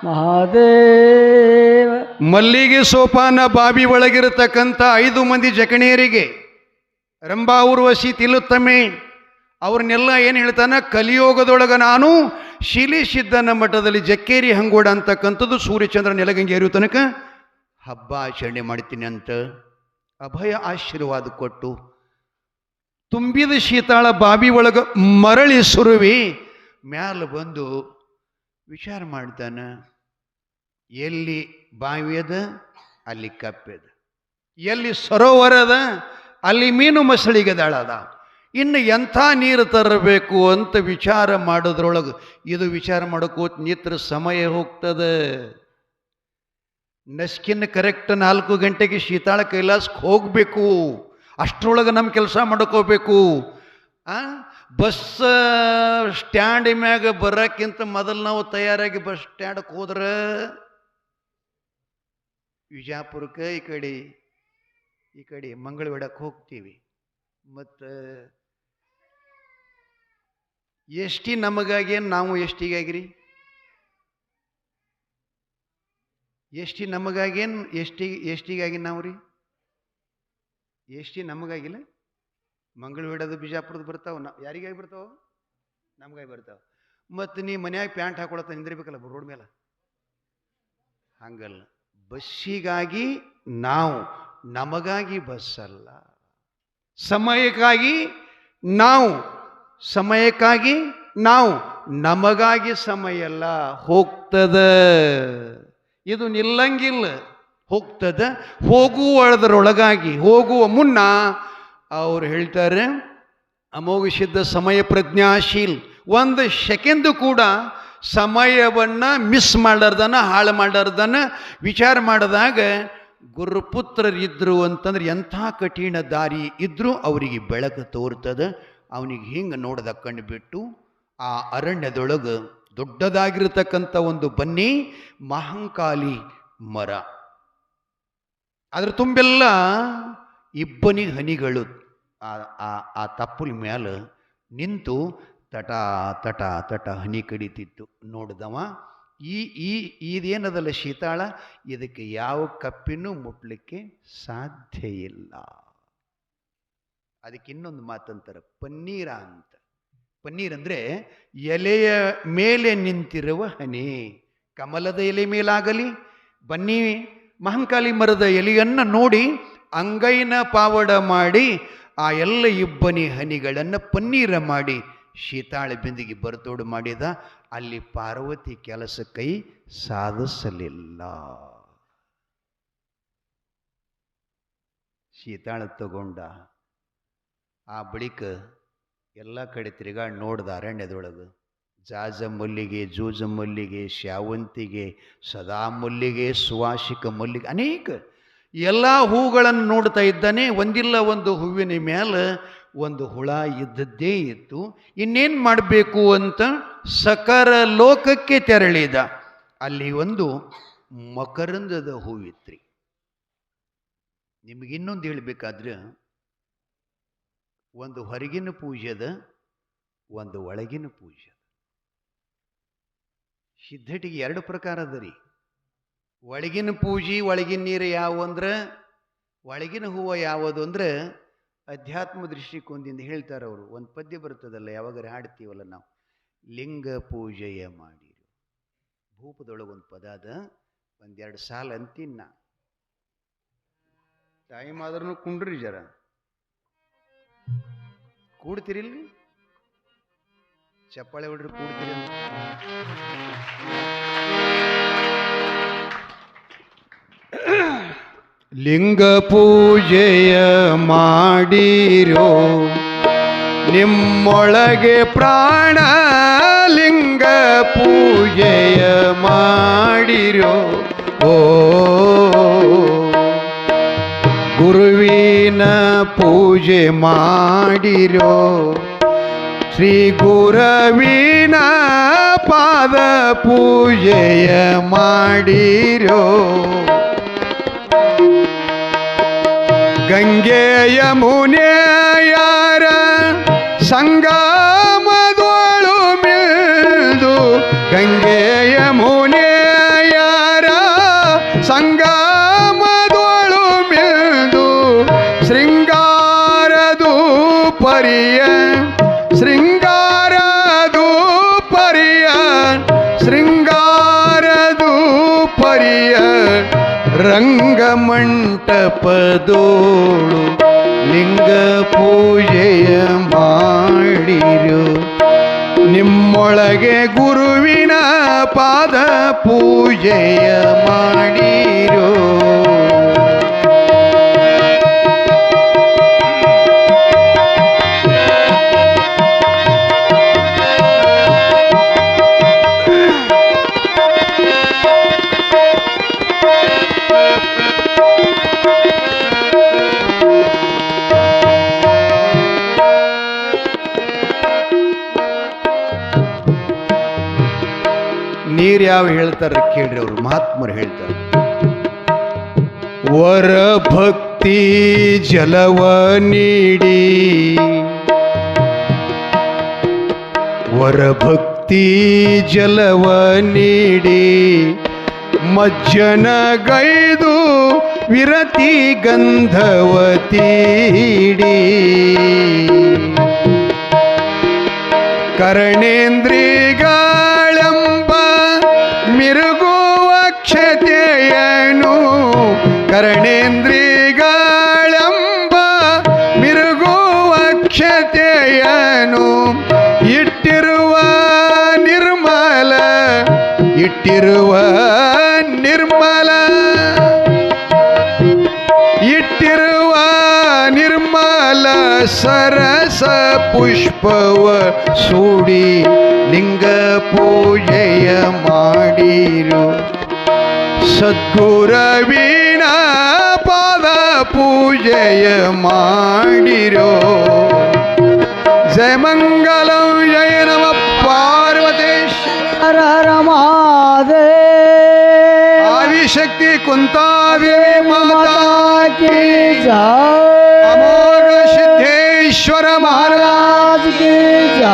[SPEAKER 2] ಮಹಾದೇವ.
[SPEAKER 1] ಮಲ್ಲಿಗೆ ಸೋಪಾನ ಬಾವಿ ಒಳಗಿರತಕ್ಕಂಥ 5 ಮಂದಿ ಜಕಣಿಯರಿಗೆ ರಂಭಾ ಊರ್ವಶಿ ತಿಲುತ್ತಮೆ ಅವ್ರನ್ನೆಲ್ಲ ಏನು ಹೇಳ್ತಾನೆ? ಕಲಿಯೋಗದೊಳಗೆ ನಾನು ಶಿಲಿ ಸಿದ್ಧನ ಮಠದಲ್ಲಿ ಜಕ್ಕೇರಿ ಹಂಗೋಡ ಅಂತಕ್ಕಂಥದ್ದು ಸೂರ್ಯಚಂದ್ರ ನೆಲಗಂಗೆ ಏರುವ ತನಕ ಹಬ್ಬ ಆಚರಣೆ ಮಾಡ್ತೀನಿ ಅಂತ ಅಭಯ ಆಶೀರ್ವಾದ ಕೊಟ್ಟು ತುಂಬಿದ ಶೀತಾಳ ಬಾವಿ ಒಳಗೆ ಮರಳಿ ಸುರುವಿ ಮ್ಯಾಲ ಬಂದು ವಿಚಾರ ಮಾಡ್ತಾನೆ. ಎಲ್ಲಿ ಬಾವಿ ಅದ ಅಲ್ಲಿ ಕಪ್ಪೆದ, ಎಲ್ಲಿ ಸರೋವರದ ಅಲ್ಲಿ ಮೀನು ಮಸಳಿಗೆದಾಳದ. ಇನ್ನು ಎಂಥ ನೀರು ತರಬೇಕು ಅಂತ ವಿಚಾರ ಮಾಡೋದ್ರೊಳಗೆ ಇದು ವಿಚಾರ ಮಾಡೋಕೋತ ನಿತ್ರ ಸಮಯ ಹೋಗ್ತದೆ. ನಸ್ಕಿನ್ ಕರೆಕ್ಟ್ 4 ಗಂಟೆಗೆ ಶೀತಾಳ ಕೈಲಾಸಕ್ಕೆ ಹೋಗಬೇಕು. ಅಷ್ಟರೊಳಗೆ ನಮ್ಮ ಕೆಲಸ ಮಾಡ್ಕೋಬೇಕು. ಬಸ್ ಸ್ಟ್ಯಾಂಡ್ ಮ್ಯಾಗ ಬರೋಕ್ಕಿಂತ ಮೊದಲು ನಾವು ತಯಾರಾಗಿ ಬಸ್ ಸ್ಟ್ಯಾಂಡಕ್ಕೆ ಹೋದ್ರೆ ವಿಜಾಪುರಕ್ಕೆ ಈ ಕಡೆ ಮಂಗಳವಾಡಕ್ಕೆ ಹೋಗ್ತೀವಿ. ಮತ್ತು ಎಷ್ಟಿ ನಮಗಾಗೇನು ನಾವು ಎಷ್ಟಿಗಾಗಿರಿ? ಎಷ್ಟಿ ನಮಗಾಗೇನು ಎಷ್ಟಿಗಾಗಿ ನಾವು ರೀ? ಎಷ್ಟಿ ನಮಗಾಗಿಲ್ಲ. ಮಂಗಳವಾಡದು ಬಿಜಾಪುರದ್ದು ಬರ್ತಾವೆ. ಯಾರಿಗಾಗಿ ಬರ್ತಾವ? ನಮಗಾಗಿ ಬರ್ತಾವೆ. ಮತ್ತು ನೀ ಮನ್ಯಾಗ ಪ್ಯಾಂಟ್ ಹಾಕೊಳತ್ತ ನಿಂದಿರ್ಬೇಕಲ್ಲ ರೋಡ್ ಮೇಲೆ. ಹಂಗಲ್ಲ, ಬಸ್ಸಿಗಾಗಿ ನಾವು ನಮಗಾಗಿ ಬಸ್ಸಲ್ಲ. ಸಮಯಕ್ಕಾಗಿ ನಾವು ನಮಗಾಗಿ ಸಮಯ ಅಲ್ಲ, ಹೋಗ್ತದ. ಇದು ನಿಲ್ಲಂಗಿಲ್ಲ, ಹೋಗ್ತದ. ಹೋಗುವ ಮುನ್ನ ಅವ್ರು ಹೇಳ್ತಾರೆ, ಅಮೋಘ ಸಿದ್ಧ ಸಮಯ ಪ್ರಜ್ಞಾಶೀಲ್. ಒಂದು ಸೆಕೆಂಡು ಕೂಡ ಸಮಯವನ್ನು ಮಿಸ್ ಮಾಡಾರ್ದನ, ಹಾಳು ಮಾಡಾರ್ದನ ವಿಚಾರ ಮಾಡಿದಾಗ ಗುರುಪುತ್ರರಿದ್ರು ಅಂತಂದ್ರೆ ಎಂಥ ಕಠಿಣ ದಾರಿ ಇದ್ರೂ ಅವರಿಗೆ ಬೆಳಕು ತೋರ್ತದೆ. ಅವನಿಗೆ ಹಿಂಗೆ ನೋಡ್ದ ಕಣ್ಣು ಬಿಟ್ಟು ಆ ಅರಣ್ಯದೊಳಗೆ ದೊಡ್ಡದಾಗಿರ್ತಕ್ಕಂಥ ಒಂದು ಬನ್ನಿ ಮಹಂಕಾಲಿ ಮರ, ಅದ್ರ ತುಂಬೆಲ್ಲ ಇಬ್ಬನಿ ಹನಿಗಳು ಆ ತಪ್ಪಲ ಮ್ಯಾಲ ನಿಂತು ತಟ ತಟ ತಟ ಹನಿ ಕಡಿತಿತ್ತು. ನೋಡಿದವ, ಇದೇನದಲ್ಲ ಶೀತಾಳ, ಇದಕ್ಕೆ ಯಾವ ಕಪ್ಪಿನೂ ಮುಟ್ಲಿಕ್ಕೆ ಸಾಧ್ಯ ಇಲ್ಲ. ಅದಕ್ಕೆ ಇನ್ನೊಂದು ಮಾತಂತಾರೆ ಪನ್ನೀರ ಅಂತ. ಪನ್ನೀರ್ ಅಂದರೆ ಎಲೆಯ ಮೇಲೆ ನಿಂತಿರುವ ಹನಿ. ಕಮಲದ ಎಲೆ ಮೇಲಾಗಲಿ ಬನ್ನಿ ಮಹಂಕಾಲಿ ಮರದ ಎಲೆಯನ್ನು ನೋಡಿ ಅಂಗೈನ ಪಾವಡ ಮಾಡಿ ಆ ಎಲ್ಲ ಇಬ್ಬನಿ ಹನಿಗಳನ್ನು ಪನ್ನೀರ ಮಾಡಿ ಶೀತಾಳ ಬಿಂದಿಗೆ ಬರ್ತೋಡು ಮಾಡಿದ. ಅಲ್ಲಿ ಪಾರ್ವತಿ ಕೆಲಸ ಕೈ ಸಾಧಿಸಲಿಲ್ಲ. ಶೀತಾಳ ತಗೊಂಡ ಆ ಬಳಿಕ ಎಲ್ಲ ಕಡೆ ತಿರುಗಾಡಿ ನೋಡ್ದ. ಅರಣ್ಯದೊಳಗೆ ಜಾಜ ಮಲ್ಲಿಗೆ, ಜೂಜ ಮಲ್ಲಿಗೆ, ಶಾವಂತಿಗೆ, ಸದಾ ಮಲ್ಲಿಗೆ, ಸುವಾಸಿಕ ಮಲ್ಲಿಗೆ, ಅನೇಕ ಎಲ್ಲ ಹೂಗಳನ್ನು ನೋಡ್ತಾ ಇದ್ದಾನೆ. ಒಂದಿಲ್ಲ ಒಂದು ಹೂವಿನ ಮೇಲೆ ಒಂದು ಹುಳ ಇದ್ದದ್ದೇ ಇತ್ತು. ಇನ್ನೇನು ಮಾಡಬೇಕು ಅಂತ ಸಕರ ಲೋಕಕ್ಕೆ ತೆರಳಿದ. ಅಲ್ಲಿ ಒಂದು ಮಕರಂದದ ಹೂವಿತ್ರಿ. ನಿಮಗಿನ್ನೊಂದು ಹೇಳಬೇಕಾದ್ರೆ, ಒಂದು ಹೊರಗಿನ ಪೂಜೆದ, ಒಂದು ಒಳಗಿನ ಪೂಜೆ. ಸಿದ್ಧಟಿಗೆ ಎರಡು ಪ್ರಕಾರ ಅದ ರೀ. ಒಳಗಿನ ಪೂಜೆ, ಒಳಗಿನ ನೀರು ಯಾವುವು ಅಂದ್ರೆ, ಒಳಗಿನ ಹೂವು ಯಾವುದು ಅಂದ್ರೆ ಅಧ್ಯಾತ್ಮ ದೃಷ್ಟಿಕೋನದಿಂದ ಹೇಳ್ತಾರೆ ಅವರು. ಒಂದು ಪದ್ಯ ಬರ್ತದಲ್ಲ, ಯಾವಾಗಾರ ಹಾಡ್ತೀವಲ್ಲ ನಾವು, ಲಿಂಗ ಪೂಜೆಯ ಮಾಡಿರು. ಭೂಪದೊಳಗೊಂದು ಪದ ಅದ, ಒಂದೆರಡು ಸಾಲ ಅಂತೀನ. ಟೈಮ್ ಆದ್ರೂ ಕುಂಡ್ರಿ, ಜರ ಕೂಡ್ತಿರಿಲ್ರಿ, ಚಪ್ಪಾಳೆ ಹೊಡ್ರಿ ಕೂಡ್ತೀರಿ. ಲಿಂಗ ಪೂಜೆಯ ಮಾಡಿರೋ ನಿಮ್ಮೊಳಗೆ ಪ್ರಾಣ, ಲಿಂಗ ಪೂಜೆಯ ಮಾಡಿರೋ. ಓ ಗುರುವಿನ ಪೂಜೆ ಮಾಡಿರೋ, ಶ್ರೀ ಗುರುವಿನ ಪಾದ ಪೂಜೆಯ ಮಾಡಿರೋ. ಗಂಗೆ ಯಮುನೆಯರ ಸಂಗಮದೊಳು ಮಿಲ್ದು, ಗಂಗೆ ಯಮುನೆಯರ ಸಂಗಮದೊಳು ಮಿಲ್ದು, ಶೃಂಗಾರದು ಪರಿಯ, ಶೃಂಗಾರದು ಪರಿಯ, ಶೃಂಗಾರದು ಪರಿಯ ರಂಗಮಂಟಪದೋಳು ಲಿಂಗ ಪೂಜೆಯ ಮಾಡಿರು. ನಿಮ್ಮೊಳಗೆ ಗುರುವಿನ ಪಾದ ಪೂಜೆಯ ಮಾಡಿರು. ನೀರು ಯಾವ ಹೇಳ್ತಾರೆ ಕೇಳ್ರಿ, ಅವರು ಮಹಾತ್ಮರು ಹೇಳ್ತಾರೆ. ವರ ಭಕ್ತಿ ಜಲವ ನೀಡಿ, ವರ ಭಕ್ತಿ ಜಲವ ನೀಡಿ, ಮಜ್ಜನ ಗೈದು ವಿರತಿ ಗಂಧವ ತೀಡಿ, ಕರ್ಣೇಂದ್ರಿಗಳೆಂಬ ಮಿರುಗುವ ಕ್ಷತೆಯನು, ಕರ್ಣೇಂದ್ರಿಗಳ ಪುಷ್ಪವ ಸೂಡಿ ಲಿಂಗ ಪೂಜೆಯ ಮಾಡಿರು. ಸದ್ಗುರವಿನ ಪಾದ ಪೂಜೆಯ ಮಾಡಿರೋ. ಜಯ ಮಂಗಲಂ ಜಯ ನಮ ಪಾರ್ವತೇಶ್ವರ
[SPEAKER 2] ರಮಾದೆ
[SPEAKER 1] ಆದಿಶಕ್ತಿ ಕುಂತಾದೇವಿ ಮಾತಾ
[SPEAKER 2] की जय,
[SPEAKER 1] ಅಮೋಘ ಸಿದ್ದೇಶ್ವರ ಮಹಾರಾಜ್
[SPEAKER 2] की जय,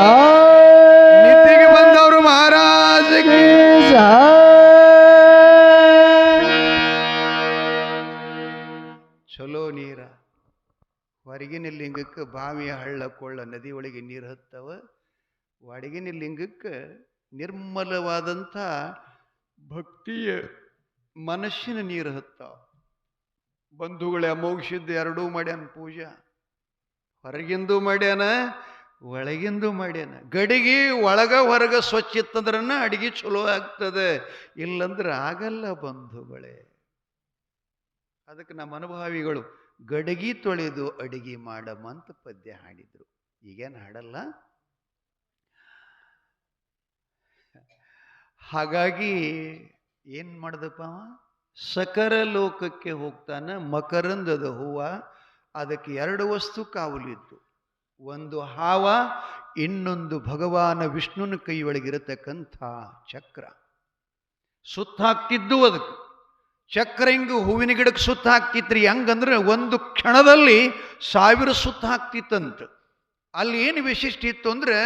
[SPEAKER 1] ನಿದ್ರೆಗೆ ಬಂದವರು ಮಹಾರಾಜ್
[SPEAKER 2] की जय.
[SPEAKER 1] ಚಲೋ ನೀರ ಹೊರಗಿನ ಲಿಂಗಕ್ಕೆ ಬಾವಿಯ ಹಳ್ಳ ಕೊಳ್ಳ ನದಿ ಒಳಗೆ ನೀರು ಹತ್ತವ. ಒಳಗಿನ ಲಿಂಗಕ್ಕೆ ನಿರ್ಮಲವಾದಂಥ ಭಕ್ತಿಯ ಮನಸ್ಸಿನ ನೀರು ಹತ್ತಾವ. ಬಂಧುಗಳೇ, ಅಮೋಘಿಸಿದ್ದು ಎರಡೂ ಮಾಡ್ಯಾನ ಪೂಜಾ. ಹೊರಗಿಂದು ಮಾಡ್ಯಾನ, ಒಳಗಿಂದು ಮಾಡ್ಯಾನ. ಗಡಿಗೆ ಒಳಗ ಹೊರಗ ಸ್ವಚ್ಛ ಇತ್ತಂದ್ರನ್ನ ಅಡಿಗೆ ಚಲೋ ಆಗ್ತದೆ, ಇಲ್ಲಂದ್ರೆ ಆಗಲ್ಲ ಬಂಧುಗಳೇ. ಅದಕ್ಕೆ ನಮ್ಮ ಅನುಭಾವಿಗಳು ಗಡಿಗೆ ತೊಳೆದು ಅಡಿಗೆ ಮಾಡಮಂತ ಪದ್ಯ ಹಾಡಿದ್ರು. ಈಗೇನು ಹಾಡಲ್ಲ. ಹಾಗಾಗಿ ಏನ್ ಮಾಡ್ದಪ್ಪ ಅವ? ಸಕರ ಲೋಕಕ್ಕೆ ಹೋಗ್ತಾನ. ಮಕರಂದದ ಹೂವ, ಅದಕ್ಕೆ ಎರಡು ವಸ್ತು ಕಾವಲಿದ್ದು. ಒಂದು ಹಾವ, ಇನ್ನೊಂದು ಭಗವಾನ ವಿಷ್ಣುನ ಕೈ ಒಳಗಿರತಕ್ಕಂಥ ಚಕ್ರ. ಸುತ್ತ ಹಾಕ್ತಿದ್ದು ಅದಕ್ಕೆ ಚಕ್ರ. ಹಿಂಗೆ ಹೂವಿನ ಗಿಡಕ್ಕೆ ಸುತ್ತ ಹಾಕ್ತಿತ್ರಿ. ಹಂಗಂದ್ರೆ ಒಂದು ಕ್ಷಣದಲ್ಲಿ 1000 ಸುತ್ತ ಹಾಕ್ತಿತ್ತಂತ. ಅಲ್ಲಿ ಏನು ವಿಶಿಷ್ಟ ಇತ್ತು ಅಂದ್ರೆ,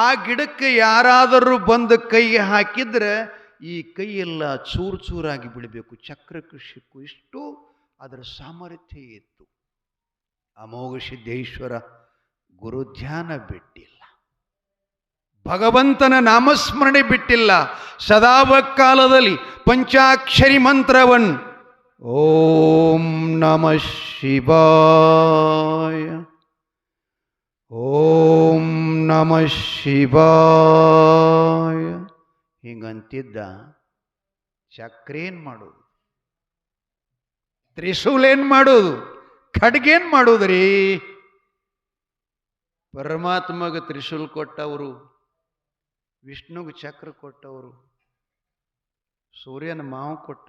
[SPEAKER 1] ಆ ಗಿಡಕ್ಕೆ ಯಾರಾದರೂ ಬಂದು ಕೈಗೆ ಹಾಕಿದ್ರೆ ಈ ಕೈಯೆಲ್ಲ ಚೂರು ಚೂರಾಗಿ ಬಿಡಬೇಕು. ಚಕ್ರಕ್ಕೆ ಶಿಕ್ಕು ಇಷ್ಟು ಅದರ ಸಾಮರ್ಥ್ಯ ಇತ್ತು. ಅಮೋಘ ಸಿದ್ದೇಶ್ವರ ಗುರು ಧ್ಯಾನ ಬಿಟ್ಟಿಲ್ಲ, ಭಗವಂತನ ನಾಮಸ್ಮರಣೆ ಬಿಟ್ಟಿಲ್ಲ. ಸದಾವ ಕಾಲದಲ್ಲಿ ಪಂಚಾಕ್ಷರಿ ಮಂತ್ರವನ್ನು ಓಂ ನಮಃ ಶಿವಾಯ, ಓಂ ನಮಃ ಶಿವಾಯ ಹಿಂಗಂತಿದ್ದ. ಚಕ್ರೇನ್ ಮಾಡೋದು, ತ್ರಿಶೂಲೇನ್ ಮಾಡೋದು, ಖಡ್ಗೇನ್ ಮಾಡೋದ್ರಿ? ಪರಮಾತ್ಮಗ ತ್ರಿಶೂಲ್ ಕೊಟ್ಟವರು, ವಿಷ್ಣುಗೆ ಚಕ್ರ ಕೊಟ್ಟವರು, ಸೂರ್ಯನ ಮಾವು ಕೊಟ್ಟ.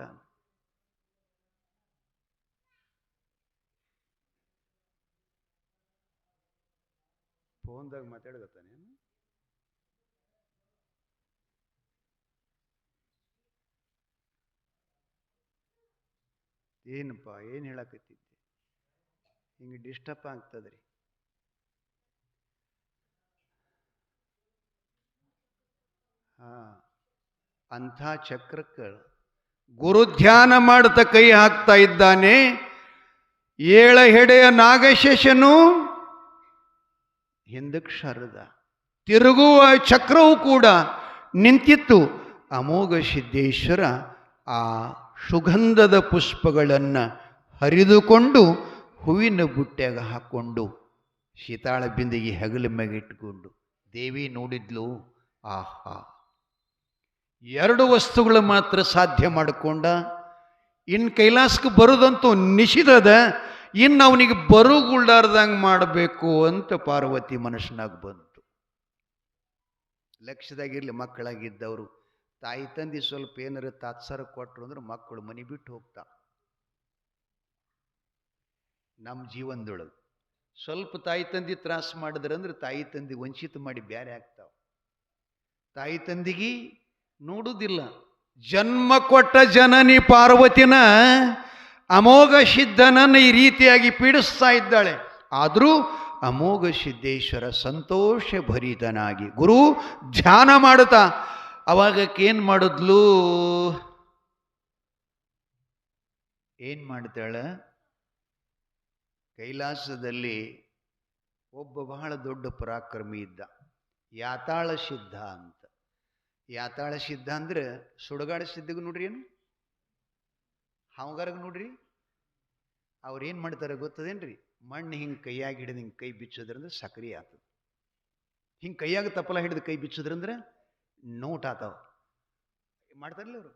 [SPEAKER 1] ಫೋನ್ದಾಗ ಮಾತಾಡಗತ್ತಾನೆ. ಏನಪ್ಪ, ಏನು ಹೇಳಕತ್ತಿದ್ದೆ? ಹಿಂಗೆ ಡಿಸ್ಟರ್ಬ್ ಆಗ್ತದ್ರಿ. ಅಂಥ ಚಕ್ರಕ್ಕೆ ಗುರು ಧ್ಯಾನ ಮಾಡ್ತಾ ಕೈ ಹಾಕ್ತಾ ಇದ್ದಾನೆ. 7 ಹೆಡೆಯ ನಾಗಶೇಷನು ಹಿಂದಕ್ಕೆ ಶರದ, ತಿರುಗುವ ಚಕ್ರವು ಕೂಡ ನಿಂತಿತ್ತು. ಅಮೋಘ ಸಿದ್ದೇಶ್ವರ ಆ ಸುಗಂಧದ ಪುಷ್ಪಗಳನ್ನು ಹರಿದುಕೊಂಡು ಹೂವಿನ ಬುಟ್ಟ್ಯಾಗ ಹಾಕ್ಕೊಂಡು ಶೀತಾಳ ಬಿಂದಿಗೆ ಹೆಗಲ ಮ್ಯಾಗಿಟ್ಕೊಂಡು ದೇವಿ ನೋಡಿದ್ಲು. ಆಹಾ, 2 ವಸ್ತುಗಳು ಮಾತ್ರ ಸಾಧ್ಯ ಮಾಡಿಕೊಂಡ. ಇನ್ನು ಕೈಲಾಸಕ್ಕೆ ಬರೋದಂತೂ ನಿಷಿದ್ಧದ, ಇನ್ನು ಅವನಿಗೆ ಬರುಗುಳ್ಳಾರ್ದಂಗೆ ಮಾಡಬೇಕು ಅಂತ ಪಾರ್ವತಿ ಮನಸ್ಸಿನಾಗ ಬಂತು. ಲಕ್ಷ್ಯದಾಗಿರ್ಲಿ, ಮಕ್ಕಳಾಗಿದ್ದವರು ತಾಯಿ ತಂದೆ ಸ್ವಲ್ಪ ಏನಾರ ತಾತ್ಸಾರ ಕೊಟ್ಟರು ಅಂದ್ರೆ ಮಕ್ಕಳು ಮನೆ ಬಿಟ್ಟು ಹೋಗ್ತಾ. ನಮ್ಮ ಜೀವನದೊಳಗೆ ಸ್ವಲ್ಪ ತಾಯಿ ತಂದೆ ತ್ರಾಸ ಮಾಡಿದ್ರೆ ಅಂದ್ರೆ ತಾಯಿ ತಂದೆ ವಂಚಿತ ಮಾಡಿ ಬ್ಯಾರೆ ಆಗ್ತಾವ. ತಾಯಿ ತಂದಿಗೆ ನೋಡುವುದಿಲ್ಲ. ಜನ್ಮ ಕೊಟ್ಟ ಜನನಿ ಪಾರ್ವತಿನ ಅಮೋಘ ಸಿದ್ಧನನ್ನು ಈ ರೀತಿಯಾಗಿ ಪೀಡಿಸ್ತಾ ಇದ್ದಾಳೆ. ಆದರೂ ಅಮೋಘ ಸಿದ್ದೇಶ್ವರ ಸಂತೋಷ ಭರಿತನಾಗಿ ಗುರು ಧ್ಯಾನ ಮಾಡುತ್ತಾ ಅವಾಗಕ್ಕೇನು ಮಾಡಿದ್ಲು? ಏನು ಮಾಡ್ತಾಳೆ? ಕೈಲಾಸದಲ್ಲಿ ಒಬ್ಬ ಬಹಳ ದೊಡ್ಡ ಪರಾಕ್ರಮಿ ಇದ್ದ, ಯಾತಾಳ ಸಿದ್ಧ ಅಂತ. ಯಾತಾಳ ಸಿದ್ಧ ಅಂದ್ರೆ ಸುಡಗಾಡ ಸಿದ್ಧಗ ನೋಡ್ರಿ, ಏನು ಹಾವುಗಾರಗ ನೋಡ್ರಿ. ಅವ್ರೇನು ಮಾಡ್ತಾರೆ ಗೊತ್ತದೇನ್ರಿ? ಮಣ್ಣು ಹಿಂಗೆ ಕೈಯಾಗಿ ಹಿಡಿದು ಹಿಂಗೆ ಕೈ ಬಿಚ್ಚೋದ್ರಂದ್ರೆ ಸಕ್ರೆ ಆಗ್ತದೆ. ಹಿಂಗೆ ಕೈಯಾಗ ತಪ್ಪಲ ಹಿಡಿದು ಕೈ ಬಿಚ್ಚೋದ್ರಂದ್ರೆ ನೋಟ್ ಆತಾವ. ಮಾಡ್ತಾರಲ್ಲ ಅವರು.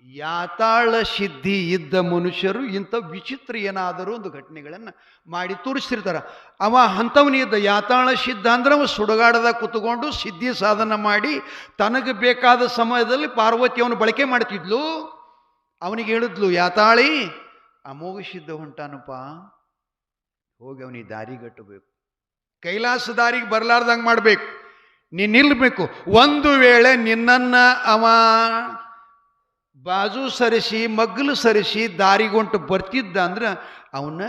[SPEAKER 1] ಯಾತಾಳ ಸಿದ್ಧಿ ಇದ್ದ ಮನುಷ್ಯರು ಇಂಥ ವಿಚಿತ್ರ ಏನಾದರೂ ಒಂದು ಘಟನೆಗಳನ್ನು ಮಾಡಿ ತೋರಿಸ್ತಿರ್ತಾರ. ಅವ ಅಂಥವನಿದ್ದ ಯಾತಾಳ ಸಿದ್ಧ ಅಂದ್ರೆ ಅವ ಸುಡುಗಾಡದಾಗ ಕುತ್ಕೊಂಡು ಸಿದ್ಧಿ ಸಾಧನ ಮಾಡಿ ತನಗೆ ಬೇಕಾದ ಸಮಯದಲ್ಲಿ ಪಾರ್ವತಿಯವನು ಬಳಕೆ ಮಾಡ್ತಿದ್ಲು. ಅವನಿಗೆ ಹೇಳಿದ್ಲು, ಯಾತಾಳಿ ಅಮೋಘ ಸಿದ್ಧ ಹೊಂಟಾನಪ್ಪ, ಹೋಗಿ ಅವನಿಗೆ ದಾರಿಗಟ್ಟಬೇಕು, ಕೈಲಾಸ ದಾರಿಗೆ ಬರಲಾರ್ದಂಗೆ ಮಾಡಬೇಕು, ನೀ ನಿಲ್ಬೇಕು. ಒಂದು ವೇಳೆ ನಿನ್ನನ್ನು ಅವ ಬಾಜು ಸರಿಸಿ ಮಗ್ಗಲು ಸರಿಸಿ ದಾರಿಗೊಂಟು ಬರ್ತಿದ್ದ ಅಂದ್ರೆ ಅವನ್ನ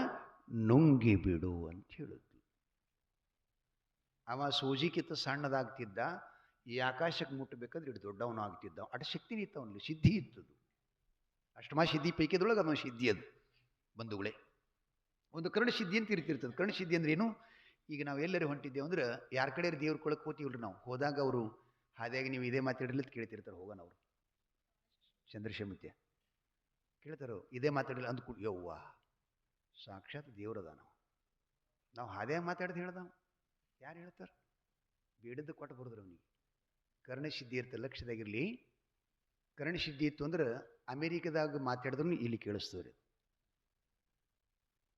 [SPEAKER 1] ನುಂಗಿ ಬಿಡು ಅಂತ ಹೇಳಿದ್ಲು. ಅವ ಸೂಜಿಕಿಂತ ಸಣ್ಣದಾಗ್ತಿದ್ದ, ಈ ಆಕಾಶಕ್ಕೆ ಮುಟ್ಟಬೇಕಾದ್ರೆ ಇಟ್ಟು ದೊಡ್ಡವನು ಆಗ್ತಿದ್ದ. ಅಷ್ಟು ಶಕ್ತಿ ಇತ್ತು ಅವನಲ್ಲಿ, ಸಿದ್ಧಿ ಇತ್ತದು. ಅಷ್ಟಮ ಸಿದ್ಧಿ ಪೈಕಿದೊಳಗೆ ಅದೊಂದು ಸಿದ್ಧಿ. ಅದು ಬಂಧುಗಳೇ, ಒಂದು ಕರ್ಣಸಿದ್ಧಿ ಅಂತ ಇರ್ತಿರ್ತದೆ. ಕರ್ಣಸಿದ್ಧಿ ಅಂದ್ರೆ ಏನು? ಈಗ ನಾವು ಎಲ್ಲರೂ ಹೊಂಟಿದ್ದೇವೆ ಅಂದ್ರೆ ಯಾರ ಕಡೆ ದೇವ್ರ ಕೊಳಕ್ಕೆ ಹೋಗ್ತೀವ್ರಿ ನಾವು. ಹೋದಾಗ ಅವರು ಹಾದಿಯಾಗಿ ನೀವು ಇದೇ ಮಾತಾಡಲಿ ಅಂತ ಕೇಳ್ತಿರ್ತಾರೆ. ಹೋಗೋಣ ಅವರು ಚಂದ್ರಶೇಮತ್ಯ ಕೇಳ್ತಾರೋ ಇದೇ ಮಾತಾಡಿಲ್ಲ ಅಂದ್ಕೂ ಯವ್ವ ಸಾಕ್ಷಾತ್ ದೇವ್ರದ ನಾವು ಹಾದಿಯಾಗಿ ಮಾತಾಡ್ದು ಹೇಳ್ದ. ಯಾರು ಹೇಳ್ತಾರೆ? ಬೇಡದ್ದು ಕೊಟ್ಟು ಬರೋದ್ರ ಅವನಿಗೆ. ಕರ್ಣಸಿದ್ಧಿ ಇರ್ತದೆ, ಲಕ್ಷ್ಯದಾಗಿರಲಿ. ಕರ್ಣಸಿದ್ಧಿ ಇತ್ತು ಅಂದ್ರೆ ಅಮೇರಿಕದಾಗ ಮಾತಾಡಿದ್ರು ಇಲ್ಲಿ ಕೇಳಿಸ್ತವ್ರಿ.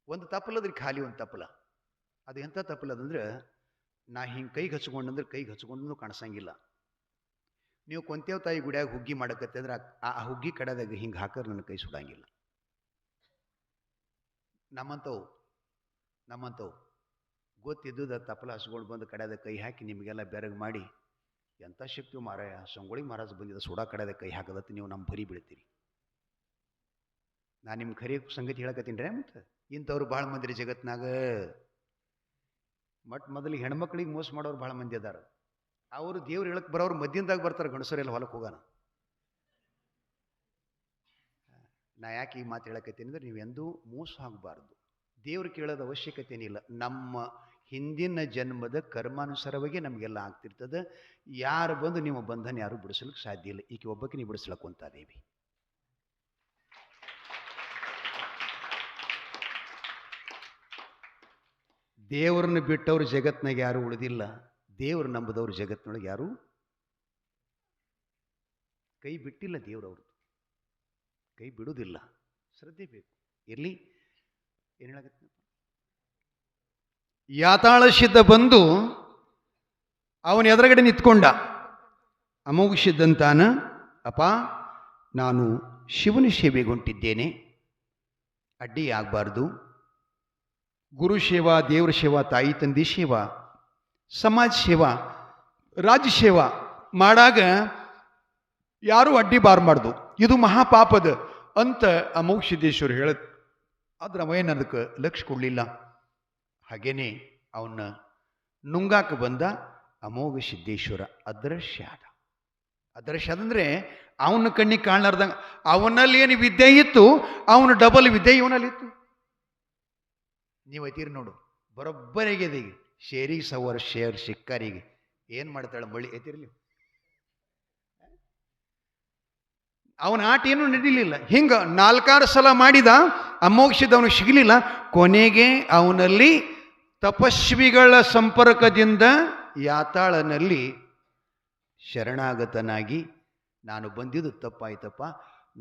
[SPEAKER 1] ಒಂದು ತಪ್ಪಲದ್ರಿ, ಖಾಲಿ ಒಂದು ತಪ್ಪಲ. ಅದು ಎಂಥ ತಪ್ಪಲದಂದ್ರೆ, ನಾ ಹಿಂಗೆ ಕೈಗೆ ಹಚ್ಕೊಂಡಂದ್ರೆ ಕೈಗೆ ಹಚ್ಕೊಂಡು ಕಾಣಿಸಂಗಿಲ್ಲ. ನೀವು ಕೊಂತೇವ್ ತಾಯಿ ಗುಡಿಯಾಗ ಹುಗ್ಗಿ ಮಾಡಕತ್ತೆ ಅಂದ್ರೆ ಆ ಹುಗ್ಗಿ ಕಡೆದಾಗ ಹಿಂಗೆ ಹಾಕಿದ್ರೆ ನನ್ನ ಕೈ ಸುಡಂಗಿಲ್ಲ. ನಮ್ಮಂತವು ಗೊತ್ತಿದ್ದುದ ತಪ್ಪಲ ಹಚ್ಕೊಂಡು ಬಂದು ಕಡೆದಾಗ ಕೈ ಹಾಕಿ ನಿಮಗೆಲ್ಲ ಬೆರಗು ಮಾಡಿ ಎಂಥ ಶಕ್ತಿ ಮಾರಾಯ, ಸಂಗೊಳ್ಳಿ ಮಹಾರಾಜ್ ಬಂದಿದ್ದ ಸುಡಾ ಕಡೆದಾಗ ಕೈ ಹಾಕದತ್ತು ನೀವು ನಮ್ಮ ಬರಿ ಬೀಳ್ತೀರಿ. ನಾನು ನಿಮ್ಮ ಖರಿ ಸಂಗತಿ ಹೇಳಕತ್ತೀನಿ ರೀ. ಮತ್ತು ಇಂಥವ್ರು ಭಾಳ ಮಂದಿ ರೀ ಜಗತ್ನಾಗ. ಮೊದಲಿಗೆ ಹೆಣ್ಮಕ್ಳಿಗೆ ಮೋಸ ಮಾಡೋರು ಭಾಳ ಮಂದಿ ಅದಾರ. ಅವರು ದೇವ್ರು ಹೇಳಕ್ಕೆ ಬರೋರು ಮಧ್ಯದಾಗ ಬರ್ತಾರೆ, ಗಂಡಸರೆಲ್ಲ ಹೊಲಕ್ಕೆ ಹೋಗೋಣ. ನಾ ಯಾಕೆ ಈ ಮಾತು ಹೇಳಕತ್ತೀನಿ ಅಂದ್ರೆ, ನೀವೆಂದೂ ಮೋಸ ಆಗಬಾರ್ದು. ದೇವ್ರು ಕೇಳೋದು ಅವಶ್ಯಕತೆ ಏನಿಲ್ಲ. ನಮ್ಮ ಹಿಂದಿನ ಜನ್ಮದ ಕರ್ಮಾನುಸಾರವಾಗಿ ನಮಗೆಲ್ಲ ಆಗ್ತಿರ್ತದೆ. ಯಾರು ಬಂದು ನಿಮ್ಮ ಬಂಧನ ಯಾರು ಬಿಡಿಸ್ಲಿಕ್ಕೆ ಸಾಧ್ಯ ಇಲ್ಲ. ಈಕೆ ಒಬ್ಬಕ್ಕೆ ನೀವು ಬಿಡಿಸ್ಲಕ್ಕಂತ ದೇವಿ. ದೇವ್ರನ್ನ ಬಿಟ್ಟವ್ರು ಜಗತ್ನಾಗ ಯಾರು ಉಳಿದಿಲ್ಲ. ದೇವ್ರು ನಂಬದವ್ರು ಜಗತ್ತಿನೊಳಗೆ ಯಾರು ಕೈ ಬಿಟ್ಟಿಲ್ಲ. ದೇವ್ರವ್ರದ್ದು ಕೈ ಬಿಡುವುದಿಲ್ಲ. ಶ್ರದ್ಧೆ ಬೇಕು. ಇರಲಿ, ಏನು ಹೇಳಕತ್ತ? ಯಾತಾಳ ಸಿದ್ಧ ಬಂದು ಅವನ ಎದುರುಗಡೆ ನಿಂತ್ಕೊಂಡ. ಅಮೋಘ ಸಿದ್ಧಂತಾನ, ಅಪ್ಪ ನಾನು ಶಿವನ ಸೇವೆಗೆ ಹೊಂಟಿದ್ದೇನೆ, ಅಡ್ಡಿ ಆಗಬಾರ್ದು. ಗುರು ಸೇವಾ, ದೇವ್ರ ಸೇವಾ, ತಾಯಿ ತಂದೆ ಸೇವಾ, ಸಮಾಜ ಸೇವಾ, ರಾಜ್ಯ ಸೇವಾ ಮಾಡಾಗ ಯಾರೂ ಅಡ್ಡಿ ಬಾರಬಾರ್ದು, ಇದು ಮಹಾಪಾಪದ ಅಂತ ಅಮೋಘ ಸಿದ್ದೇಶ್ವರ ಹೇಳದ್. ಆದ್ರೆ ಅವೇನು ಅದಕ್ಕೆ ಲಕ್ಷ್ಯ ಕೊಡಲಿಲ್ಲ. ಹಾಗೇನೆ ಅವನ್ನ ನುಂಗಾಕ ಬಂದ ಅಮೋಘ ಸಿದ್ದೇಶ್ವರ ಅದೃಶ್ಯ ಆದ. ಅದೃಶ್ಯ ಅದಂದ್ರೆ ಅವನ ಕಣ್ಣಿಗೆ ಕಾಣಲಾರ್ದಂಗ. ಅವನಲ್ಲಿ ಏನು ವಿದ್ಯೆ ಇತ್ತು, ಅವನು ಡಬಲ್ ವಿದ್ಯೆ ಇವನಲ್ಲಿತ್ತು. ನೀವು ಐತೀರಿ ನೋಡು, ಬರೋಬ್ಬರಿಗೆ ಶೇರಿಗೆ ಸವರ್ ಶೇರ್ ಶಿಕ್ಕರಿಗೆ ಏನು ಮಾಡ್ತಾಳೆ ಬಳ್ಳಿ ಐತಿರ್ಲಿ. ಅವನ ಆಟ ಏನೂ ನಡೀಲಿಲ್ಲ. ಹಿಂಗೆ 4-6 ಸಲ ಮಾಡಿದ, ಅಮೋಘ ಸಿದ್ಧ ಅವನಿಗೆ ಸಿಗಲಿಲ್ಲ. ಕೊನೆಗೆ ಅವನಲ್ಲಿ ತಪಸ್ವಿಗಳ ಸಂಪರ್ಕದಿಂದ ಯಾತಾಳನಲ್ಲಿ ಶರಣಾಗತನಾಗಿ, ನಾನು ಬಂದಿದ್ದು ತಪ್ಪಾಯ್ತಪ್ಪ,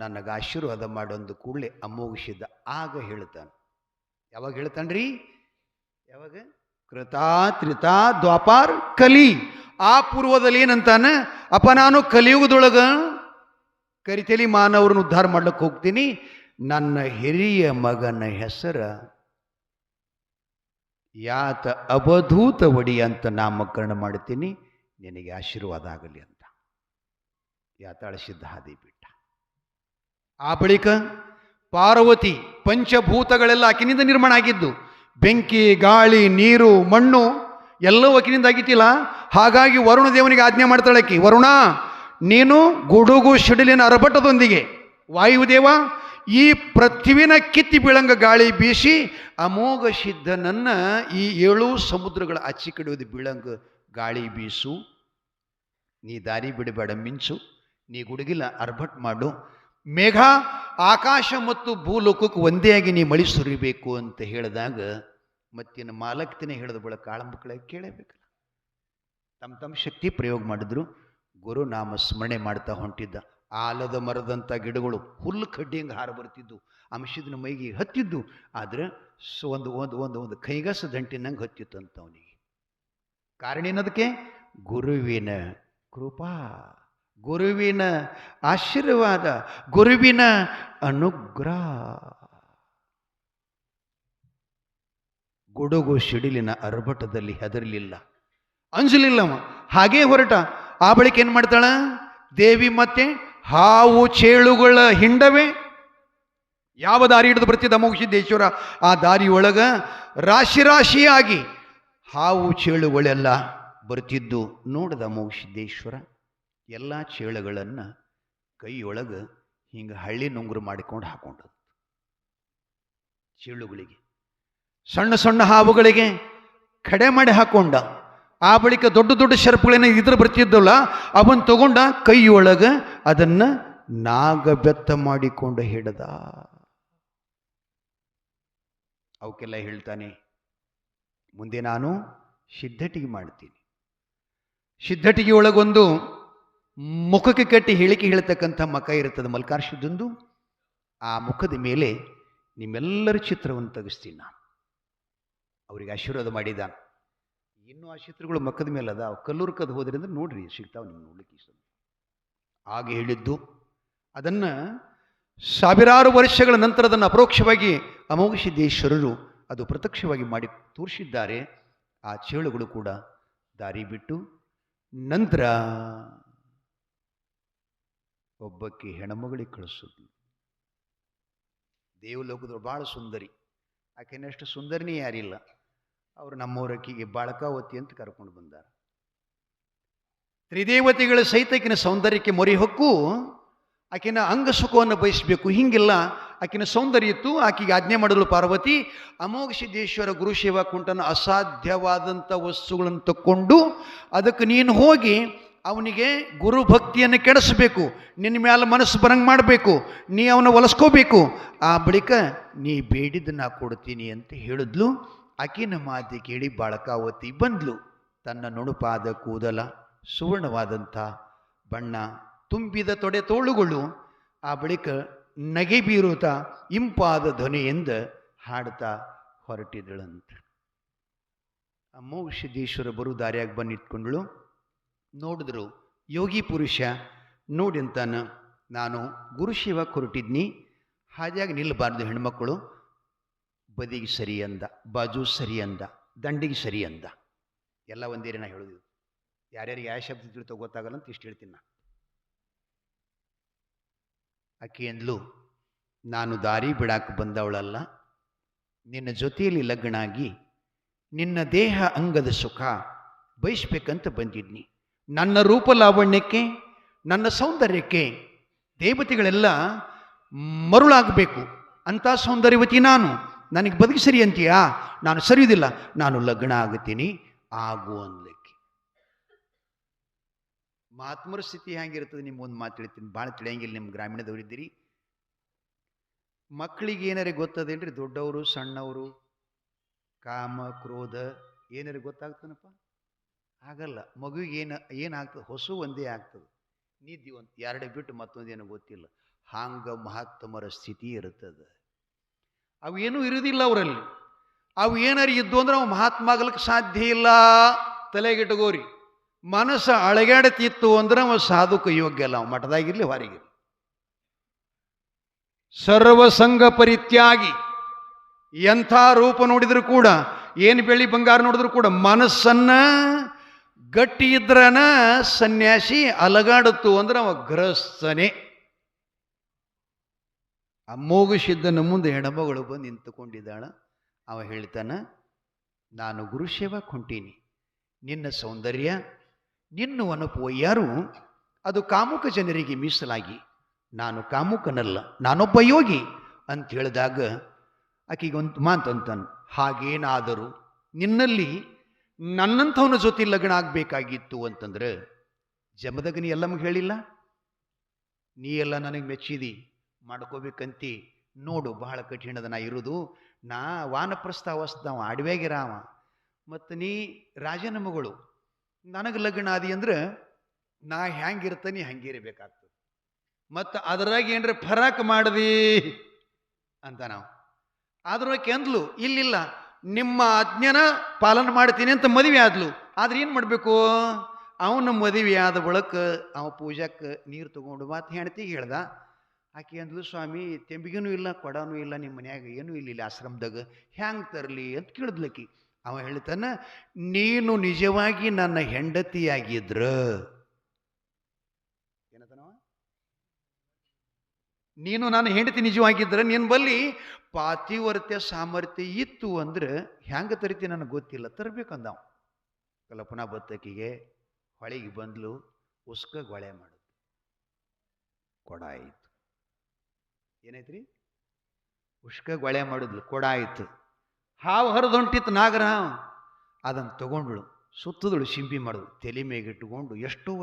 [SPEAKER 1] ನನಗೆ ಆಶೀರ್ವಾದ ಮಾಡೊಂದು ಕೂಡಲೇ ಅಮೋಘ ಸಿದ್ಧ ಆಗ ಹೇಳ್ತಾನೆ. ಯಾವಾಗ ಹೇಳ್ತಾನ್ರಿ? ಯಾವಾಗ? ಕೃತಾ ತ್ರಿತಾ ದ್ವಾಪಾರ್ ಕಲಿ. ಆ ಪೂರ್ವದಲ್ಲಿ ಏನಂತಾನೆ? ಅಪ್ಪ ನಾನು ಕಲಿಯುಗದೊಳಗ ಕರಿತಲಿ ಮಾನವರನ್ನು ಉದ್ಧಾರ ಮಾಡ್ಲಿಕ್ಕೆ ಹೋಗ್ತೀನಿ. ನನ್ನ ಹಿರಿಯ ಮಗನ ಹೆಸರ ಯಾತ ಅವಧೂತ ಒಡಿ ಅಂತ ನಾಮಕರಣ ಮಾಡ್ತೀನಿ, ನಿನಗೆ ಆಶೀರ್ವಾದ ಆಗಲಿ ಅಂತ ಯಾತಾಳ ಸಿದ್ಧ ಹಾದಿ ಬಿಟ್ಟ. ಆ ಬಳಿಕ ಪಾರ್ವತಿ ಪಂಚಭೂತಗಳೆಲ್ಲ ಆಕಿನಿಂದ ನಿರ್ಮಾಣ ಆಗಿದ್ದು. ಬೆಂಕಿ, ಗಾಳಿ, ನೀರು, ಮಣ್ಣು ಎಲ್ಲವೂ ಆಕಿನಿಂದ ಆಗಿತ್ತಿಲ್ಲ. ಹಾಗಾಗಿ ವರುಣ ದೇವನಿಗೆ ಆಜ್ಞೆ ಮಾಡ್ತಾಳಕಿ, ವರುಣ ನೀನು ಗುಡುಗು ಸಿಡಿಲಿನ ಅರಬಟದೊಂದಿಗೆ ವಾಯುದೇವ ಈ ಪೃಥ್ವಿನ ಕಿತ್ತಿ ಬೀಳಂಗ ಗಾಳಿ ಬೀಸಿ ಅಮೋಘ ಸಿದ್ಧನನ್ನ ಈ 7 ಸಮುದ್ರಗಳ ಆಚೆ ಕಡಿಯೋದು ಬೀಳಂಗ ಗಾಳಿ ಬೀಸು, ನೀ ದಾರಿ ಬಿಡಬೇಡ, ಮಿಂಚು, ನೀ ಗುಡುಗಿಲ್ಲ ಅರ್ಭಟ್ ಮಾಡು, ಮೇಘ ಆಕಾಶ ಮತ್ತು ಭೂಲೋಕಕ್ಕೆ ಒಂದೇ ಆಗಿ ನೀ ಮಳಿ ಸುರಿಬೇಕು ಅಂತ ಹೇಳಿದಾಗ ಮತ್ತಿನ ಮಾಲಕ್ತಿನೇ ಹೇಳಿದ ಬಳಿಕ ಕಾಳಂಬಕ್ಕಳ ಕೇಳಬೇಕಲ್ಲ. ತಮ್ಮ ಶಕ್ತಿ ಪ್ರಯೋಗ ಮಾಡಿದ್ರು. ಗುರುನಾಮ ಸ್ಮರಣೆ ಮಾಡ್ತಾ ಹೊಂಟಿದ್ದ. ಆಲದ ಮರದಂಥ ಗಿಡಗಳು ಹುಲ್ಲು ಕಡ್ಡಿ ಹಂಗೆ ಹಾರ ಬರ್ತಿದ್ದು, ಅಂಶದನ ಮೈಗೆ ಹತ್ತಿದ್ದು. ಆದರೆ ಒಂದು ಒಂದು ಒಂದು ಒಂದು ಕೈಗಸ ದಂಟಿನಂಗೆ ಹತ್ತಿತ್ತಂತ ಅವನಿಗೆ. ಕಾರಣ ಏನದಕ್ಕೆ? ಗುರುವಿನ ಕೃಪಾ, ಗುರುವಿನ ಆಶೀರ್ವಾದ, ಗುರುವಿನ ಅನುಗ್ರಹ. ಗುಡುಗು ಸಿಡಿಲಿನ ಅರ್ಭಟದಲ್ಲಿ ಹೆದರಲಿಲ್ಲ, ಅಂಜಲಿಲ್ಲವ, ಹಾಗೇ ಹೊರಟ. ಆ ಬಳಿಕ ಏನು ಮಾಡ್ತಾಳ ದೇವಿ? ಮತ್ತೆ ಹಾವು ಚೇಳುಗಳ ಹಿಂಡವೇ ಯಾವ ದಾರಿ ಹಿಡಿದು ಬರ್ತಿದ್ದ ಅಮೋಘಸಿದ್ದೇಶ್ವರ, ಆ ದಾರಿಯೊಳಗ ರಾಶಿ ರಾಶಿಯಾಗಿ ಹಾವು ಚೇಳುಗಳೆಲ್ಲ ಬರ್ತಿದ್ದು ನೋಡಿದ ಅಮೋಘಸಿದ್ದೇಶ್ವರ. ಎಲ್ಲ ಚೇಳುಗಳನ್ನು ಕೈಯೊಳಗೆ ಹಿಂಗೆ ಹಳ್ಳಿ ನುಂಗುರು ಮಾಡಿಕೊಂಡು ಹಾಕೊಂಡದ್ದು. ಚೇಳುಗಳಿಗೆ, ಸಣ್ಣ ಸಣ್ಣ ಹಾವುಗಳಿಗೆ ಕಡೆ ಮಾಡಿ ಹಾಕೊಂಡ. ಆ ಬಳಿಕ ದೊಡ್ಡ ದೊಡ್ಡ ಶರ್ಪಗಳೇನ ಇದ್ರ ಬರ್ತಿದ್ದಲ್ಲ, ಅವನ್ ತಗೊಂಡ ಕೈಯೊಳಗೆ ಅದನ್ನ ನಾಗಬೆತ್ತ ಮಾಡಿಕೊಂಡು ಹಿಡದ. ಅವಕ್ಕೆಲ್ಲ ಹೇಳ್ತಾನೆ, ಮುಂದೆ ನಾನು ಸಿದ್ಧಟಿಗೆ ಮಾಡ್ತೀನಿ. ಸಿದ್ಧಟಿಗೆ ಒಳಗೊಂದು ಮುಖಕ್ಕೆ ಕಟ್ಟಿ ಹೇಳಿಕೆ ಹೇಳ್ತಕ್ಕಂಥ ಮಕ ಇರ್ತದೆ ಮಲ್ಕಾರ್ಷಿದಂದು. ಆ ಮುಖದ ಮೇಲೆ ನಿಮ್ಮೆಲ್ಲರ ಚಿತ್ರವನ್ನು ತೆಗೆಸ್ತೀನಿ ನಾನು. ಅವ್ರಿಗೆ ಆಶೀರ್ವಾದ ಮಾಡಿದ್ದಾನೆ. ಇನ್ನೂ ಆ ಚಿತ್ರಗಳು ಮಕ್ಕದ ಮೇಲೆ ಅದ, ಕಲ್ಲೂರು ಕದ್ದು ಹೋದ್ರಿ ಅಂದ್ರೆ ನೋಡ್ರಿ, ಸಿಗ್ತಾವೆ ನಿಮ್ಗೆ ನೋಡ್ಲಿಕ್ಕೆ. ಹಾಗೆ ಹೇಳಿದ್ದು ಅದನ್ನು ಸಾವಿರಾರು ವರ್ಷಗಳ ನಂತರ ಅದನ್ನು ಅಪರೋಕ್ಷವಾಗಿ ಅಮೋಘಸಿದ್ದೇಶ್ವರರು ಅದು ಪ್ರತ್ಯಕ್ಷವಾಗಿ ಮಾಡಿ ತೋರಿಸಿದ್ದಾರೆ. ಆ ಚೇಳುಗಳು ಕೂಡ ದಾರಿ ಬಿಟ್ಟು ನಂತರ ಒಬ್ಬಕ್ಕೆ ಹೆಣ್ಮಗಳಿಗೆ ಕಳಿಸೋದು. ದೇವಲೋಕದವ್ರು ಭಾಳ ಸುಂದರಿ, ಆಕೆನಷ್ಟು ಸುಂದರಿನೇ ಯಾರಿಲ್ಲ. ಅವರು ನಮ್ಮವರಕ್ಕಿಗೆ ಬಾಳಕಾವತಿ ಅಂತ ಕರ್ಕೊಂಡು ಬಂದಾರ. ತ್ರಿದೇವತೆಗಳ ಸಹಿತಕಿನ ಸೌಂದರ್ಯಕ್ಕೆ ಮೊರೆ ಹೊಕ್ಕು ಆಕಿನ ಅಂಗ ಸುಖವನ್ನು ಬಯಸಬೇಕು. ಹಿಂಗಿಲ್ಲ, ಆಕಿನ ಸೌಂದರ್ಯ ಇತ್ತು. ಆಕೆಗೆ ಆಜ್ಞೆ ಮಾಡಲು ಪಾರ್ವತಿ ಅಮೋಘಸಿದ್ದೇಶ್ವರ ಗುರುಶೇವಾ ಕುಂಟನ ಅಸಾಧ್ಯವಾದಂಥ ವಸ್ತುಗಳನ್ನು ತಕ್ಕೊಂಡು ಅದಕ್ಕೆ ನೀನು ಹೋಗಿ ಅವನಿಗೆ ಗುರು ಭಕ್ತಿಯನ್ನು ಕೆಡಿಸಬೇಕು, ನಿನ್ನ ಮೇಲೆ ಮನಸ್ಸು ಬರಂಗೆ ಮಾಡಬೇಕು, ನೀ ಅವನ ಒಲಿಸ್ಕೋಬೇಕು. ಆ ಬಳಿಕ ನೀ ಬೇಡಿದ್ದು ನಾ ಕೊಡ್ತೀನಿ ಅಂತ ಹೇಳಿದ್ಲು. ಆಕಿನ ಮಾತಿ ಕೇಳಿ ಬಾಳಕಾವತಿ ಬಂದ್ಲು. ತನ್ನ ನುಣುಪಾದ ಕೂದಲ, ಸುವರ್ಣವಾದಂಥ ಬಣ್ಣ ತುಂಬಿದ ತೊಡೆ ತೋಳುಗಳು, ಆ ಬಳಿಕ ನಗೆ ಬೀರುತ್ತಾ ಇಂಪಾದ ಧ್ವನಿಯಿಂದ ಹಾಡ್ತಾ ಹೊರಟಿದಳಂತ. ಅಮೋಘಸಿದ್ದೇಶ್ವರ ಬರು ದಾರಿಯಾಗಿ ಬಂದು ನಿಂತ್ಕೊಂಡ್ಳು. ನೋಡಿದ್ರು ಯೋಗಿ ಪುರುಷ. ನೋಡಿ ಅಂತಾನ, ನಾನು ಗುರುಶಿವ ಹೊರಟಿದ್ನಿ, ಹಾದಿಯಾಗಿ ನಿಲ್ಲಬಾರ್ದು, ಹೆಣ್ಮಕ್ಕಳು ಬದಿಗೆ ಸರಿ ಅಂದ, ಬಾಜು ಸರಿ ಅಂದ, ದಂಡಿಗೆ ಸರಿ ಅಂದ. ಎಲ್ಲ ಒಂದೇರಿ ನಾ ಹೇಳೋದು. ಯಾರ್ಯಾರಿಗೆ ಯಾವ ಶಬ್ದ ತಿಳಿತೋ ಗೊತ್ತಾಗಲ್ಲ ಅಂತ ಇಷ್ಟು ಹೇಳ್ತೀನಿ ನಾ. ಆಕೆ ಅಂದ್ಲು, ನಾನು ದಾರಿ ಬಿಡಾಕ ಬಂದವಳಲ್ಲ, ನಿನ್ನ ಜೊತೆಯಲ್ಲಿ ಲಗ್ನ ಆಗಿ ನಿನ್ನ ದೇಹ ಅಂಗದ ಸುಖ ಬಯಸ್ಬೇಕಂತ ಬಂದಿದ್ನಿ. ನನ್ನ ರೂಪ ಲಾವಣ್ಯಕ್ಕೆ, ನನ್ನ ಸೌಂದರ್ಯಕ್ಕೆ ದೇವತೆಗಳೆಲ್ಲ ಮರುಳಾಗಬೇಕು ಅಂತ ಸೌಂದರ್ಯವತಿ ನಾನು. ನನಗೆ ಬದುಕಿ ಸರಿ ಅಂತೀಯಾ? ನಾನು ಸರಿಯುವುದಿಲ್ಲ, ನಾನು ಲಗ್ನ ಆಗುತ್ತೀನಿ, ಆಗು ಅನ್ಲಿಕ್ಕೆ. ಮಹಾತ್ಮರ ಸ್ಥಿತಿ ಹೆಂಗಿರ್ತದೆ ನಿಮ್ಗೊಂದು ಮಾತು ಹೇಳ್ತೀನಿ, ಭಾಳ ತಿಳಿಯಂಗಿಲ್ಲ. ನಿಮ್ಮ ಗ್ರಾಮೀಣದವರಿದ್ದೀರಿ, ಮಕ್ಕಳಿಗೆ ಏನಾರೇ ಗೊತ್ತದೇನ್ರಿ? ದೊಡ್ಡವರು ಸಣ್ಣವರು ಕಾಮ ಕ್ರೋಧ ಏನಾರೇ ಗೊತ್ತಾಗ್ತಾನಪ್ಪ? ಆಗಲ್ಲ. ಮಗುವಿಗೆ ಏನಾಗ್ತದೆ? ಹೊಸು ಒಂದೇ ಆಗ್ತದೆ, ನಿದ್ದೆ ಒಂದು ಎರಡೇ ಬಿಟ್ಟು ಮತ್ತೊಂದೇನೋ ಗೊತ್ತಿಲ್ಲ. ಹಾಂಗ ಮಹಾತ್ಮರ ಸ್ಥಿತಿ ಇರುತ್ತದೆ. ಅವು ಏನೂ ಇರುವುದಿಲ್ಲ ಅವರಲ್ಲಿ. ಅವು ಏನಾರು ಇದ್ದು ಅಂದ್ರೆ ಅವು ಮಹಾತ್ಮ ಆಗಲಿಕ್ಕೆ ಸಾಧ್ಯ ಇಲ್ಲ. ತಲೆಗಿಟ್ಟಗೋರಿ. ಮನಸ್ಸು ಅಳಗಾಡತಿತ್ತು ಅಂದ್ರೆ ಅವ ಸಾಧುಕ ಯೋಗ್ಯ ಅಲ್ಲ, ಅವ ಮಠದಾಗಿರ್ಲಿ ಹೊರಗಿರ್ಲಿ. ಸರ್ವಸಂಗ ಪರಿತ್ಯಾಗಿ ಎಂಥ ರೂಪ ನೋಡಿದ್ರು ಕೂಡ, ಏನು ಬೆಳ್ಳಿ ಬಂಗಾರ ನೋಡಿದ್ರು ಕೂಡ ಮನಸ್ಸನ್ನ ಗಟ್ಟಿ ಇದ್ರನ ಸನ್ಯಾಸಿ, ಅಲಗಾಡುತ್ತು ಅಂದ್ರೆ ಅವ ಗೃಹಸ್ಥನೇ. ಅಮೋಘಸಿದ್ದನ ಮುಂದೆ ಹೆಣ್ಮಗಳು ಬಂದು ನಿಂತುಕೊಂಡಿದ್ದಾಳ. ಅವ ಹೇಳ್ತಾನ, ನಾನು ಗುರುಶೇವಕ್ಕೆ ಹೊಂಟೀನಿ. ನಿನ್ನ ಸೌಂದರ್ಯ, ನಿನ್ನ ಒನಪು ಯಾರು ಅದು ಕಾಮುಕ ಜನರಿಗೆ ಮೀಸಲಾಗಿ, ನಾನು ಕಾಮುಕನಲ್ಲ, ನಾನೊಬ್ಬ ಯೋಗಿ ಅಂತ ಹೇಳಿದಾಗ ಆಕೆಗೆ ಒಂದು ಮಾತಂತಾನು, ಹಾಗೇನಾದರೂ ನಿನ್ನಲ್ಲಿ ನನ್ನಂಥವನ ಜೊತೆ ಲಗ್ನ ಆಗಬೇಕಾಗಿತ್ತು ಅಂತಂದ್ರೆ ಜಮದಗ್ನಿ ಎಲ್ಲಮ್ಗೆ ಹೇಳಿಲ್ಲ, ನೀ ಎಲ್ಲ ನನಗೆ ಮೆಚ್ಚಿದಿ, ಮಾಡ್ಕೋಬೇಕಂತಿ, ನೋಡು ಬಹಳ ಕಠಿಣದ ನಾ ಇರೋದು, ನಾ ವಾನಪ್ರಸ್ಥಾವಸ್ತಾವ ಅಡವ್ಯಾಗಿರಾವ, ಮತ್ತು ನೀ ರಾಜನ ಮಗಳು, ನನಗೆ ಲಗ್ನ ಆದಿ ಅಂದ್ರೆ ನಾ ಹ್ಯಾಂಗಿರ್ತಾನೆ ಹಂಗಿರಬೇಕಾಗ್ತದೆ. ಮತ್ತು ಅದರಾಗ ಏನ್ರ ಫರಾಕ್ ಮಾಡದಿ ಅಂತ ನಾವು ಅದ್ರೊಳಗೆ ಅಂದ್ಲು ಇಲ್ಲಿಲ್ಲ ನಿಮ್ಮ ಆಜ್ಞೆನ ಪಾಲನೆ ಮಾಡ್ತೀನಿ ಅಂತ ಮದುವೆ ಆದ್ಲು. ಆದ್ರೆ ಏನು ಮಾಡಬೇಕು, ಅವನ ಮದುವೆ ಆದ ಬಳಿಕ ಅವ ಪೂಜಾಕ್ಕೆ ನೀರು ತಗೊಂಡು ಮಾತು ಹೆಣ್ತಿಗೆ ಹೇಳ್ದ. ಆಕೆ ಅಂದ್ಲು, ಸ್ವಾಮಿ ತೆಂಬಿಗೆನೂ ಇಲ್ಲ ಕೊಡನೂ ಇಲ್ಲ, ನಿಮ್ಮ ಮನ್ಯಾಗ ಏನೂ ಇಲ್ಲ ಆಶ್ರಮದಾಗ, ಹ್ಯಾಂಗೆ ತರಲಿ ಅಂತ ಕೇಳಿದ್ಲಕ್ಕಿ. ಅವ ಹೇಳ್ತಾನ, ನೀನು ನಿಜವಾಗಿ ನನ್ನ ಹೆಂಡತಿಯಾಗಿದ್ರ ಏನತನವ, ನೀನು ನನ್ನ ಹೆಂಡತಿ ನಿಜವಾಗಿದ್ರೆ ನಿನ್ನ ಬಲ್ಲಿ ಪಾತಿವರ್ತ್ಯ ಸಾಮರ್ಥ್ಯ ಇತ್ತು ಅಂದ್ರೆ ಹ್ಯಾಂಗೆ ತರಿತಿ ನನಗೆ ಗೊತ್ತಿಲ್ಲ, ತರಬೇಕಂದವ. ಕಲ್ಪನಾ ಬತ್ತಕಿಗೆ ಹೊಳೆಗೆ ಬಂದ್ಲು, ಉಸ್ಕ ಗೊಳೆ ಮಾಡುದು, ಕೊಡ ಆಯಿತು. ಏನೈತ್ರಿ, ಉಸ್ಕ ಗೊಳೆ ಮಾಡಿದ್ಲು, ಕೊಡ ಆಯಿತು. ಹಾವು ಹರಿದೊಂಟಿತ್ತು ನಾಗರ, ಅದನ್ನು ತಗೊಂಡ್ಳು, ಸುತ್ತದಳು ಶಿಂಪಿ ಮಾಡಿದ್ಳು, ತಲೆ ಮೇಗಿಟ್ಟುಕೊಂಡು ಎಷ್ಟೋ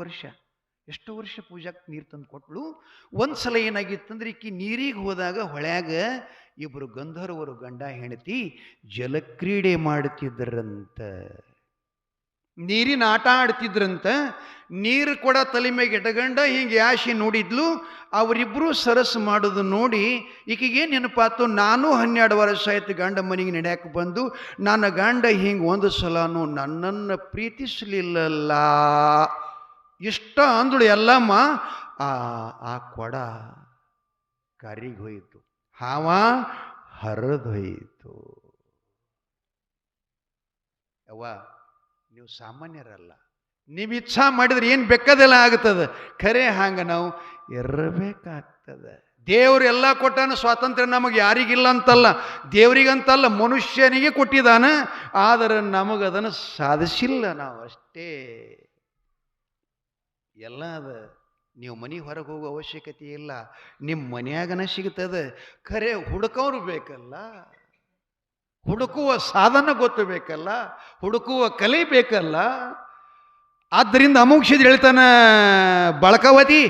[SPEAKER 1] ವರ್ಷ ಪೂಜಾಕ್ಕೆ ನೀರು ತಂದು ಕೊಟ್ಟಳು. ಒಂದ್ಸಲ ಏನಾಗಿತ್ತಂದ್ರೆ ಈಕಿ ನೀರಿಗೆ ಹೋದಾಗ ಹೊಳ್ಯಾಗ ಇಬ್ಬರು ಗಂಧರ್ವರು ಗಂಡ ಹೆಂಡತಿ ಜಲಕ್ರೀಡೆ ಮಾಡುತ್ತಿದ್ದರಂತ, ನೀರಿನ ಆಟ ಆಡ್ತಿದ್ರಂತ. ನೀರು ಕೂಡ ತಲೆ ಮೇಲೆ ಎಟಗಂಡ ಹಿಂಗೆ ಯಾಶಿ ನೋಡಿದ್ಲು. ಅವರಿಬ್ಬರು ಸರಸ್ ಮಾಡೋದು ನೋಡಿ ಈಕೆಗೆ ನೆನಪಾತು, ನಾನು 12 ವರ್ಷ ಆಯ್ತು ಗಂಡ ಮನೆಗೆ ನಡೆಯಕ್ಕೆ ಬಂದು, ನನ್ನ ಗಂಡ ಹಿಂಗೆ ಒಂದು ಸಲನೂ ನನ್ನನ್ನು ಪ್ರೀತಿಸಲಿಲ್ಲಲ್ಲ ಇಷ್ಟ ಅಂದಳು. ಎಲ್ಲಮ್ಮ ಆ ಕೊಡ ಕರಿಗೆ ಹೋಯಿತು, ಹಾವ ಹರಿದು ಹೋಯಿತು. ಯವ್ವ ನೀವು ಸಾಮಾನ್ಯರಲ್ಲ, ನೀವು ಇಚ್ಛಾ ಮಾಡಿದ್ರೆ ಏನು ಬೇಕಾದೆಲ್ಲ ಆಗ್ತದೆ. ಖರೆ ಹಂಗೆ ನಾವು ಇರಬೇಕಾಗ್ತದೆ. ದೇವರು ಎಲ್ಲ ಕೊಟ್ಟಾನ ಸ್ವಾತಂತ್ರ್ಯ, ನಮಗೆ ಯಾರಿಗಿಲ್ಲ ಅಂತಲ್ಲ, ದೇವರಿಗಂತಲ್ಲ ಮನುಷ್ಯನಿಗೆ ಕೊಟ್ಟಿದ್ದಾನ. ಆದರೆ ನಮಗದನ್ನು ಸಾಧಿಸಿಲ್ಲ ನಾವು ಅಷ್ಟೇ. ಎಲ್ಲ ಅದ, ನೀವು ಮನೆ ಹೊರಗೆ ಹೋಗೋ ಅವಶ್ಯಕತೆ ಇಲ್ಲ, ನಿಮ್ಮ ಮನೆಯಾಗನ ಸಿಗ್ತದೆ. ಖರೆ ಹುಡುಕೋರು ಬೇಕಲ್ಲ, ಹುಡುಕುವ ಸಾಧನ ಗೊತ್ತಬೇಕಲ್ಲ, ಹುಡುಕುವ ಕಲೆ ಬೇಕಲ್ಲ. ಆದ್ದರಿಂದ ಅಮೋಕ್ಷದ ಹೇಳ್ತಾನ ಬಳಕವತಿ,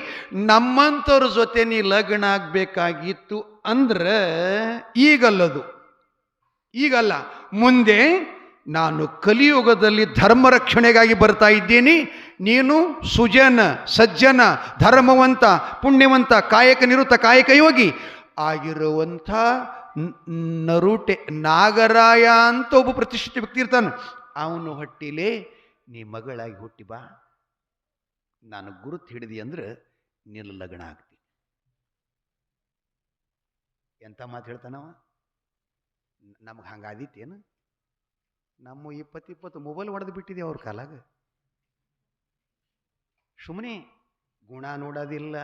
[SPEAKER 1] ನಮ್ಮಂಥವ್ರ ಜೊತೆ ನೀ ಲಗ್ನ ಆಗಬೇಕಾಗಿತ್ತು ಅಂದ್ರೆ ಈಗಲ್ಲ, ಮುಂದೆ ನಾನು ಕಲಿಯುಗದಲ್ಲಿ ಧರ್ಮ ರಕ್ಷಣೆಗಾಗಿ ಬರ್ತಾ ಇದ್ದೀನಿ. ನೀನು ಸುಜನ ಸಜ್ಜನ ಧರ್ಮವಂತ ಪುಣ್ಯವಂತ ಕಾಯಕ ನಿವೃತ್ತ ಕಾಯಕ ಯೋಗಿ ಆಗಿರುವಂಥ ನರುಟೆ ನಾಗರಾಯ ಅಂತ ಒಬ್ಬ ಪ್ರತಿಷ್ಠಿತ ವ್ಯಕ್ತಿ ಇರ್ತಾನೆ. ಅವನು ಹೊಟ್ಟಿಲೆ ನೀ ಮಗಳಾಗಿ ಹುಟ್ಟಿ ಬಾ, ನಾನು ಗುರುತು ಹಿಡಿದಿ ಅಂದ್ರೆ ನೀನು ಲಗ್ನ ಆಗ್ತಿ. ಎಂಥ ಮಾತು ಹೇಳ್ತಾನವ. ನಮ್ಗೆ ಹಂಗಾದಿತ್ತೇನು? ನಮ್ಮ 20 ಮೊಬೈಲ್ ಹೊಡೆದು ಬಿಟ್ಟಿದೆ ಅವ್ರ ಕಾಲಾಗ. ಸುಮ್ಮನೆ ಗುಣ ನೋಡೋದಿಲ್ಲ,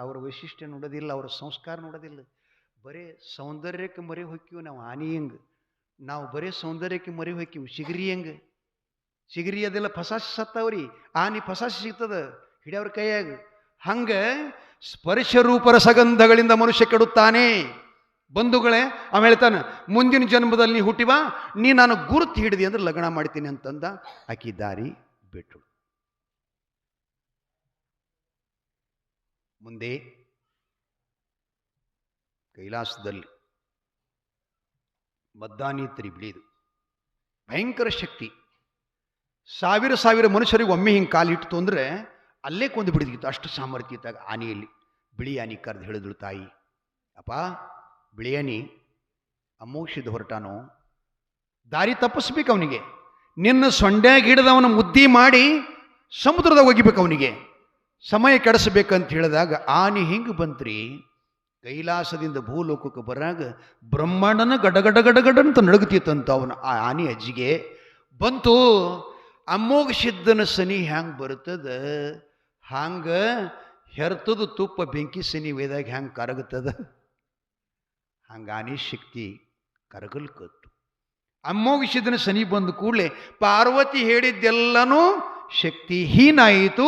[SPEAKER 1] ಅವರ ವೈಶಿಷ್ಟ್ಯ ನೋಡೋದಿಲ್ಲ, ಅವರ ಸಂಸ್ಕಾರ ನೋಡೋದಿಲ್ಲ. ಬರೇ ಸೌಂದರ್ಯಕ್ಕೆ ಮರೆ ಹೊಕ್ಕಿವು ನಾವು. ಆನಿ ಹೆಂಗೆ ನಾವು ಬರೇ ಸೌಂದರ್ಯಕ್ಕೆ ಮರೆ ಹೊಕ್ಕಿವು. ಸಿಗರಿ ಹೆಂಗೆ, ಸಿಗರಿ ಅದೆಲ್ಲ ಫಸಾಸಿ ಸತ್ತವ್ರಿ, ಆನಿ ಫಸಾಸಿ ಸಿಗ್ತದ ಹಿಡಿಯವ್ರ ಕೈಯಾಗ. ಹಂಗೆ ಸ್ಪರ್ಶ ರೂಪರ ಸಗಂಧಗಳಿಂದ ಮನುಷ್ಯ ಕೆಡುತ್ತಾನೆ. ಬಂಧುಗಳೇ, ಆಮೇಲೆ ಹೇಳ್ತಾನೆ, ಮುಂದಿನ ಜನ್ಮದಲ್ಲಿ ನೀ ಹುಟ್ಟಿವಾ, ನೀ ನಾನು ಗುರುತು ಹಿಡಿದಿ ಅಂದ್ರೆ ಲಗ್ನ ಮಾಡ್ತೀನಿ ಅಂತಂದ. ಆಕಿ ದಾರಿ ಬಿಟ್ಟು ಮುಂದೆ ಕೈಲಾಸದಲ್ಲಿ ಮದ್ದಾನೀತ್ರಿ ಬಿಳಿದು ಭಯಂಕರ ಶಕ್ತಿ. ಸಾವಿರ ಮನುಷ್ಯರಿಗೆ ಒಮ್ಮೆ ಹಿಂಗೆ ಕಾಲಿಟ್ಟು ಅಂದ್ರೆ ಅಲ್ಲೇ ಕೊಂದು ಬಿಡಿದಿತ್ತು, ಅಷ್ಟು ಸಾಮರ್ಥ್ಯ ಇದ್ದಾಗ ಆನೆಯಲ್ಲಿ. ಬಿಳಿ ಆನೆ ಕರೆದು ಹೇಳಿದಳು ತಾಯಿ, ಅಪ್ಪ ಬಿಳಿ ಆನೆ ಅಮೋಕ್ಷದ ಹೊರಟಾನೋ, ದಾರಿ ತಪ್ಪಿಸ್ಬೇಕು ಅವನಿಗೆ. ನಿನ್ನ ಸೊಂಡ್ಯಾಗ ಹಿಡಿದವನ ಮುದ್ದಿ ಮಾಡಿ ಸಮುದ್ರದಾಗ ಒಗಿಬೇಕು ಅವನಿಗೆ, ಸಮಯ ಕೆಡಿಸ್ಬೇಕಂತ ಹೇಳಿದಾಗ ಆನೆ ಹಿಂಗೆ ಬಂತ್ರಿ. ಕೈಲಾಸದಿಂದ ಭೂಲೋಕಕ್ಕೆ ಬರಾಗ ಬ್ರಹ್ಮಾಂಡನ ಗಡಗಡ ಅಂತ ನಡುಗುತ್ತಿತ್ತಂತ ಅವನು. ಆ ಆನೆ ಅಜ್ಜಿಗೆ ಬಂತು. ಅಮೋಘ ಸಿದ್ಧನ ಸನಿ ಹ್ಯಾಂಗೆ ಬರ್ತದ, ಹಂಗೆ ಹೆರ್ತದ ತುಪ್ಪ ಬೆಂಕಿ ಸನಿ ವೇದಾಗ ಹ್ಯಾಂಗೆ ಕರಗುತ್ತದ, ಹಂಗೆ ಆನೆ ಶಕ್ತಿ ಕರಗಲ್ಕತ್ತು. ಅಮೋಘ ಸಿದ್ಧನ ಸನಿ ಬಂದ ಕೂಡಲೇ ಪಾರ್ವತಿ ಹೇಳಿದ್ದೆಲ್ಲನೂ ಶಕ್ತಿಹೀನಾಯಿತು.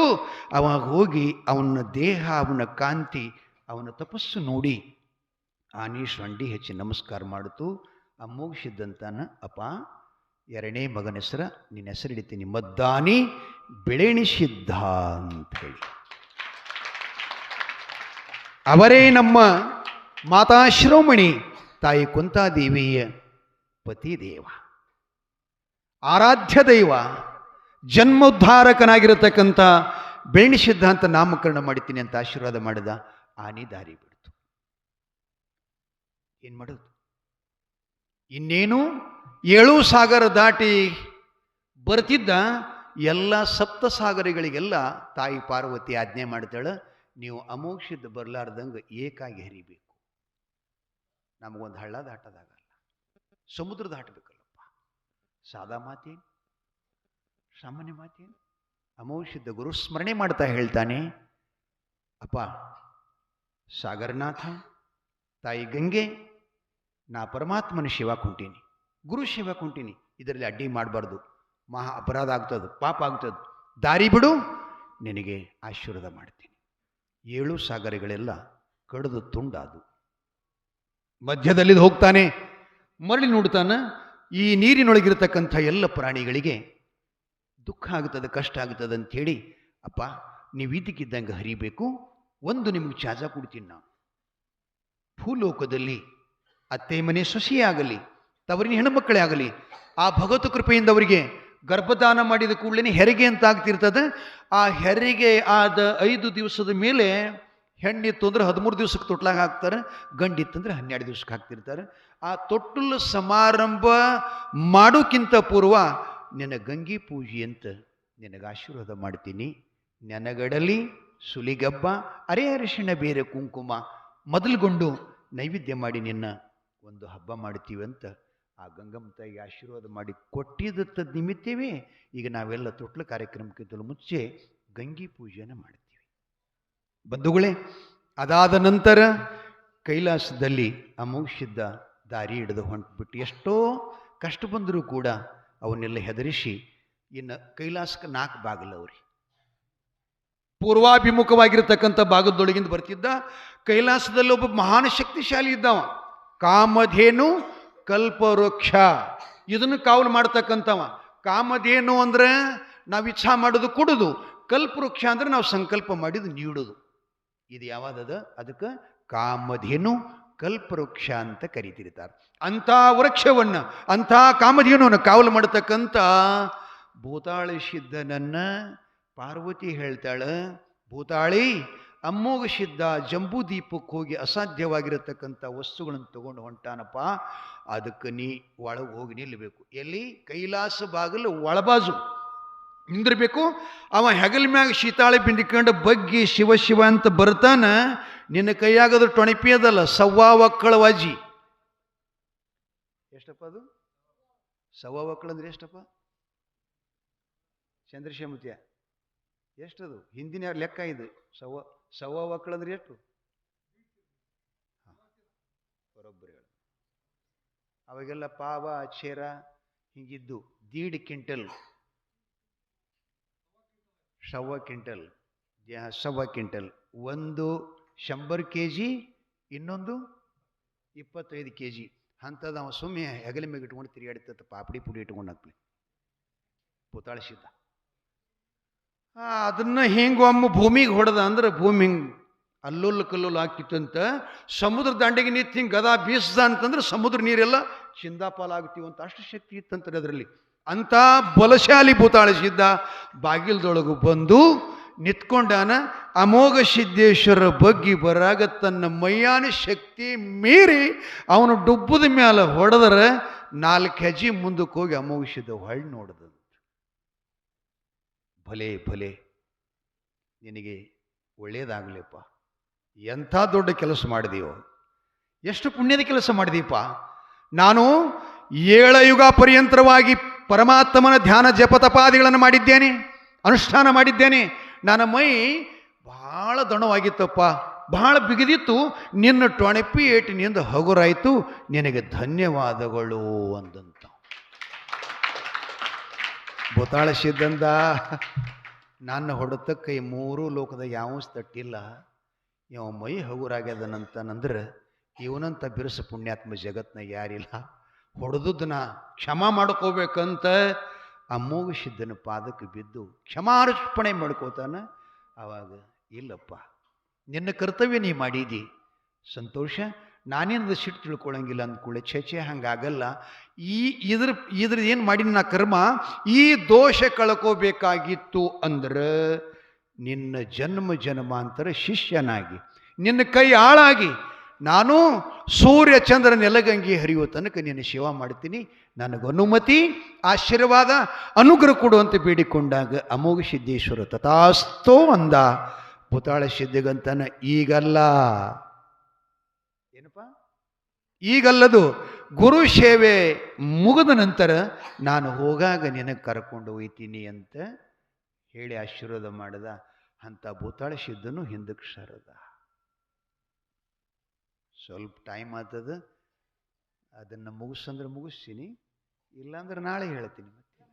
[SPEAKER 1] ಅವಾಗ ಹೋಗಿ ಅವನ ದೇಹ, ಅವನ ಕಾಂತಿ, ಅವನ ತಪಸ್ಸು ನೋಡಿ ಆನೆ ಸೊಂಡಿ ಹೆಚ್ಚಿ ನಮಸ್ಕಾರ ಮಾಡಿತು. ಅಮೋಘ ಸಿದ್ಧಂತಾನ, ಅಪ್ಪ ಎರಡನೇ ಮಗನ ಹೆಸರ ನಿನ್ನ ಹೆಸರು ಹಿಡಿತೀನಿ, ಮದ್ದಾನಿ ಬೆಳೆಣಿ ಸಿದ್ಧ ಅಂತ ಹೇಳಿ. ಅವರೇ ನಮ್ಮ ಮಾತಾ ಶಿರೋಮಣಿ ತಾಯಿ ಕುಂತಾದೇವಿಯ ಪತಿದೇವ, ಆರಾಧ್ಯ ದೈವ, ಜನ್ಮೋದ್ಧಾರಕನಾಗಿರತಕ್ಕಂಥ ಬೆಳ್ಳಿ ಸಿದ್ಧಾಂತ ನಾಮಕರಣ ಮಾಡಿದ್ದೀನಿ ಅಂತ ಆಶೀರ್ವಾದ ಮಾಡಿದ. ಆನೆ ದಾರಿ ಬಿಡ್ತು. ಏನು ಮಾಡೋದು? ಇನ್ನೇನು 7 ಸಾಗರ ದಾಟಿ ಬರ್ತಿದ್ದ. ಎಲ್ಲ ಸಪ್ತ ಸಾಗರಗಳಿಗೆಲ್ಲ ತಾಯಿ ಪಾರ್ವತಿ ಆಜ್ಞೆ ಮಾಡ್ತಾಳೆ, ನೀವು ಅಮೋಕ್ಷದ ಬರಲಾರ್ದಂಗೆ ಏಕಾಗಿ ಹರಿಬೇಕು. ನಮಗೊಂದು ಹಳ್ಳ ದಾಟೋದಾಗಲ್ಲ, ಸಮುದ್ರ ದಾಟಬೇಕಲ್ಲಪ್ಪ. ಸಾದಾ ಮಾತೇನು, ಸಾಮಾನ್ಯ ಮಾತೇನು? ಅಮೋಕ್ಷದ ಗುರು ಸ್ಮರಣೆ ಮಾಡ್ತಾ ಹೇಳ್ತಾನೆ, ಅಪ್ಪ ಸಾಗರನಾಥ, ತಾಯಿ ಗಂಗೆ, ನಾ ಪರಮಾತ್ಮನ ಸೇವಾ ಕೊಂಟೀನಿ, ಗುರು ಸೇವಾ ಕೊಂಟೀನಿ, ಇದರಲ್ಲಿ ಅಡ್ಡಿ ಮಾಡಬಾರ್ದು, ಮಹಾ ಅಪರಾಧ ಆಗ್ತದೆ, ಪಾಪ ಆಗ್ತದೆ, ದಾರಿ ಬಿಡು, ನಿನಗೆ ಆಶೀರ್ವಾದ ಮಾಡ್ತೀನಿ. 7 ಸಾಗರಗಳೆಲ್ಲ ಕಡಿದು ತುಂಡಾದು. ಮಧ್ಯದಲ್ಲಿ ಹೋಗ್ತಾನೆ, ಮರಳಿ ನೋಡ್ತಾನೆ, ಈ ನೀರಿನೊಳಗಿರತಕ್ಕಂಥ ಎಲ್ಲ ಪ್ರಾಣಿಗಳಿಗೆ ದುಃಖ ಆಗ್ತದೆ, ಕಷ್ಟ ಆಗ್ತದೆ ಅಂಥೇಳಿ, ಅಪ್ಪ ನೀವು ಇದಕ್ಕಿದ್ದಂಗೆ ಹರಿಬೇಕು, ಒಂದು ನಿಮಗೆ ಚಾಜ ಕೊಡ್ತೀನಿ ನಾನು. ಭೂಲೋಕದಲ್ಲಿ ಅತ್ತೆ ಮನೆ ಸೊಸೆಯೇ ಆಗಲಿ, ತವರಿನ ಹೆಣ್ಣುಮಕ್ಕಳೇ ಆಗಲಿ, ಆ ಭಗವತ್ ಕೃಪೆಯಿಂದ ಅವರಿಗೆ ಗರ್ಭದಾನ ಮಾಡಿದ ಕೂಡಲೇ ಹೆರಿಗೆ ಅಂತ ಆಗ್ತಿರ್ತದೆ. ಆ ಹೆರಿಗೆ ಆದ 5 ದಿವಸದ ಮೇಲೆ ಹೆಣ್ಣಿತ್ತು ಅಂದ್ರೆ 13 ದಿವಸಕ್ಕೆ ತೊಟ್ಲಾಗ ಹಾಕ್ತಾರೆ, ಗಂಡಿತ್ತಂದ್ರೆ 12 ದಿವಸಕ್ಕೆ ಹಾಕ್ತಿರ್ತಾರೆ. ಆ ತೊಟ್ಟಲು ಸಮಾರಂಭ ಮಾಡೋಕ್ಕಿಂತ ಪೂರ್ವ ನಿನ್ನ ಗಂಗೆ ಪೂಜೆ ಅಂತ ನಿನಗೆ ಆಶೀರ್ವಾದ ಮಾಡ್ತೀನಿ. ನೆನಗಡಲಿ ಸುಲಿಗಬ್ಬ ಅರೆ ಅರಿಶಿಣ ಬೇರೆ ಕುಂಕುಮ ಮೊದಲುಗೊಂಡು ನೈವೇದ್ಯ ಮಾಡಿ ನಿನ್ನ ಒಂದು ಹಬ್ಬ ಮಾಡ್ತೀವಿ ಅಂತ ಆ ಗಂಗಮ್ಮ ತಾಯಿಗೆ ಆಶೀರ್ವಾದ ಮಾಡಿ ಕೊಟ್ಟಿದ್ದ ನಿಮಿತ್ತವೇ ಈಗ ನಾವೆಲ್ಲ ತೊಟ್ಲ ಕಾರ್ಯಕ್ರಮಕ್ಕಿಂತಲೂ ಮುಂಚೆ ಗಂಗೆ ಪೂಜೆಯನ್ನು ಮಾಡ್ತೀವಿ. ಬಂಧುಗಳೇ, ಅದಾದ ನಂತರ ಕೈಲಾಸದಲ್ಲಿ ಅಮೋಕ್ಷದ ದಾರಿ ಹಿಡಿದು ಹೊಂಟ್ಬಿಟ್ಟು ಎಷ್ಟೋ ಕಷ್ಟ ಬಂದರೂ ಕೂಡ ಅವನ್ನೆಲ್ಲ ಹೆದರಿಸಿ ಇನ್ನು ಕೈಲಾಸಕ್ಕೆ 4 ಬಾಗಿಲು ಅವ್ರಿ. ಪೂರ್ವಾಭಿಮುಖವಾಗಿರ್ತಕ್ಕಂಥ ಭಾಗದೊಳಗಿಂದ ಬರ್ತಿದ್ದ. ಕೈಲಾಸದಲ್ಲಿ ಒಬ್ಬ ಮಹಾನ್ ಶಕ್ತಿಶಾಲಿ ಇದ್ದವ, ಕಾಮಧೇನು ಕಲ್ಪವೃಕ್ಷ, ಇದನ್ನು ಕಾವಲು ಮಾಡ್ತಕ್ಕಂಥವ. ಕಾಮಧೇನು ಅಂದ್ರೆ ನಾವು ಇಚ್ಛಾ ಮಾಡೋದು ಕೊಡೋದು, ಕಲ್ಪವೃಕ್ಷ ಅಂದ್ರೆ ನಾವು ಸಂಕಲ್ಪ ಮಾಡಿದ್ದು ನೀಡೋದು. ಇದು ಯಾವಾದದ? ಅದಕ್ಕೆ ಕಾಮಧೇನು ಕಲ್ಪವೃಕ್ಷ ಅಂತ ಕರಿತಿರ್ತಾರೆ. ಅಂಥ ವೃಕ್ಷವನ್ನು, ಅಂಥ ಕಾಮಧೇನುವನ್ನು ಕಾವಲು ಮಾಡತಕ್ಕಂಥ ಭೂತಾಳಿ ಸಿದ್ಧನನ್ನ ಪಾರ್ವತಿ ಹೇಳ್ತಾಳೆ, ಭೂತಾಳಿ ಅಮ್ಮೋಘ ಸಿದ್ಧ ಜಂಬೂ ದೀಪಕ್ಕೆ ಹೋಗಿ ಅಸಾಧ್ಯವಾಗಿರತಕ್ಕಂಥ ವಸ್ತುಗಳನ್ನು ತಗೊಂಡು ಹೊಂಟಾನಪ್ಪ, ಅದಕ್ಕೆ ನೀ ಒಳಗೆ ಹೋಗಿ ನಿಲ್ಲಬೇಕು. ಎಲ್ಲಿ? ಕೈಲಾಸ ಬಾಗಿಲು ಒಳಬಾಜು ನಿಂದಿರಬೇಕು. ಅವ ಹೆಗಲ ಮ್ಯಾಗ ಶೀತಾಳೆ ಬಿಂದಿಕೊಂಡು ಬಗ್ಗಿ ಶಿವ ಶಿವ ಅಂತ ಬರ್ತಾನ. ನಿನ್ನ ಕೈಯಾಗದ್ರ ಟೊಣಿಪಿ ಅದಲ್ಲ, ಸವ್ವಾ ಒಕ್ಕಳ ವಾಜಿ. ಎಷ್ಟಪ್ಪ ಅದು? ಸವ್ವಾ ಒಕ್ಕಳ ಅಂದ್ರೆ ಎಷ್ಟಪ್ಪ? ಚಂದ್ರಶೇಮತಿಯ ಎಷ್ಟದು? ಹಿಂದಿನ ಲೆಕ್ಕ ಇದು. ಸವ್ವಾ ಒಕ್ಕಳ ಅಂದ್ರೆ ಎಷ್ಟು? ಬರೋಬ್ಬರಿ. ಅವಾಗೆಲ್ಲ ಪಾವ ಅಕ್ಷರ ಹೀಗಿದ್ದು 1.5 ಕ್ವಿಂಟಲ್, ಸವ್ವಾ ಕ್ವಿಂಟಲ್, ಸವ್ವಾ ಕ್ವಿಂಟಲ್. ಒಂದು 100 kg, ಇನ್ನೊಂದು 25 kg. ಅಂಥದ್ದು ಅವ ಸುಮ್ಮನೆ ಹೆಗಲ ಮೇಲೆ ಇಟ್ಕೊಂಡು ತಿರುಗಾಡ್ತತ್ತ, ಪಾಪಡಿ ಪುಡಿ ಇಟ್ಕೊಂಡು ಹಾಕ್ಲಿ ಪುತಾಳಿಸಿದ್ದ. ಅದನ್ನ ಹಿಂಗೆ ಒಮ್ಮೆ ಭೂಮಿಗೆ ಹೊಡೆದ ಅಂದ್ರೆ ಭೂಮಿ ಹಿಂಗೆ ಅಲ್ಲೋಲ್ ಕಲ್ಲೋಲ್ ಆಗ್ತಿತ್ತಂತ. ಸಮುದ್ರ ದಂಡೆಗೆ ನಿಂತು ಹಿಂಗೆ ಗದಾ ಬೀಸ್ದ ಅಂತಂದ್ರೆ ಸಮುದ್ರ ನೀರೆಲ್ಲ ಚಿಂದಾಪಾಲಾಗ್ತೀವಂತ, ಅಷ್ಟು ಶಕ್ತಿ ಇತ್ತಂತಾರೆ ಅದರಲ್ಲಿ. ಅಂಥ ಬಲಶಾಲಿ ಭೂತಾಳಿಸಿದ್ದ ಬಾಗಿಲ್ದೊಳಗು ಬಂದು ನಿಂತ್ಕೊಂಡಾನ. ಅಮೋಘ ಸಿದ್ದೇಶ್ವರ ಬಗ್ಗಿ ಬರಾಗ ತನ್ನ ಮೈಯಾನ ಶಕ್ತಿ ಮೀರಿ ಅವನು ಡುಬ್ಬದ ಮ್ಯಾಲ ಹೊಡೆದರೆ 4 ಹೆಜ್ಜೆ ಮುಂದಕ್ಕೆ ಹೋಗಿ ಅಮೋಘ ಸಿದ್ಧ ಹೊಳ್ಳಿ ನೋಡ್ದಂತ. ಭಲೆ ಭಲೆ, ನಿನಗೆ ಒಳ್ಳೇದಾಗಲಿಪ್ಪ, ಎಂಥ ದೊಡ್ಡ ಕೆಲಸ ಮಾಡಿದೀವೋ, ಎಷ್ಟು ಪುಣ್ಯದ ಕೆಲಸ ಮಾಡಿದೀಪ. ನಾನು 7 ಯುಗ ಪರ್ಯಂತರವಾಗಿ ಪರಮಾತ್ಮನ ಧ್ಯಾನ ಜಪತಪಾದಿಗಳನ್ನು ಮಾಡಿದ್ದೇನೆ, ಅನುಷ್ಠಾನ ಮಾಡಿದ್ದೇನೆ. ನನ್ನ ಮೈ ಬಹಳ ದಣವಾಗಿತ್ತಪ್ಪ, ಬಹಳ ಬಿಗಿದಿತ್ತು. ನಿನ್ನ ಟೊಣಪಿ ಏಟಿನಿಂದ ಹಗುರಾಯಿತು, ನಿನಗೆ ಧನ್ಯವಾದಗಳು ಅಂದಂತ. ಭೂತಾಳಿಸಿದ್ದಂದ ನನ್ನ ಹೊಡೆತಕ್ಕೆ 3 ಲೋಕದ ಯಾವ ತಟ್ಟಿಲ್ಲ. ಇವ ಮೈ ಹಗುರಾಗ್ಯದನಂತಂದ್ರೆ ಇವನಂತ ಬಿರುಸು ಪುಣ್ಯಾತ್ಮ ಜಗತ್ನಾಗ ಯಾರಿಲ್ಲ. ಹೊಡೆದನ್ನ ಕ್ಷಮಾ ಮಾಡ್ಕೋಬೇಕಂತ ಅಮೋಘ ಸಿದ್ಧನ ಪಾದಕ್ಕೆ ಬಿದ್ದು ಕ್ಷಮಾರ್ಪಣೆ ಮಾಡ್ಕೋತಾನ. ಆವಾಗ ಇಲ್ಲಪ್ಪ, ನಿನ್ನ ಕರ್ತವ್ಯ ನೀ ಮಾಡಿದಿ, ಸಂತೋಷ, ನಾನೇನದು ಸಿಟ್ಟು ತಿಳ್ಕೊಳಂಗಿಲ್ಲ ಅಂದ್ಕೊಳ್ಳೆ. ಛೆ ಹಂಗಾಗಲ್ಲ. ಇದ್ರ ಏನು ಮಾಡಿ ನಾ ಕರ್ಮ, ಈ ದೋಷ ಕಳ್ಕೋಬೇಕಾಗಿತ್ತು ಅಂದ್ರೆ ನಿನ್ನ ಜನ್ಮ ಜನ್ಮಾಂತರ ಶಿಷ್ಯನಾಗಿ ನಿನ್ನ ಕೈ ಆಳಾಗಿ ನಾನು ಸೂರ್ಯ ಚಂದ್ರ ನೆಲಗಂಗಿ ಹರಿಯುವ ತನಕ ನಿನ್ನ ಸೇವಾ ಮಾಡ್ತೀನಿ, ನನಗೆ ಅನುಮತಿ ಆಶೀರ್ವಾದ ಅನುಗ್ರಹ ಕೊಡು ಅಂತ ಬೇಡಿಕೊಂಡಾಗ ಅಮೋಘ ಸಿದ್ದೇಶ್ವರ ತಥಾಸ್ತೋ ಅಂದ. ಭೂತಾಳ ಸಿದ್ಧಗಂತನ ಈಗಲ್ಲ, ಏನಪ್ಪ ಈಗಲ್ಲದು, ಗುರು ಸೇವೆ ಮುಗಿದ ನಂತರ ನಾನು ಹೋಗಾಗ ನಿನಗೆ ಕರ್ಕೊಂಡು ಹೋಯ್ತೀನಿ ಅಂತ ಹೇಳಿ ಆಶೀರ್ವಾದ ಮಾಡಿದ. ಅಂಥ ಭೂತಾಳ ಸಿದ್ಧನು ಹಿಂದಕ್ಕೆ ಸರದ. ಸ್ವಲ್ಪ ಟೈಮ್ ಆಗ್ತದ, ಅದನ್ನು ಮುಗಿಸಂದ್ರೆ ಮುಗಿಸ್ತೀನಿ, ಇಲ್ಲಾಂದ್ರೆ ನಾಳೆ ಹೇಳ್ತೀನಿ. ಮತ್ತೆ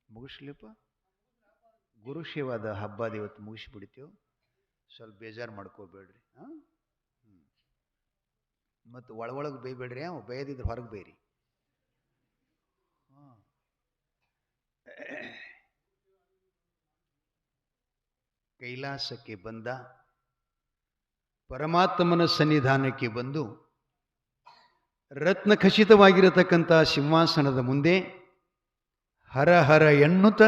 [SPEAKER 1] ಮುಗಿಸ್ಲಿಪ್ಪ, ಗುರು ಸೇವಾದ ಹಬ್ಬದ ಇವತ್ತು ಮುಗಿಸ್ಬಿಡ್ತೇವೆ, ಸ್ವಲ್ಪ ಬೇಜಾರು ಮಾಡ್ಕೋಬೇಡ್ರಿ. ಮತ್ತು ಒಳಗೆ ಬೇಯ್ಬೇಡ್ರಿ, ಬೇಯದಿದ್ರೆ ಹೊರಗೆ ಬೇಯ್ರಿ. ಕೈಲಾಸಕ್ಕೆ ಬಂದ, ಪರಮಾತ್ಮನ ಸನ್ನಿಧಾನಕ್ಕೆ ಬಂದು ರತ್ನ ಖಚಿತವಾಗಿರತಕ್ಕಂಥ ಸಿಂಹಾಸನದ ಮುಂದೆ ಹರ ಹರ ಎನ್ನುತ್ತ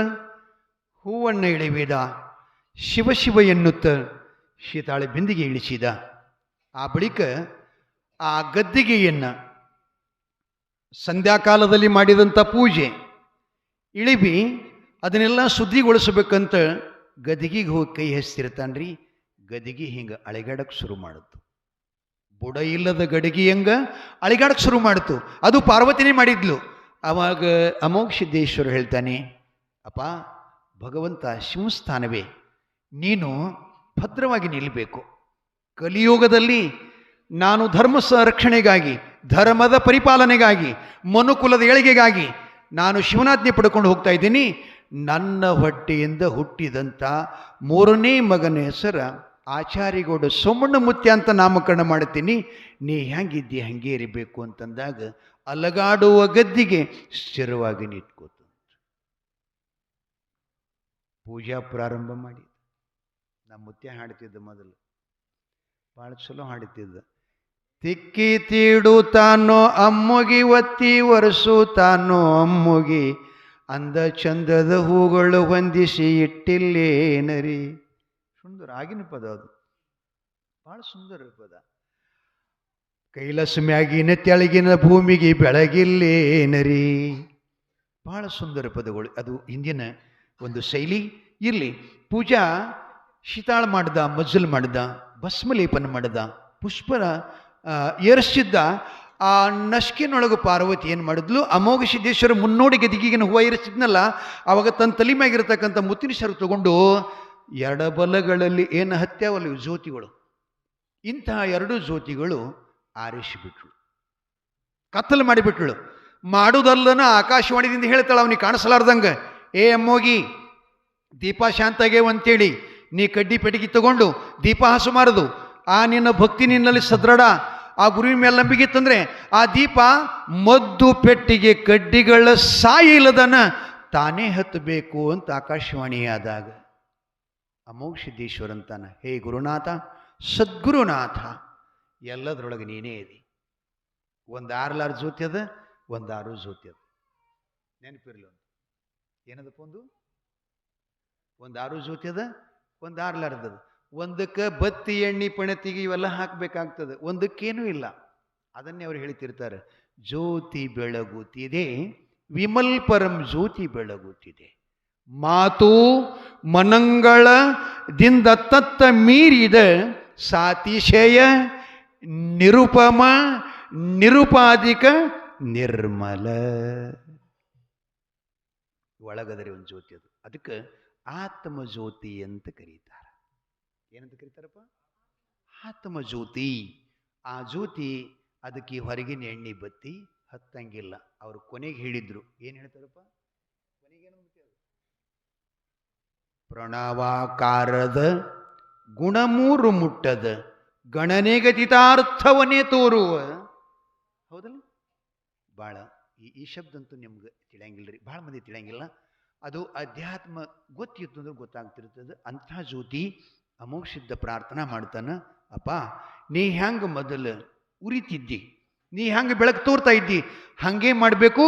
[SPEAKER 1] ಹೂವಣ್ಣ ಇಳಿವಿದ, ಶಿವ ಶಿವ ಎನ್ನುತ್ತ ಶೀತಾಳೆ ಬಿಂದಿಗೆ ಇಳಿಸಿದ. ಆ ಬಳಿಕ ಆ ಗದ್ದಿಗೆಯನ್ನು ಸಂಧ್ಯಾಕಾಲದಲ್ಲಿ ಮಾಡಿದಂಥ ಪೂಜೆ ಇಳಿಬಿ ಅದನ್ನೆಲ್ಲ ಶುದ್ಧಿಗೊಳಿಸಬೇಕಂತ ಗದಿಗೆಗೆ ಹೋಗಿ ಕೈ ಹಚ್ತಿರ್ತಾನ್ರಿ. ಗದಿಗೆ ಹಿಂಗೆ ಅಳಿಗಾಡಕ್ಕೆ ಶುರು ಮಾಡಿತು. ಬುಡ ಇಲ್ಲದ ಗಡಿಗೆ ಹೆಂಗೆ ಅಳಿಗಾಡಕ್ಕೆ ಶುರು ಮಾಡಿತು. ಅದು ಪಾರ್ವತಿನೇ ಮಾಡಿದ್ಲು. ಆವಾಗ ಅಮೋಘ ಸಿದ್ದೇಶ್ವರ ಹೇಳ್ತಾನೆ, ಅಪ್ಪ ಭಗವಂತ ಶಿವಸ್ಥಾನವೇ, ನೀನು ಭದ್ರವಾಗಿ ನಿಲ್ಲಬೇಕು. ಕಲಿಯುಗದಲ್ಲಿ ನಾನು ಧರ್ಮ ಸಂರಕ್ಷಣೆಗಾಗಿ, ಧರ್ಮದ ಪರಿಪಾಲನೆಗಾಗಿ, ಮನುಕುಲದ ಏಳಿಗೆಗಾಗಿ ನಾನು ಶಿವನಾಜ್ಞೆ ಪಡ್ಕೊಂಡು ಹೋಗ್ತಾ ಇದ್ದೀನಿ. ನನ್ನ ಹೊಟ್ಟೆಯಿಂದ ಹುಟ್ಟಿದಂಥ ಮೂರನೇ ಮಗನ ಹೆಸರ ಆಚಾರ್ಯಗೌಡ ಸೋಮಣ್ಣ ಮುತ್ಯ ಅಂತ ನಾಮಕರಣ ಮಾಡ್ತೀನಿ. ನೀ ಹೆಂಗಿದ್ದಿ ಹಂಗೆ ಇರಬೇಕು ಅಂತಂದಾಗ ಅಲಗಾಡುವ ಗದ್ದಿಗೆ ಸ್ಥಿರವಾಗಿ ನಿಂತ್ಕೋತ ಪೂಜಾ ಪ್ರಾರಂಭ ಮಾಡಿ. ನಮ್ಮ ಮುತ್ಯ ಹಾಡ್ತಿದ್ದ ಮೊದಲು, ಭಾಳ ಚಲೋ ಹಾಡ್ತಿದ್ದ. ತಿಕ್ಕಿ ತೀಡುತ್ತಾನೋ ಅಮ್ಮುಗಿ ಒತ್ತಿ ಒರೆಸುತ್ತಾನೋ ಅಮ್ಮುಗಿ, ಅಂದ ಚಂದದ ಹೂಗಳು ಹೊಂದಿಸಿ ಇಟ್ಟಿಲ್ಲೇನರಿ. ಸುಂದರ ಆಗಿನ ಪದ ಅದು, ಭಾಳ ಸುಂದರ ಪದ. ಕೈಲಾಸ ಮ್ಯಾಗಿನ ತೆಳಗಿನ ಭೂಮಿಗೆ ಬೆಳಗಿಲ್ಲೇನರಿ. ಭಾಳ ಸುಂದರ ಪದಗಳು. ಅದು ಹಿಂದಿನ ಒಂದು ಶೈಲಿ. ಇರಲಿ, ಪೂಜಾ ಶೀತಾಳ ಮಾಡ್ದ, ಮಜ್ಜಲ್ ಮಾಡ್ದ, ಭಸ್ಮಲೇಪನ ಮಾಡ್ದ, ಪುಷ್ಪನ ಏರಿಸಿದ್ದ. ಆ ನಶ್ಕಿನೊಳಗೆ ಪಾರ್ವತಿ ಏನು ಮಾಡಿದ್ಲು, ಅಮೋಘ ಸಿದ್ದೇಶ್ವರ ಮುನ್ನೋಡಿ ಗದಿಗಿನ ಹೂವು ಏರಿಸಿದ್ನಲ್ಲ, ಅವಾಗ ತನ್ನ ತಲೆ ಮ್ಯಾಗಿರ್ತಕ್ಕಂಥ ಮುತ್ತಿನ ಸರು ತಗೊಂಡು ಎಡಬಲಗಳಲ್ಲಿ ಏನು ಹತ್ಯಾವಲ್ಲ ಜ್ಯೋತಿಗಳು, ಇಂತಹ ಎರಡು ಜ್ಯೋತಿಗಳು ಆರಿಸಿಬಿಟ್ಳು, ಕತ್ತಲು ಮಾಡಿಬಿಟ್ಳು. ಮಾಡುವುದಲ್ಲನ ಆಕಾಶವಾಣಿದಿಂದ ಹೇಳ್ತಾಳೆ ಅವನಿಗೆ ಕಾಣಿಸಲಾರ್ದಂಗೆ, ಏ ಅಮ್ಮೋಗಿ ದೀಪ ಶಾಂತಾಗೇವ್ ಅಂತೇಳಿ ನೀ ಕಡ್ಡಿ ಪೆಟ್ಟಿಗೆ ತಗೊಂಡು ದೀಪ ಹಸುಮಾರದು. ಆ ನಿನ್ನ ಭಕ್ತಿ ನಿನ್ನಲ್ಲಿ ಸದೃಢ, ಆ ಗುರುವಿನ ಮೇಲೆ ನಂಬಿಕೆ ಇತ್ತಂದ್ರೆ ಆ ದೀಪ ಮದ್ದು ಪೆಟ್ಟಿಗೆ ಕಡ್ಡಿಗಳ ಸಾಯಿ ಇಲ್ಲದನ್ನ ತಾನೇ ಹತ್ತಬೇಕು ಅಂತ ಆಕಾಶವಾಣಿಯಾದಾಗ ಅಮೋಘ ಸಿದ್ದೇಶ್ವರ ಅಂತಾನ, ಹೇ ಗುರುನಾಥ ಸದ್ಗುರುನಾಥ, ಎಲ್ಲದರೊಳಗೆ ನೀನೇ ಇದೆ. ಒಂದು 6 ಜ್ಯೋತಿ ಅದ, ಒಂದು 6 ಜ್ಯೋತಿ ಅದ. ನೆನಪಿರ್ಲಿ, ಏನದಪ್ಪ, ಒಂದು 6 ಜ್ಯೋತಿ ಅದ, ಒಂದು 6 ಅದ. ಒಂದಕ್ಕೆ ಬತ್ತಿ ಎಣ್ಣೆ ಪಣತಿಗೆ ಇವೆಲ್ಲ ಹಾಕಬೇಕಾಗ್ತದೆ, ಒಂದಕ್ಕೇನೂ ಇಲ್ಲ. ಅದನ್ನೇ ಅವ್ರು ಹೇಳ್ತಿರ್ತಾರೆ, ಜ್ಯೋತಿ ಬೆಳಗುತ್ತಿದೆ ವಿಮಲ್ ಪರಂ ಜ್ಯೋತಿ ಬೆಳಗುತ್ತಿದೆ. ಮಾತು ಮನಂಗಳದಿಂದ ತತ್ತ ಮೀರಿದ ಸಾತಿಶಯ ನಿರುಪಮ ನಿರುಪಾಧಿಕ ನಿರ್ಮಲ. ಒಳಗದರೆ ಒಂದು ಜ್ಯೋತಿ ಅದು, ಅದಕ್ಕೆ ಆತ್ಮ ಜ್ಯೋತಿ ಅಂತ ಕರೀತಾರೆ. ಏನಂತ ಕರೀತಾರಪ್ಪ? ಆತ್ಮ ಜ್ಯೋತಿ. ಆ ಜ್ಯೋತಿ ಅದಕ್ಕೆ ಹೊರಗಿನ ಎಣ್ಣೆ ಬತ್ತಿ ಹತ್ತಂಗಿಲ್ಲ. ಅವರು ಕೊನೆಗೆ ಹೇಳಿದ್ರು, ಏನು ಹೇಳ್ತಾರಪ್ಪ ಕೊನೆಗೇನು? ಪ್ರಣವಾಕಾರದ ಗುಣಮೂರು ಮುಟ್ಟದ ಗಣನೆಗತಿತಾರ್ಥವನ್ನೇ ತೋರುವ. ಹೌದಲ್ಲ? ಭಾಳ ಈ ಶಬ್ದ ಅಂತೂ ನಿಮ್ಗೆ ತಿಳಿಯಂಗಿಲ್ಲ ರೀ, ಭಾಳ ಮಂದಿ ತಿಳಿಯಂಗಿಲ್ಲ. ಅದು ಅಧ್ಯಾತ್ಮ ಗೊತ್ತಿತ್ತು ಅಂದ್ರೆ ಗೊತ್ತಾಗ್ತಿರ್ತದೆ. ಅಂಥ ಜ್ಯೋತಿ ಅಮೋಘ ಸಿದ್ಧ ಪ್ರಾರ್ಥನಾ ಮಾಡ್ತಾನ, ಅಪ್ಪ ನೀ ಹೆಂಗೆ ಮೊದಲು ಉರಿತಿದ್ದಿ, ನೀ ಹೆಂಗೆ ಬೆಳಕು ತೋರ್ತಾ ಇದ್ದಿ, ಹಾಗೆ ಮಾಡಬೇಕು.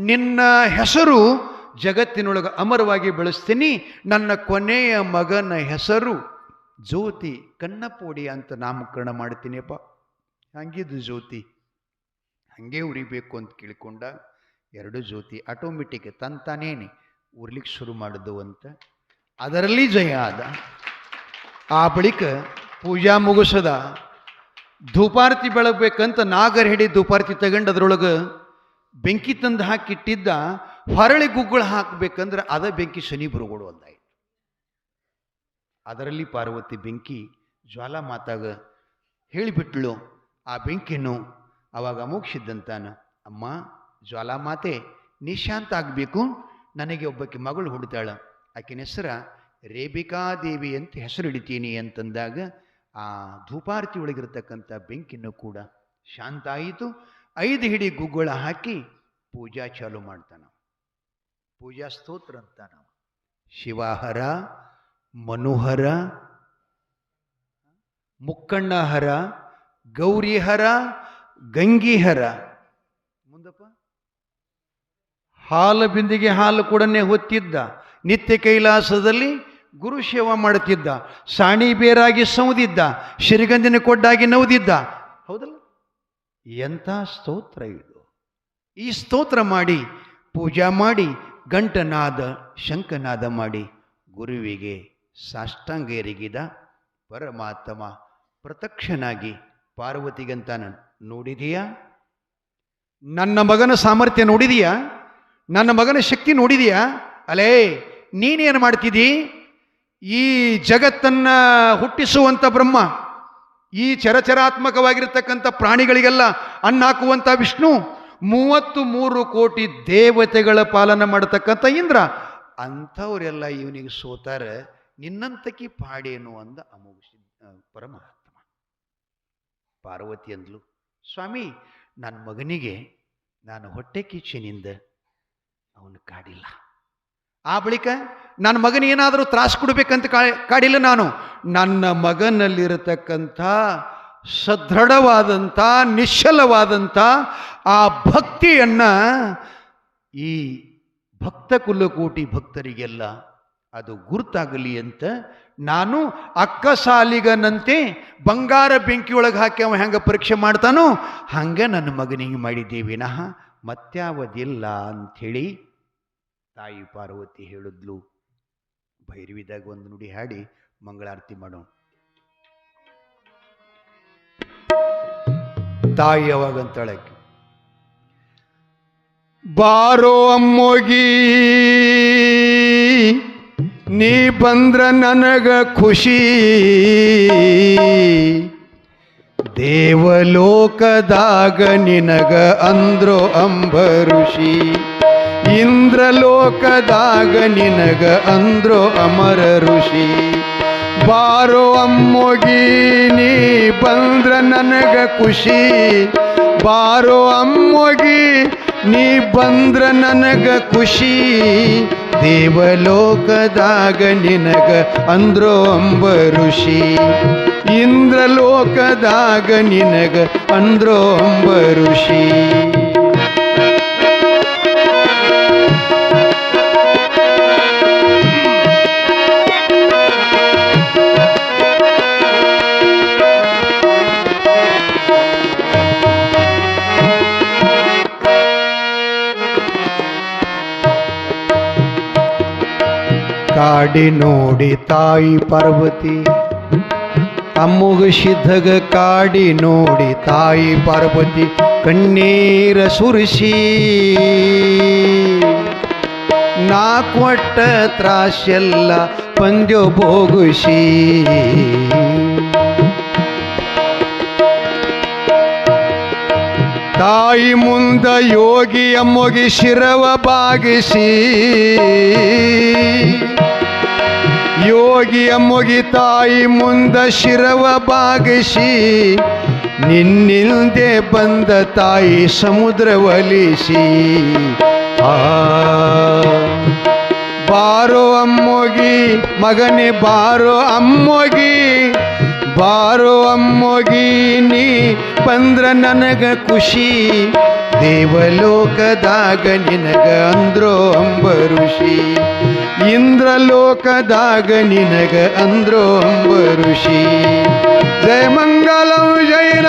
[SPEAKER 1] ನಿನ್ನ ಹೆಸರು ಜಗತ್ತಿನೊಳಗೆ ಅಮರವಾಗಿ ಬೆಳೆಸ್ತೀನಿ. ನನ್ನ ಕೊನೆಯ ಮಗನ ಹೆಸರು ಜ್ಯೋತಿ ಕನ್ನಪೋಡಿ ಅಂತ ನಾಮಕರಣ ಮಾಡ್ತೀನಿಯಪ್ಪ. ಹಂಗಿದ್ದು ಜ್ಯೋತಿ ಹಂಗೆ ಉರಿಬೇಕು ಅಂತ ಕೇಳಿಕೊಂಡ ಎರಡು ಜ್ಯೋತಿ ಆಟೋಮೆಟಿಕ್ ತಂತಾನೇನೆ ಉರ್ಲಿಕ್ಕೆ ಶುರು ಮಾಡಿದ್ದು ಅಂತ ಅದರಲ್ಲಿ ಜಯ ಆದ. ಆ ಬಳಿಕ ಪೂಜಾ ಮುಗಿಸದ ಧೂಪಾರತಿ ಬೆಳಗ್ಬೇಕಂತ ನಾಗರ ಹಿಡಿ ಧೂಪಾರತಿ ತಗೊಂಡು ಅದರೊಳಗೆ ಬೆಂಕಿ ತಂದು ಹಾಕಿಟ್ಟಿದ್ದ. ಹೊರಳಿ ಗುಗ್ಗಳು ಹಾಕಬೇಕಂದ್ರೆ ಅದ ಬೆಂಕಿ ಶನಿ ಬರುಗಳು ಅಂದಾಯ್ತು. ಅದರಲ್ಲಿ ಪಾರ್ವತಿ ಬೆಂಕಿ ಜ್ವಾಲಾ ಮಾತಾಗ ಹೇಳಿಬಿಟ್ಳು. ಆ ಬೆಂಕಿಯನ್ನು ಅವಾಗ ಅಮೋಕ್ಷಿದ್ದಂತಾನ, ಅಮ್ಮ ಜ್ವಾಲಾ ಮಾತೆ ನಿಶಾಂತ ಆಗಬೇಕು, ನನಗೆ ಒಬ್ಬಕ್ಕೆ ಮಗಳು ಹುಡ್ತಾಳ, ಆಕಿನ ಹೆಸರ ರೇಬಿಕಾದೇವಿ ಅಂತ ಹೆಸರು ಹಿಡಿತೀನಿ ಅಂತಂದಾಗ ಆ ಧೂಪಾರತಿ ಒಳಗಿರ್ತಕ್ಕಂಥ ಬೆಂಕಿನೂ ಕೂಡ ಶಾಂತ ಆಯಿತು. 5 ಹಿಡಿ ಗುಗ್ಗಳ ಹಾಕಿ ಪೂಜಾ ಚಾಲು ಮಾಡ್ತಾನ. ಪೂಜಾ ಸ್ತೋತ್ರ ಅಂತ ನಾವು ಶಿವಹರ, ಮನುಹರ, ಮುಕ್ಕಣ್ಣಹರ, ಗೌರಿಹರ, ಗಂಗಿಹರ. ಮುಂದಪ್ಪ ಹಾಲು ಬಿಂದಿಗೆ ಹಾಲು ಕೂಡನೆ ಹೊತ್ತಿದ್ದ. ನಿತ್ಯ ಕೈಲಾಸದಲ್ಲಿ ಗುರು ಸೇವಾ ಮಾಡುತ್ತಿದ್ದ. ಸಾಣಿ ಬೇರಾಗಿ ಸೌದಿದ್ದ. ಶಿರಿಗಂದಿನ ಕೊಡ್ಡಾಗಿ ನೌದಿದ್ದ. ಹೌದಲ್ಲ? ಎಂಥ ಸ್ತೋತ್ರ ಇದು. ಈ ಸ್ತೋತ್ರ ಮಾಡಿ ಪೂಜಾ ಮಾಡಿ ಗಂಟನಾದ ಶಂಖನಾದ ಮಾಡಿ ಗುರುವಿಗೆ ಸಾಷ್ಟಾಂಗ ಎರಗಿದ. ಪರಮಾತ್ಮ ಪ್ರತ್ಯಕ್ಷನಾಗಿ ಪಾರ್ವತಿಗಂತಾನ, ನೋಡಿದೀಯಾ ನನ್ನ ಮಗನ ಸಾಮರ್ಥ್ಯ, ನೋಡಿದೀಯಾ ನನ್ನ ಮಗನ ಶಕ್ತಿ, ನೋಡಿದೀಯಾ? ಅಲೇ ನೀನೇನು ಮಾಡ್ತಿದ್ದೀ? ಈ ಜಗತ್ತನ್ನ ಹುಟ್ಟಿಸುವಂಥ ಬ್ರಹ್ಮ, ಈ ಚರಚರಾತ್ಮಕವಾಗಿರ್ತಕ್ಕಂಥ ಪ್ರಾಣಿಗಳಿಗೆಲ್ಲ ಅನ್ನ ಹಾಕುವಂಥ ವಿಷ್ಣು, 33 ಕೋಟಿ ದೇವತೆಗಳ ಪಾಲನೆ ಮಾಡತಕ್ಕಂಥ ಇಂದ್ರ, ಅಂಥವರೆಲ್ಲ ಇವನಿಗೆ ಸೋತಾರ, ನಿನ್ನಂತಕಿ ಪಾಡೇನು ಅಂದ ಅಮೋಘ ಪರಮಾತ್ಮ. ಪಾರ್ವತಿ ಅಂದ್ಲು, ಸ್ವಾಮಿ ನನ್ನ ಮಗನಿಗೆ ನಾನು ಹೊಟ್ಟೆ ಕಿಚ್ಚಿನಿಂದ ಅವನು ಕಾಡಿಲ್ಲ. ಆ ಬಳಿಕ ನನ್ನ ಮಗನೇನಾದರೂ ತ್ರಾಸು ಕೊಡಬೇಕಂತ ಕಾಡಿಲ್ಲ ನಾನು. ನನ್ನ ಮಗನಲ್ಲಿರತಕ್ಕಂಥ ಸದೃಢವಾದಂಥ ನಿಶ್ಚಲವಾದಂಥ ಆ ಭಕ್ತಿಯನ್ನು ಈ ಭಕ್ತ ಕುಲಕೋಟಿ ಭಕ್ತರಿಗೆಲ್ಲ ಅದು ಗುರುತಾಗಲಿ ಅಂತ ನಾನು ಅಕ್ಕಸಾಲಿಗನಂತೆ ಬಂಗಾರ ಬೆಂಕಿಯೊಳಗೆ ಹಾಕಿ ಅವ ಹೆಂಗೆ ಪರೀಕ್ಷೆ ಮಾಡ್ತಾನೋ ಹಂಗೆ ನನ್ನ ಮಗನಿಗೆ ಮಾಡಿದ್ದೇವೆ ವಿನಃ ಮತ್ಯಾವದಿಲ್ಲ ಅಂಥೇಳಿ ತಾಯಿ ಪಾರ್ವತಿ ಹೇಳಿದ್ಲು. ಭೈರವಿದಾಗ ಒಂದು ನುಡಿ ಹಾಡಿ ಮಂಗಳಾರತಿ ಮಾಡೋಣ. ತಾಯಿ ಅವಾಗಂತಾಳೆ, ಬಾರೋ ಅಮ್ಮೋಗಿ ನೀ ಬಂದ್ರ ನನಗ ಖುಷಿ, ದೇವಲೋಕದಾಗ ನಿನಗ ಅಂದ್ರೋ ಅಂಬಋಷಿ, ಇಂದ್ರಲೋಕದಾಗ ನಿನಗ ಅಂದ್ರೋ ಅಮರ ಋಷಿ. ಬಾರೋ ಅಮ್ಮೋಗಿ ನೀ ಬಂದ್ರ ನನಗ ಖುಷಿ, ಬಾರೋ ಅಮ್ಮೋಗಿ ನೀ ಬಂದ್ರ ನನಗ ಖುಷಿ, ದೇವಲೋಕದಾಗ ನಿನಗ ಅಂದ್ರೋ ಅಂಬಋಷಿ, ಇಂದ್ರಲೋಕದಾಗ ನಿನಗ ಅಂದ್ರೋ ಅಂಬಋಷಿ. ಕಾಡಿ ನೋಡಿ ತಾಯಿ ಪಾರ್ವತಿ ಅಮ್ಮುಗ ಸಿದ್ಧಗ, ಕಾಡಿ ನೋಡಿ ತಾಯಿ ಪಾರ್ವತಿ ಕಣ್ಣೀರ ಸುರಿಸಿ, ನಾ ಕೊಟ್ಟ ತ್ರಾಸೆಲ್ಲ ಪಂಜೋ ಭೋಗಿಸಿ, ತಾಯಿ ಮುಂದ ಯೋಗಿ ಅಮ್ಮೋಗಿ ಶಿರವ ಬಾಗಿಸಿ, ಯೋಗಿ ಅಮ್ಮೋಗಿ ತಾಯಿ ಮುಂದ ಶಿರವ ಬಾಗಿಸಿ, ನಿನ್ನಿಂದೆ ಬಂದ ತಾಯಿ ಸಮುದ್ರ ಒಲಿಸಿ. ಬಾರೋ ಅಮ್ಮೋಗಿ ಮಗನೇ ಬಾರೋ ಅಮ್ಮೋಗಿ, ಬಾರೋ ಅಮ್ಮೋಗಿ ನೀ ಬಂದ್ರ ನನಗ ಖುಷಿ, ದೇವಲೋಕದಾಗ ನಿನಗ ಅಂದ್ರೋ ಅಂಬ ಋಷಿ, ಇಂದ್ರಲೋಕದಾಗ ನಿನಗ ಅಂದ್ರೋ ಅಂಬ ಋಷಿ. ಜಯ ಮಂಗಲಂ ಜಯ